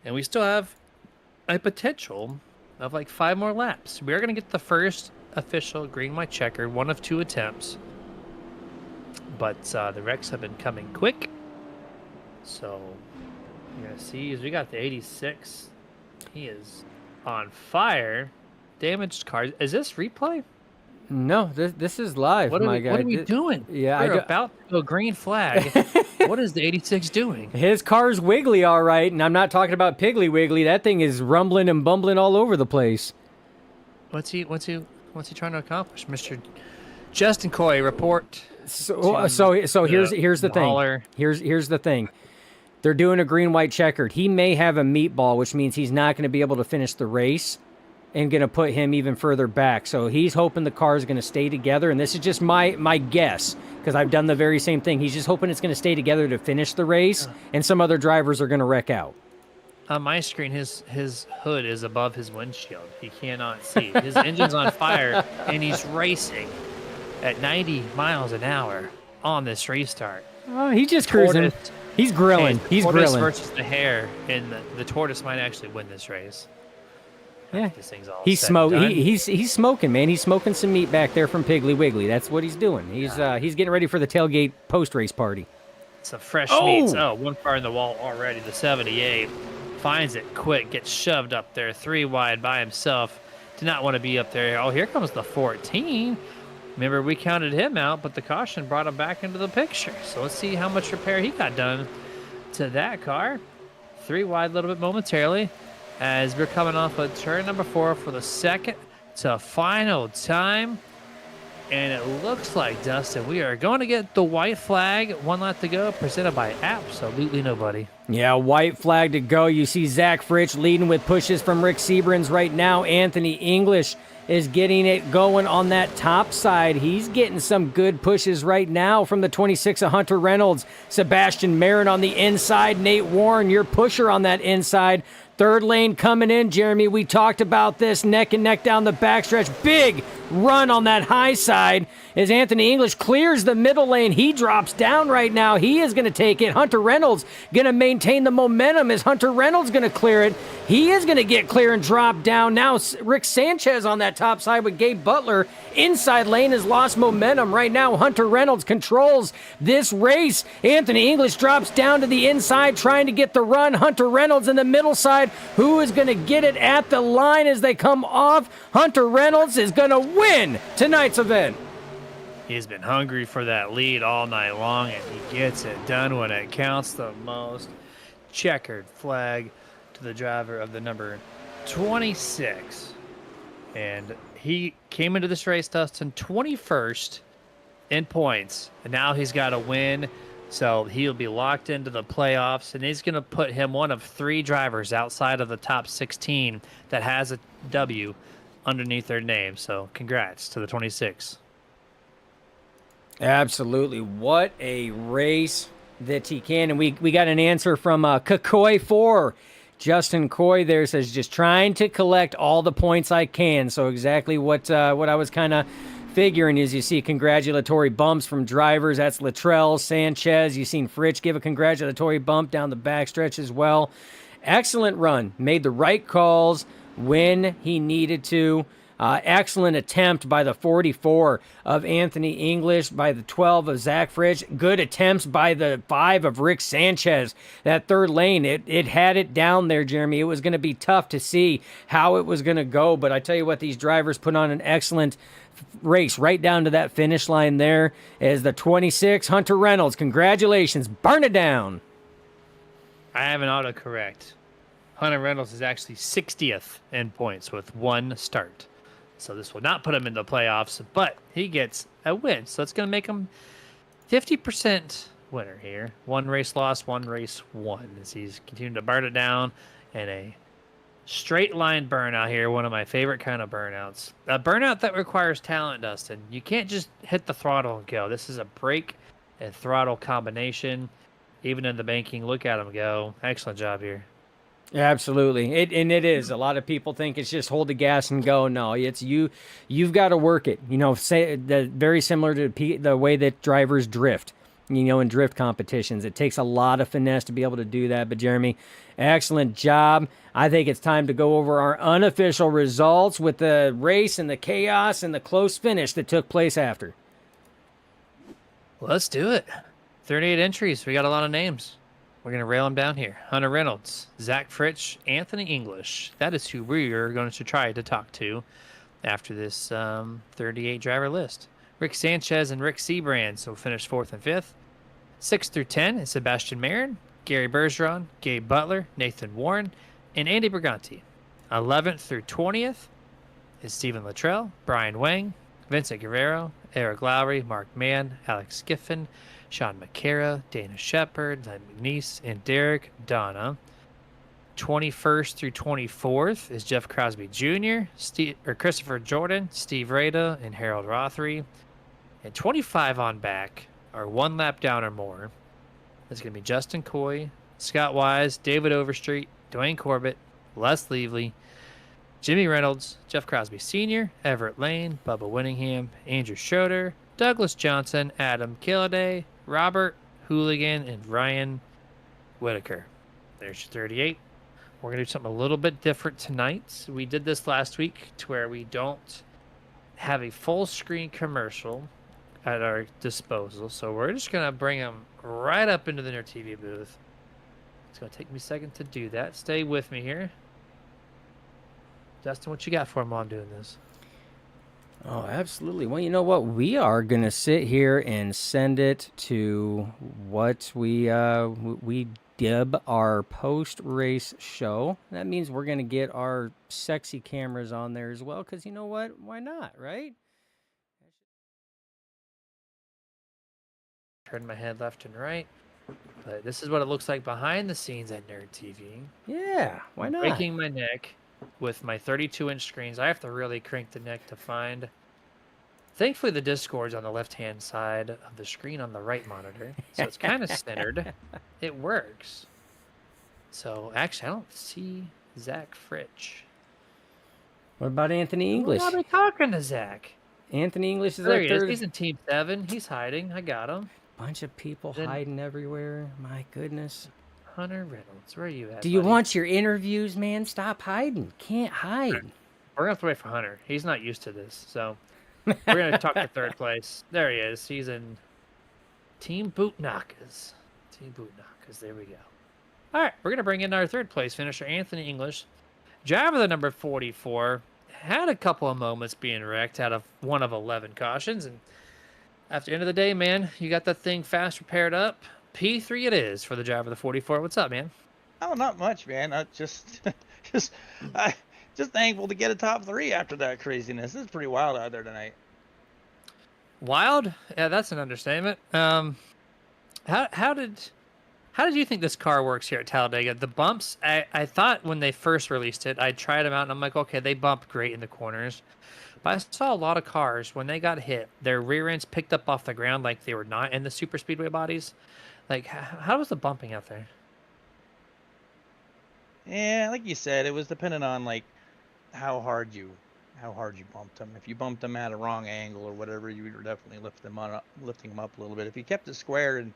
And we still have a potential of like 5 more laps. We are going to get the first official green, white, checkered, one of 2 attempts. But the wrecks have been coming quick. So you're going to see as we got the 86. He is on fire. Damaged cars. Is this replay? No, this is live, my guy. What are we doing? Yeah, we're about to go green flag. What is the 86 doing? His car's wiggly, all right, and I'm not talking about Piggly Wiggly. That thing is rumbling and bumbling all over the place. What's he trying to accomplish, Mr. Justin Coy? Report. So here's the thing. Here's the thing. They're doing a green, white, checkered. He may have a meatball, which means he's not going to be able to finish the race, and going to put him even further back. So he's hoping the car is going to stay together, and this is just my guess, because I've done the very same thing. He's just hoping it's going to stay together to finish the race, and some other drivers are going to wreck out. On my screen, his hood is above his windshield. He cannot see. His engine's on fire, and he's racing at 90 miles an hour on this restart. He's just cruising. He's grilling. He's tortoise grilling. Versus the hare, and the tortoise might actually win this race. Yeah, this thing's all he's set and done. He's smoking, man. He's smoking some meat back there from Piggly Wiggly. That's what he's doing. He's getting ready for the tailgate post-race party. It's a fresh meat. Oh, one car in the wall already. The 78 finds it quick, gets shoved up there, 3 wide by himself. Did not want to be up there. Oh, here comes the 14. Remember, we counted him out, but the caution brought him back into the picture. So let's see how much repair he got done to that car. 3 wide a little bit momentarily, as we're coming off of turn number 4 for the second to final time. And it looks like, Dustin, we are going to get the white flag. 1 lap to go, presented by absolutely nobody. Yeah, white flag to go. You see Zach Fritsch leading with pushes from Rick Seabrans right now. Anthony English is getting it going on that top side. He's getting some good pushes right now from the 26 of Hunter Reynolds. Sebastian Marin on the inside. Nate Warren, your pusher on that inside. Third lane coming in, Jeremy. We talked about this, neck and neck down the backstretch. Big run on that high side as Anthony English clears the middle lane. He drops down right now. He is going to take it. Hunter Reynolds going to maintain the momentum as Hunter Reynolds going to clear it. He is going to get clear and drop down. Now Rick Sanchez on that top side with Gabe Butler. Inside lane has lost momentum. Right now Hunter Reynolds controls this race. Anthony English drops down to the inside trying to get the run. Hunter Reynolds in the middle side. Who is going to get it at the line as they come off? Hunter Reynolds is going to win tonight's event. He's been hungry for that lead all night long, and he gets it done when it counts the most. checkered flag to the driver of the number 26. And he came into this race, Dustin, 21st in points. And now he's got to win. So he'll be locked into the playoffs. And he's going to put him one of 3 drivers outside of the top 16 that has a W underneath their name. So congrats to the 26. Absolutely. What a race that he can. And we got an answer from Kakoi4. Justin Coy there says, just trying to collect all the points I can. So exactly what I was kind of figuring is you see congratulatory bumps from drivers. That's Luttrell, Sanchez. You've seen Fritsch give a congratulatory bump down the backstretch as well. Excellent run. Made the right calls when he needed to. Excellent attempt by the 44 of Anthony English, by the 12 of Zach Fritsch. Good attempts by the 5 of Rick Sanchez. That third lane, it had it down there, Jeremy. It was going to be tough to see how it was going to go, but I tell you what, these drivers put on an excellent race right down to that finish line there as the 26, Hunter Reynolds. Congratulations. Burn it down. I have an autocorrect. Hunter Reynolds is actually 60th in points with 1 start. So this will not put him in the playoffs, but he gets a win. So it's going to make him 50% winner here. 1 race lost, 1 race won. As he's continuing to burn it down in a straight line burnout here. One of my favorite kind of burnouts. A burnout that requires talent, Dustin. You can't just hit the throttle and go. This is a brake and throttle combination. Even in the banking, look at him go. Excellent job here. Absolutely. It is. A lot of people think it's just hold the gas and go. No, it's you've got to work it. Very similar to the way that drivers drift, in drift competitions. It takes a lot of finesse to be able to do that. But Jeremy, excellent job. I think it's time to go over our unofficial results with the race and the chaos and the close finish that took place after. Let's do it. 38 entries. We got a lot of names. We're going to rail them down here. Hunter Reynolds, Zach Fritsch, Anthony English. That is who we are going to try to talk to after this 38 driver list. Rick Sanchez and Rick Seabrand, so finish 4th and 5th. 6 through 10 is Sebastian Marin, Gary Bergeron, Gabe Butler, Nathan Warren, and Andy Briganti. 11th through 20th is Stephen Luttrell, Brian Wang, Vincent Guerrero, Eric Lowry, Mark Mann, Alex Giffen, Sean McCara, Dana Shepard, Len McNeese, and Derek Donna. 21st through 24th is Jeff Crosby Jr., Christopher Jordan, Steve Rada, and Harold Rothery. And 25 on back are 1 lap down or more. It's going to be Justin Coy, Scott Wise, David Overstreet, Dwayne Corbett, Les Leavely, Jimmy Reynolds, Jeff Crosby Sr., Everett Lane, Bubba Winningham, Andrew Schroeder, Douglas Johnson, Adam Killiday, Robert Hooligan, and Ryan Whitaker. There's your 38. We're going to do something a little bit different tonight. We did this last week to where we don't have a full screen commercial at our disposal. So we're just going to bring them right up into the Nerd TV booth. It's going to take me a second to do that. Stay with me here. Dustin, what you got for him while I'm doing this? Oh, absolutely. Well, you know what? We are going to sit here and send it to what we dib our post-race show. That means we're going to get our sexy cameras on there as well, because you know what? Why not, right? Turn my head left and right. But this is what it looks like behind the scenes at Nerd TV. Yeah, why not? Breaking my neck with my 32-inch screens. I have to really crank the neck to find. Thankfully, the Discord's on the left-hand side of the screen on the right monitor, so it's kind of centered. It works. So, actually, I don't see Zach Fritsch. What about Anthony English? We're not talking to Zach. Anthony English is There our he is. third. He's in Team 7. He's hiding. I got him. Bunch of people Then- hiding everywhere. My goodness. Hunter Reynolds, where are you at? Do you buddy? want your interviews, man? Stop hiding. Can't hide. We're going to have to wait for Hunter. He's not used to this, so we're going to talk to third place. There he is. He's in Team Bootknockers. Team Bootknockers. There we go. All right, we're going to bring in our third place finisher, Anthony English. Driver the number 44 had a couple of moments being wrecked out of one of 11 cautions, and after the end of the day, man, you got that thing fast repaired up. P3 it is for the driver of the 44. What's up, man? Oh, not much, man. I just, just, I just thankful to get a top 3 after that craziness. It's pretty wild out there tonight. Wild? Yeah, that's an understatement. How how did how did you think this car works here at Talladega? The bumps, I thought when they first released it, I tried them out and I'm like, okay, they bump great in the corners. But I saw a lot of cars when they got hit, their rear ends picked up off the ground like they were not in the SuperSpeedway bodies. Like, how was the bumping out there? Yeah, like you said, it was dependent on like how hard you how hard you bumped them. If you bumped them at a wrong angle or whatever, you were definitely lifting them up a little bit. If you kept it square and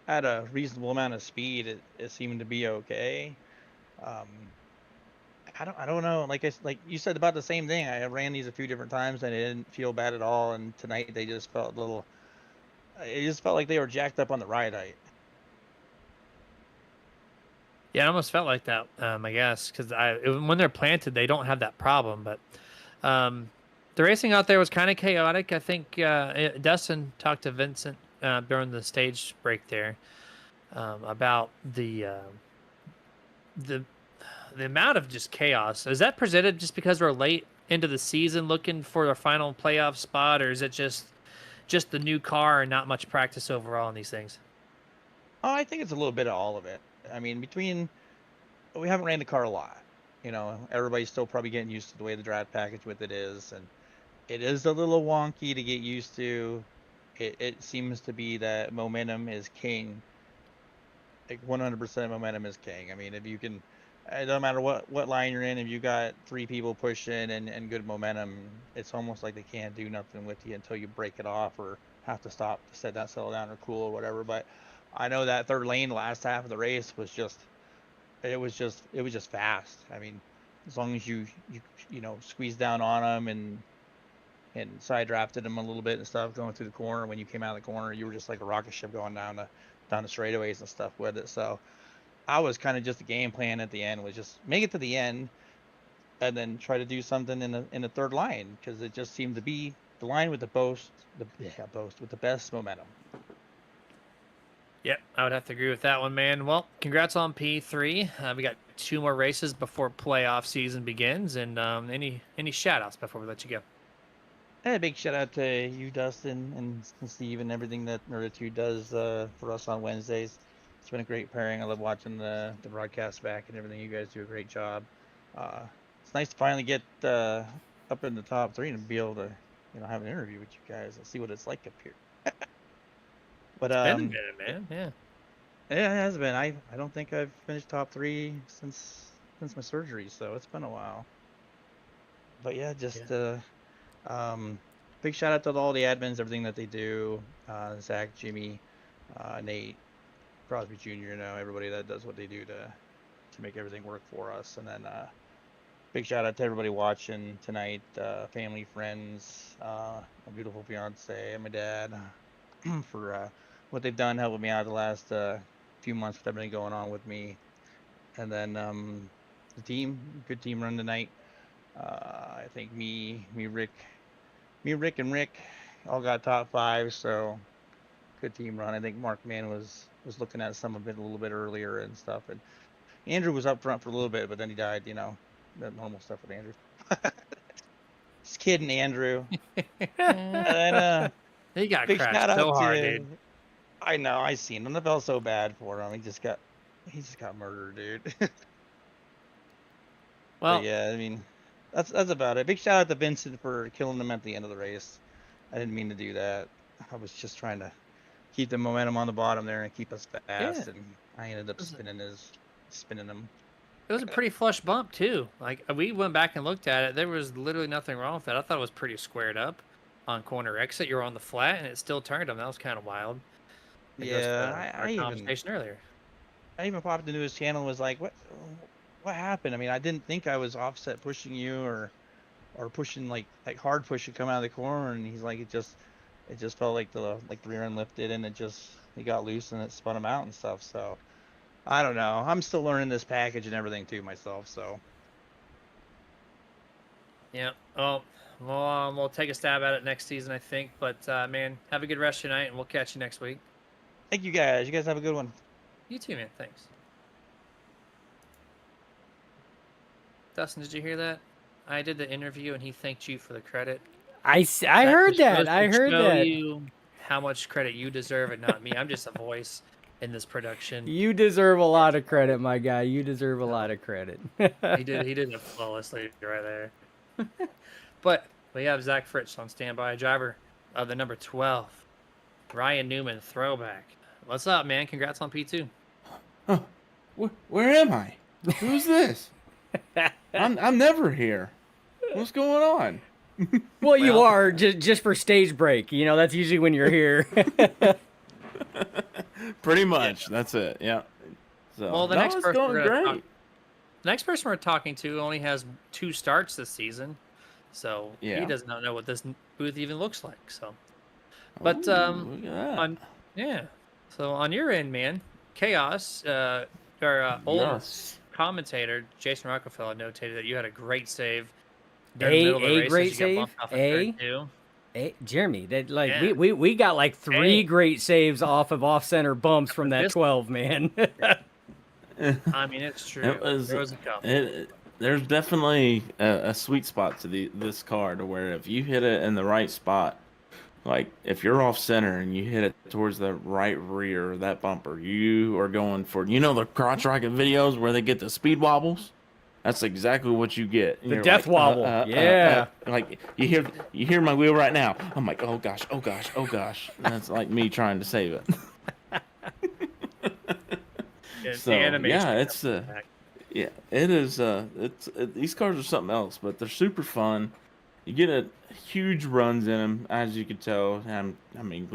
at a reasonable amount of speed, it seemed to be okay. Um, I don't know. Like you said about the same thing. I ran these a few different times and it didn't feel bad at all. And tonight they just felt a little. It just felt like they were jacked up on the ride height. Yeah, it almost felt like that, I guess, because when they're planted, they don't have that problem. But the racing out there was kind of chaotic. I think Dustin talked to Vincent during the stage break there about the the amount of just chaos. Is that presented just because we're late into the season looking for a final playoff spot, or is it just the new car and not much practice overall in these things? Oh, I think it's a little bit of all of it. I mean, we haven't ran the car a lot. Everybody's still probably getting used to the way the drive package with it is, and it is a little wonky to get used to. It seems to be that momentum is king. Like 100% momentum is king. I mean, if you can, it doesn't matter what line you're in, if you got 3 people pushing and good momentum, it's almost like they can't do nothing with you until you break it off or have to stop to set that settle down or cool or whatever. But I know that third lane, the last half of the race was just, it was just fast. I mean, as long as you squeezed down on them and side drafted them a little bit and stuff going through the corner. When you came out of the corner, you were just like a rocket ship going down the straightaways and stuff with it. So I was kind of just the game plan at the end was just make it to the end and then try to do something in the third line because it just seemed to be the line with with the best momentum. Yep, I would have to agree with that one, man. Well, congrats on P3. We got 2 more races before playoff season begins, and any shout outs before we let you go? And a big shout out to you, Dustin, and Steve, and everything that Nerditude does for us on Wednesdays. It's been a great pairing. I love watching the broadcast back and everything. You guys do a great job. It's nice to finally get up in the top 3 and be able to, have an interview with you guys and see what it's like up here. But Been a minute, man. Yeah. yeah, it has been. I don't think I've finished top 3 since my surgery, so it's been a while. But yeah, just big shout out to all the admins, everything that they do. Zach, Jimmy, Nate, Crosby Jr. Everybody that does what they do to make everything work for us. And then big shout out to everybody watching tonight, family, friends, my beautiful fiance, and my dad for what they've done, helping me out the last few months with everything going on with me. And then the team, good team run tonight. I think me, Rick, and Rick all got top 5, so good team run. I think Mark Mann was looking at some of it a little bit earlier and stuff. And Andrew was up front for a little bit, but then he died, that normal stuff with Andrew. Just kidding, Andrew. And then, He got big crashed shout out so hard, to, dude. I know, I seen him. I felt so bad for him. He just got murdered, dude. Well, But yeah, I mean, that's about it. Big shout out to Vincent for killing him at the end of the race. I didn't mean to do that. I was just trying to keep the momentum on the bottom there and keep us fast, yeah. and I ended up spinning him. It was a pretty flush bump too. Like we went back and looked at it. There was literally nothing wrong with it. I thought it was pretty squared up on corner exit. You were on the flat and it still turned him. That was kind of wild. It goes Yeah, to our conversation earlier. I even popped into his channel and was like, what happened? I mean, I didn't think I was offset pushing you or pushing like hard push to come out of the corner, and he's like, it just felt like the rear end lifted and he got loose and it spun him out and stuff. So I don't know. I'm still learning this package and everything too myself. So Yeah. Well, we'll take a stab at it next season, I think. But man, have a good rest of your night, and we'll catch you next week. thank you guys. You guys have a good one. You too, man. Thanks. Dustin, did you hear that? I did the interview and he thanked you for the credit. I That heard just that. goes I to heard show that. you how much credit you deserve and not me. I'm just a voice in this production. You deserve a lot of credit, my guy. You deserve a lot of credit. He did it flawlessly right there. But we have Zach Fritz on standby, driver of the number 12, Ryan Newman throwback. What's up, man? Congrats on P2. Huh. Where am I? Who's this? I'm never here. What's going on? Well, you Well- are just for stage break. You know, that's usually when you're here. Pretty much. That's it. Yeah. So, Well, the no, next it's person going we're gonna great. The next person we're talking to only has 2 starts this season, so Yeah. he does not know what this booth even looks like. So, but Ooh, look at that. So on your end, man, Chaos, our old Yes. commentator Jason Rockefeller notated that you had a great save during the middle of the A race. great You got save? bumped off at A? turn 2. Hey, Jeremy, that like Yeah. we got like 3 Hey. great saves off of off-center bumps from that This- 12, man. I mean, it's true. It was- There was a couple. There's definitely a sweet spot to this car to where if you hit it in the right spot, like if you're off center and you hit it towards the right rear of that bumper, you are going for, the crotch rocket videos where they get the speed wobbles. That's exactly what you get. The death wobble. Yeah. Like you hear my wheel right now. I'm like, oh gosh, oh gosh, oh gosh. That's like me trying to save it. So the animation. yeah, it's yeah, it is. These cars are something else, but they're super fun. You get a huge runs in them, as you can tell. I mean,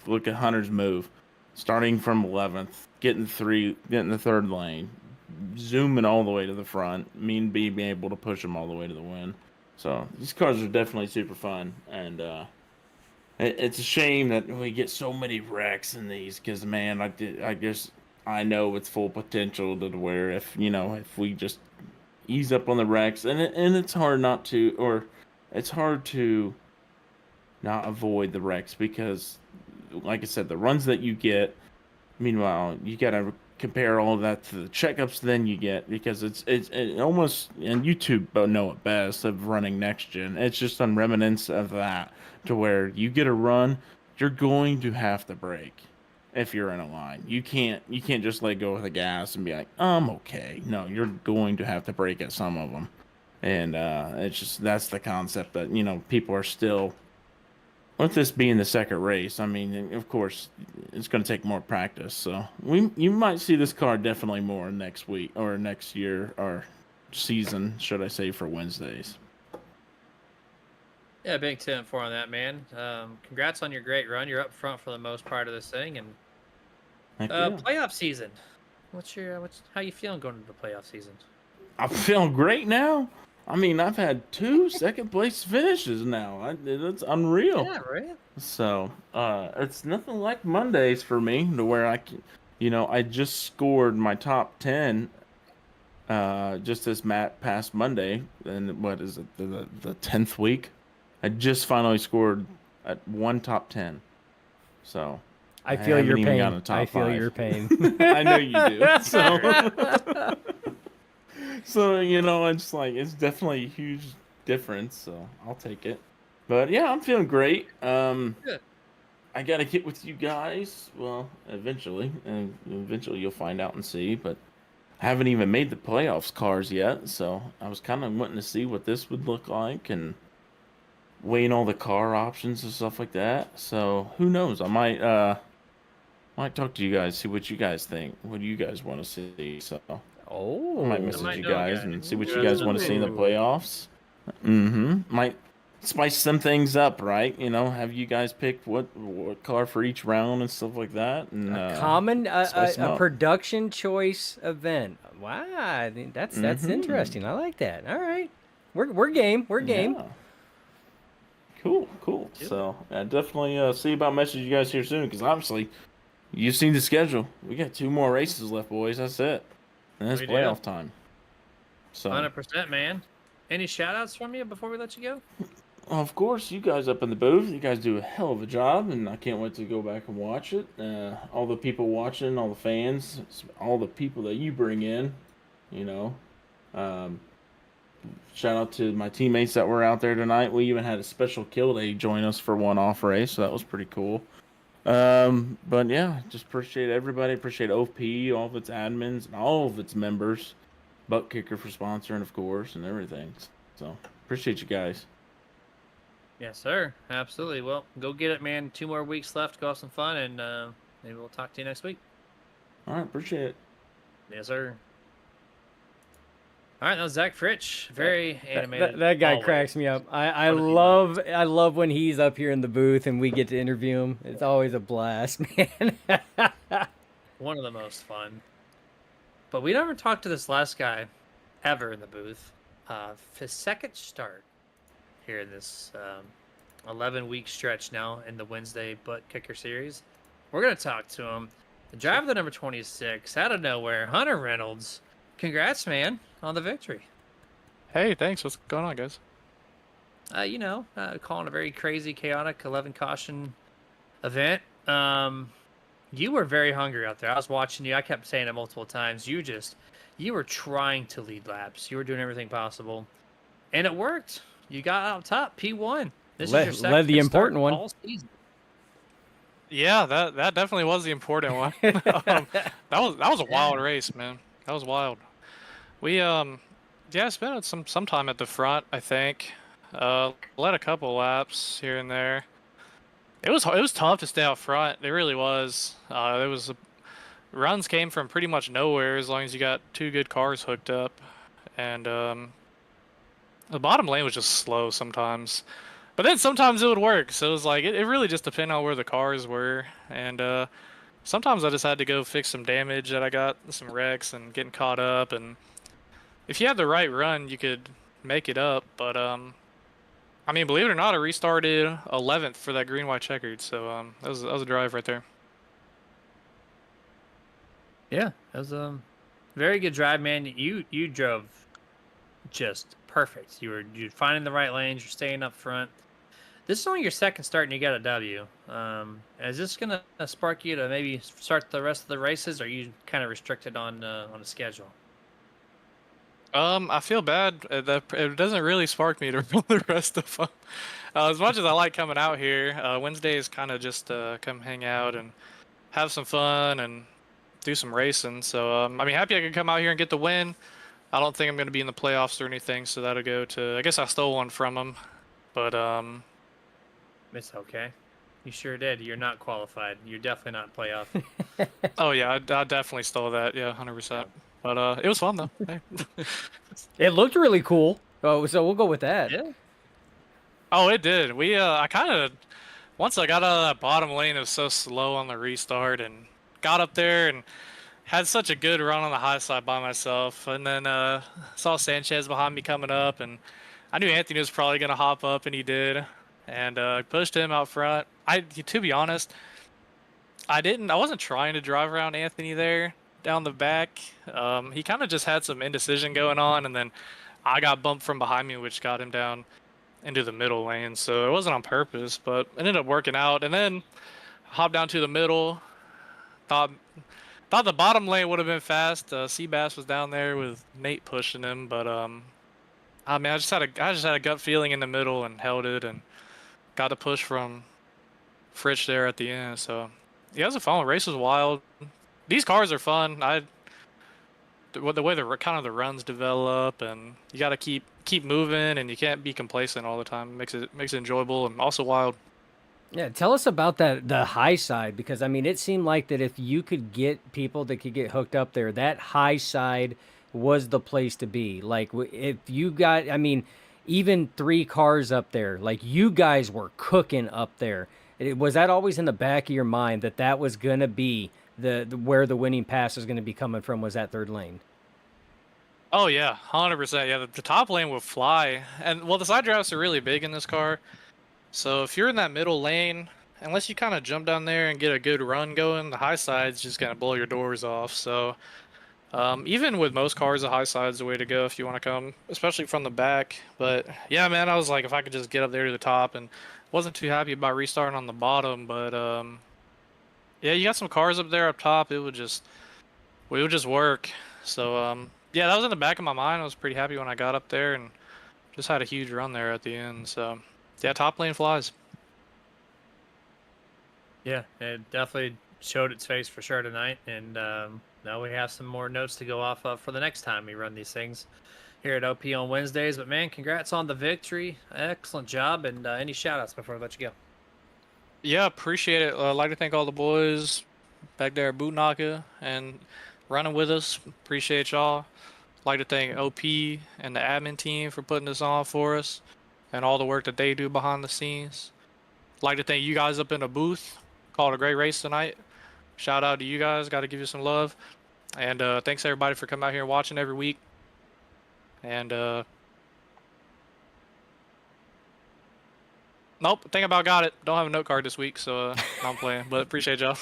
look at Hunter's move, starting from 11th, getting the third lane, zooming all the way to the front. Mean being able to push them all the way to the win. So these cars are definitely super fun, and it's a shame that we get so many wrecks in these. Because man, I know it's full potential to where if we just ease up on the wrecks, and it's hard not to, or it's hard to not avoid the wrecks because, like I said, the runs that you get. Meanwhile, you gotta compare all of that to the checkups then you get, because it's almost, and YouTube know it best of running next gen. It's just on remnants of that, to where you get a run, you're going to have to brake. If you're in a line, you can't just let go of the gas and be like, I'm okay. No, you're going to have to brake at some of them, and it's just, that's the concept that people are still. With this being the second race, I mean, of course, it's going to take more practice. So you might see this car definitely more next week or next year or season, should I say, for Wednesdays. Yeah, big 10-4 on that, man. Congrats on your great run. You're up front for the most part of this thing, and Heck yeah. playoff season. How you feeling going into the playoff season? I'm feeling great now. I mean, I've had 2 second place finishes now. It's unreal. Yeah, right. So it's nothing like Mondays for me, to where I can, I just scored my top 10 just this past Monday, and what is it, the 10th week? I just finally scored at 1 top 10. So I feel your haven't even pain. gotten a top I feel 5. your pain. I know you do. So it's like, it's definitely a huge difference. So I'll take it. But yeah, I'm feeling great. Good. I gotta get with you guys. Well, eventually, and eventually you'll find out and see. But I haven't even made the playoffs cars yet, so I was kind of wanting to see what this would look like and weighing all the car options and stuff like that. So who knows? I might talk to you guys, see what you guys think. What do you guys want to see? So Oh, I might message might you know, guys guys. and see what You you guys guys want to see in the know. playoffs. Might spice some things up, right? Have you guys pick what car for each round and stuff like that, and common spice 'em a up. production choice event. Wow, I think that's interesting. I like that. All right, we're game. We're game. Yeah. Cool. So I definitely see about messaging you guys here soon, because obviously you've seen the schedule. We got 2 more races left, boys. That's it. And that's We do. playoff time. So 100%, man. Any shout-outs from you before we let you go? of course, you guys up in the booth, you guys do a hell of a job, and I can't wait to go back and watch it. All the people watching, all the fans, all the people that you bring in, shout out to my teammates that were out there tonight. We even had a special kill day join us for one off race, so that was pretty cool. But yeah, just appreciate everybody. Appreciate OP, all of its admins, and all of its members. Buttkicker for sponsoring, of course, and everything. So appreciate you guys. Yes, sir. Absolutely. Well, go get it, man. 2 more weeks left. Go have some fun, and maybe we'll talk to you next week. All right, appreciate it. Yes, sir. All right, that was Zach Fritch. Very animated. That guy always. cracks me up. I One of the love when he's up here in the booth and we get to interview him. It's always a blast, man. One of the most fun. But we never talked to this last guy ever in the booth. His second start here in this 11-week stretch now in the Wednesday Buttkicker series. We're going to talk to him. The driver, the number 26, out of nowhere, Hunter Reynolds. Congrats, man, on the victory. Hey, thanks. What's going on, guys? Calling a very crazy, chaotic 11 caution event. You were very hungry out there. I was watching you. I kept saying it multiple times. You were trying to lead laps. You were doing everything possible, and it worked. You got out top, P1. This is your second led the start important one. all season. Yeah, that definitely was the important one. That was a wild race, man. That was wild. We spent some time at the front, I think. Led a couple laps here and there. It was tough to stay out front. It really was. Runs came from pretty much nowhere as long as you got 2 good cars hooked up, and the bottom lane was just slow sometimes. But then sometimes it would work. So it was like it really just depended on where the cars were, and sometimes I just had to go fix some damage that I got, some wrecks, and getting caught up. And if you had the right run, you could make it up. But I mean, believe it or not, I restarted 11th for that green white checkered. So that was a drive right there. Yeah, that was a very good drive, man. You drove just perfect. You're finding the right lanes. You're staying up front. This is only your second start, and you got a W. Is this gonna spark you to maybe start the rest of the races? Or are you kind of restricted on the schedule? I feel bad. It doesn't really spark me to run the rest of them. As much as I like coming out here, Wednesday is kind of just come hang out and have some fun and do some racing. So I mean, happy I could come out here and get the win. I don't think I'm going to be in the playoffs or anything, so that'll go to. I guess I stole one from him, but It's okay. You sure did. You're not qualified. You're definitely not playoff. oh yeah, I definitely stole that. Yeah, 100%. But it was fun though. Hey. It looked really cool. Oh, so we'll go with that. Yeah. Oh, it did. I kind of once I got out of that bottom lane, it was so slow on the restart, and got up there and had such a good run on the high side by myself, and then saw Sanchez behind me coming up, and I knew Anthony was probably gonna hop up, and he did, and pushed him out front. To be honest, I wasn't trying to drive around Anthony there down the back. He kind of just had some indecision going on, and then I got bumped from behind me, which got him down into the middle lane. So it wasn't on purpose, but it ended up working out. And then hopped down to the middle. Thought the bottom lane would have been fast. Seabass was down there with Nate pushing him, but I mean, I just had a gut feeling in the middle and held it and got a push from Fritch there at the end. So yeah, it was a fun one. Race was wild. These cars are fun. The way the runs develop, and you got to keep moving, and you can't be complacent all the time. It makes it enjoyable and also wild. Yeah, tell us about the high side, because I mean, it seemed like that if you could get people that could get hooked up there, that high side was the place to be. Like if you got, I mean, even 3 cars up there, like you guys were cooking up there. Was that always in the back of your mind that was gonna be the where the winning pass is gonna be coming from? Was that third lane? Oh yeah, 100%. Yeah, the top lane will fly, and well, the side drafts are really big in this car. So if you're in that middle lane, unless you kind of jump down there and get a good run going, the high side's just gonna blow your doors off. So even with most cars, the high side's the way to go if you want to come, especially from the back. But yeah, man, I was like, if I could just get up there to the top, and wasn't too happy about restarting on the bottom. But yeah, you got some cars up there up top. It would just work. So Yeah, that was in the back of my mind. I was pretty happy when I got up there and just had a huge run there at the end. So, yeah, top lane flies. Yeah, it definitely showed its face for sure tonight, and now we have some more notes to go off of for the next time we run these things here at OP on Wednesdays. But man, congrats on the victory! Excellent job, and any shout-outs before I let you go? Yeah, appreciate it. I'd like to thank all the boys back there at Buttkicker and running with us. Appreciate y'all. Like to thank OP and the admin team for putting this on for us and all the work that they do behind the scenes. Like to thank you guys up in the booth. Called a great race tonight. Shout out to you guys. Got to give you some love. And thanks everybody for coming out here and watching every week. And nope, think about got it. Don't have a note card this week, so I'm playing. But appreciate y'all.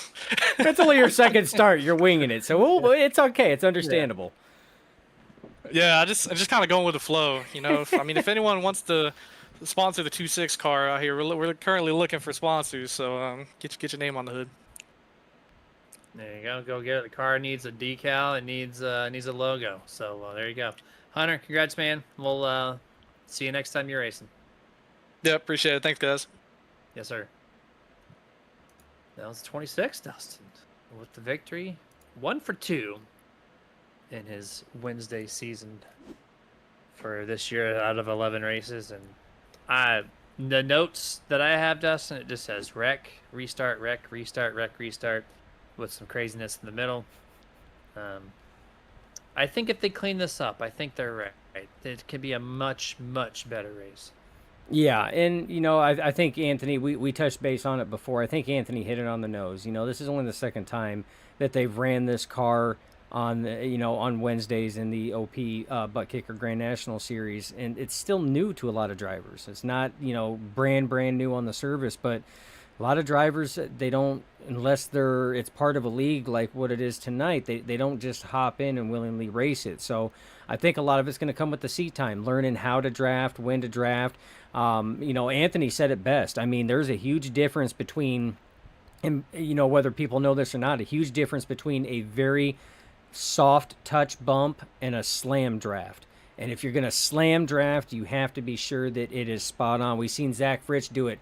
It's only your second start. You're winging it, so it's okay. It's understandable. Yeah, I'm just kind of going with the flow. You know, if anyone wants to sponsor the 2.6 car out here, we're currently looking for sponsors. So get your name on the hood. There you go. Go get it. The car needs a decal. It needs a logo. So there you go. Hunter, congrats, man. We'll see you next time you're racing. Yeah, appreciate it. Thanks, guys. Yes, sir. That was 26, Dustin, with the victory. 1 for 2 in his Wednesday season for this year out of 11 races. And the notes that I have, Dustin, it just says wreck, restart, restart, with some craziness in the middle. I think if they clean this up, I think they're right. It could be a much, much better race. Yeah, and, I think, Anthony, we touched base on it before. I think Anthony hit it on the nose. This is only the second time that they've ran this car on, on Wednesdays in the OP Buttkicker Grand National Series, and it's still new to a lot of drivers. It's not, brand new on the service, but a lot of drivers, they don't, unless it's part of a league like what it is tonight, they don't just hop in and willingly race it. So I think a lot of it's going to come with the seat time, learning how to draft, when to draft. Anthony said it best. I mean, there's a huge difference between, and whether people know this or not, a huge difference between a very soft touch bump and a slam draft. And if you're going to slam draft, you have to be sure that it is spot on. We've seen Zach Fritsch do it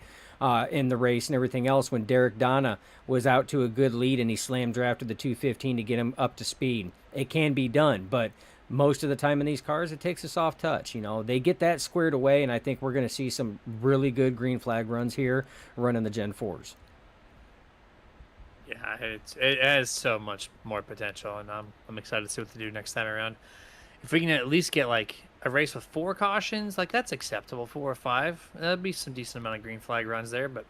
in the race and everything else when Derek Donna was out to a good lead and he slam drafted the 215 to get him up to speed. It can be done, but most of the time in these cars, it takes a soft touch. They get that squared away, and I think we're going to see some really good green flag runs here running the Gen 4s. Yeah, it has so much more potential, and I'm excited to see what they do next time around. If we can at least get like a race with 4 cautions, like that's acceptable, 4 or 5. That'd be some decent amount of green flag runs there, but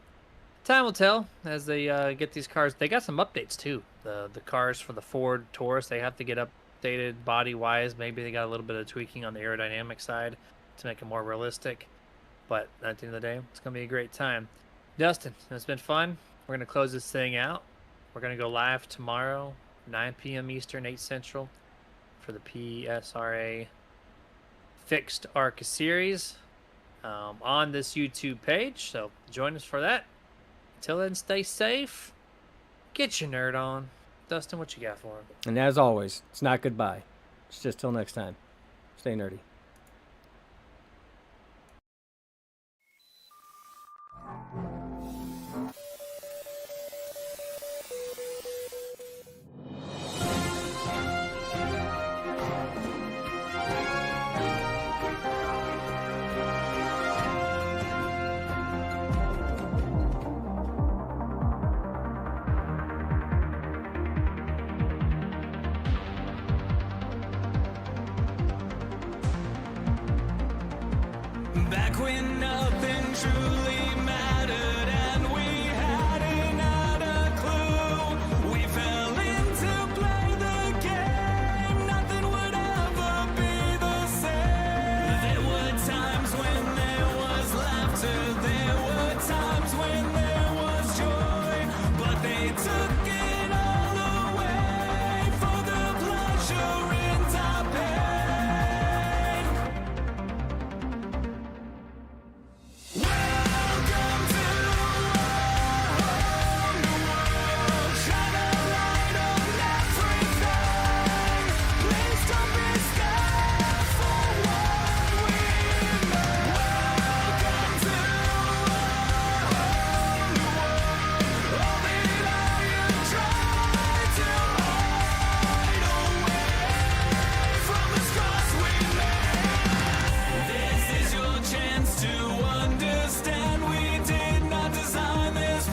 time will tell as they get these cars. They got some updates too. The cars for the Ford Taurus, they have to get updated body wise. Maybe they got a little bit of tweaking on the aerodynamic side to make it more realistic. But at the end of the day, it's gonna be a great time. Dustin, it's been fun. We're gonna close this thing out. We're going to go live tomorrow, 9 p.m. Eastern, 8 Central, for the PSRA Fixed ARCA Series on this YouTube page. So join us for that. Until then, stay safe. Get your nerd on. Dustin, what you got for him? And as always, it's not goodbye. It's just till next time. Stay nerdy. Back when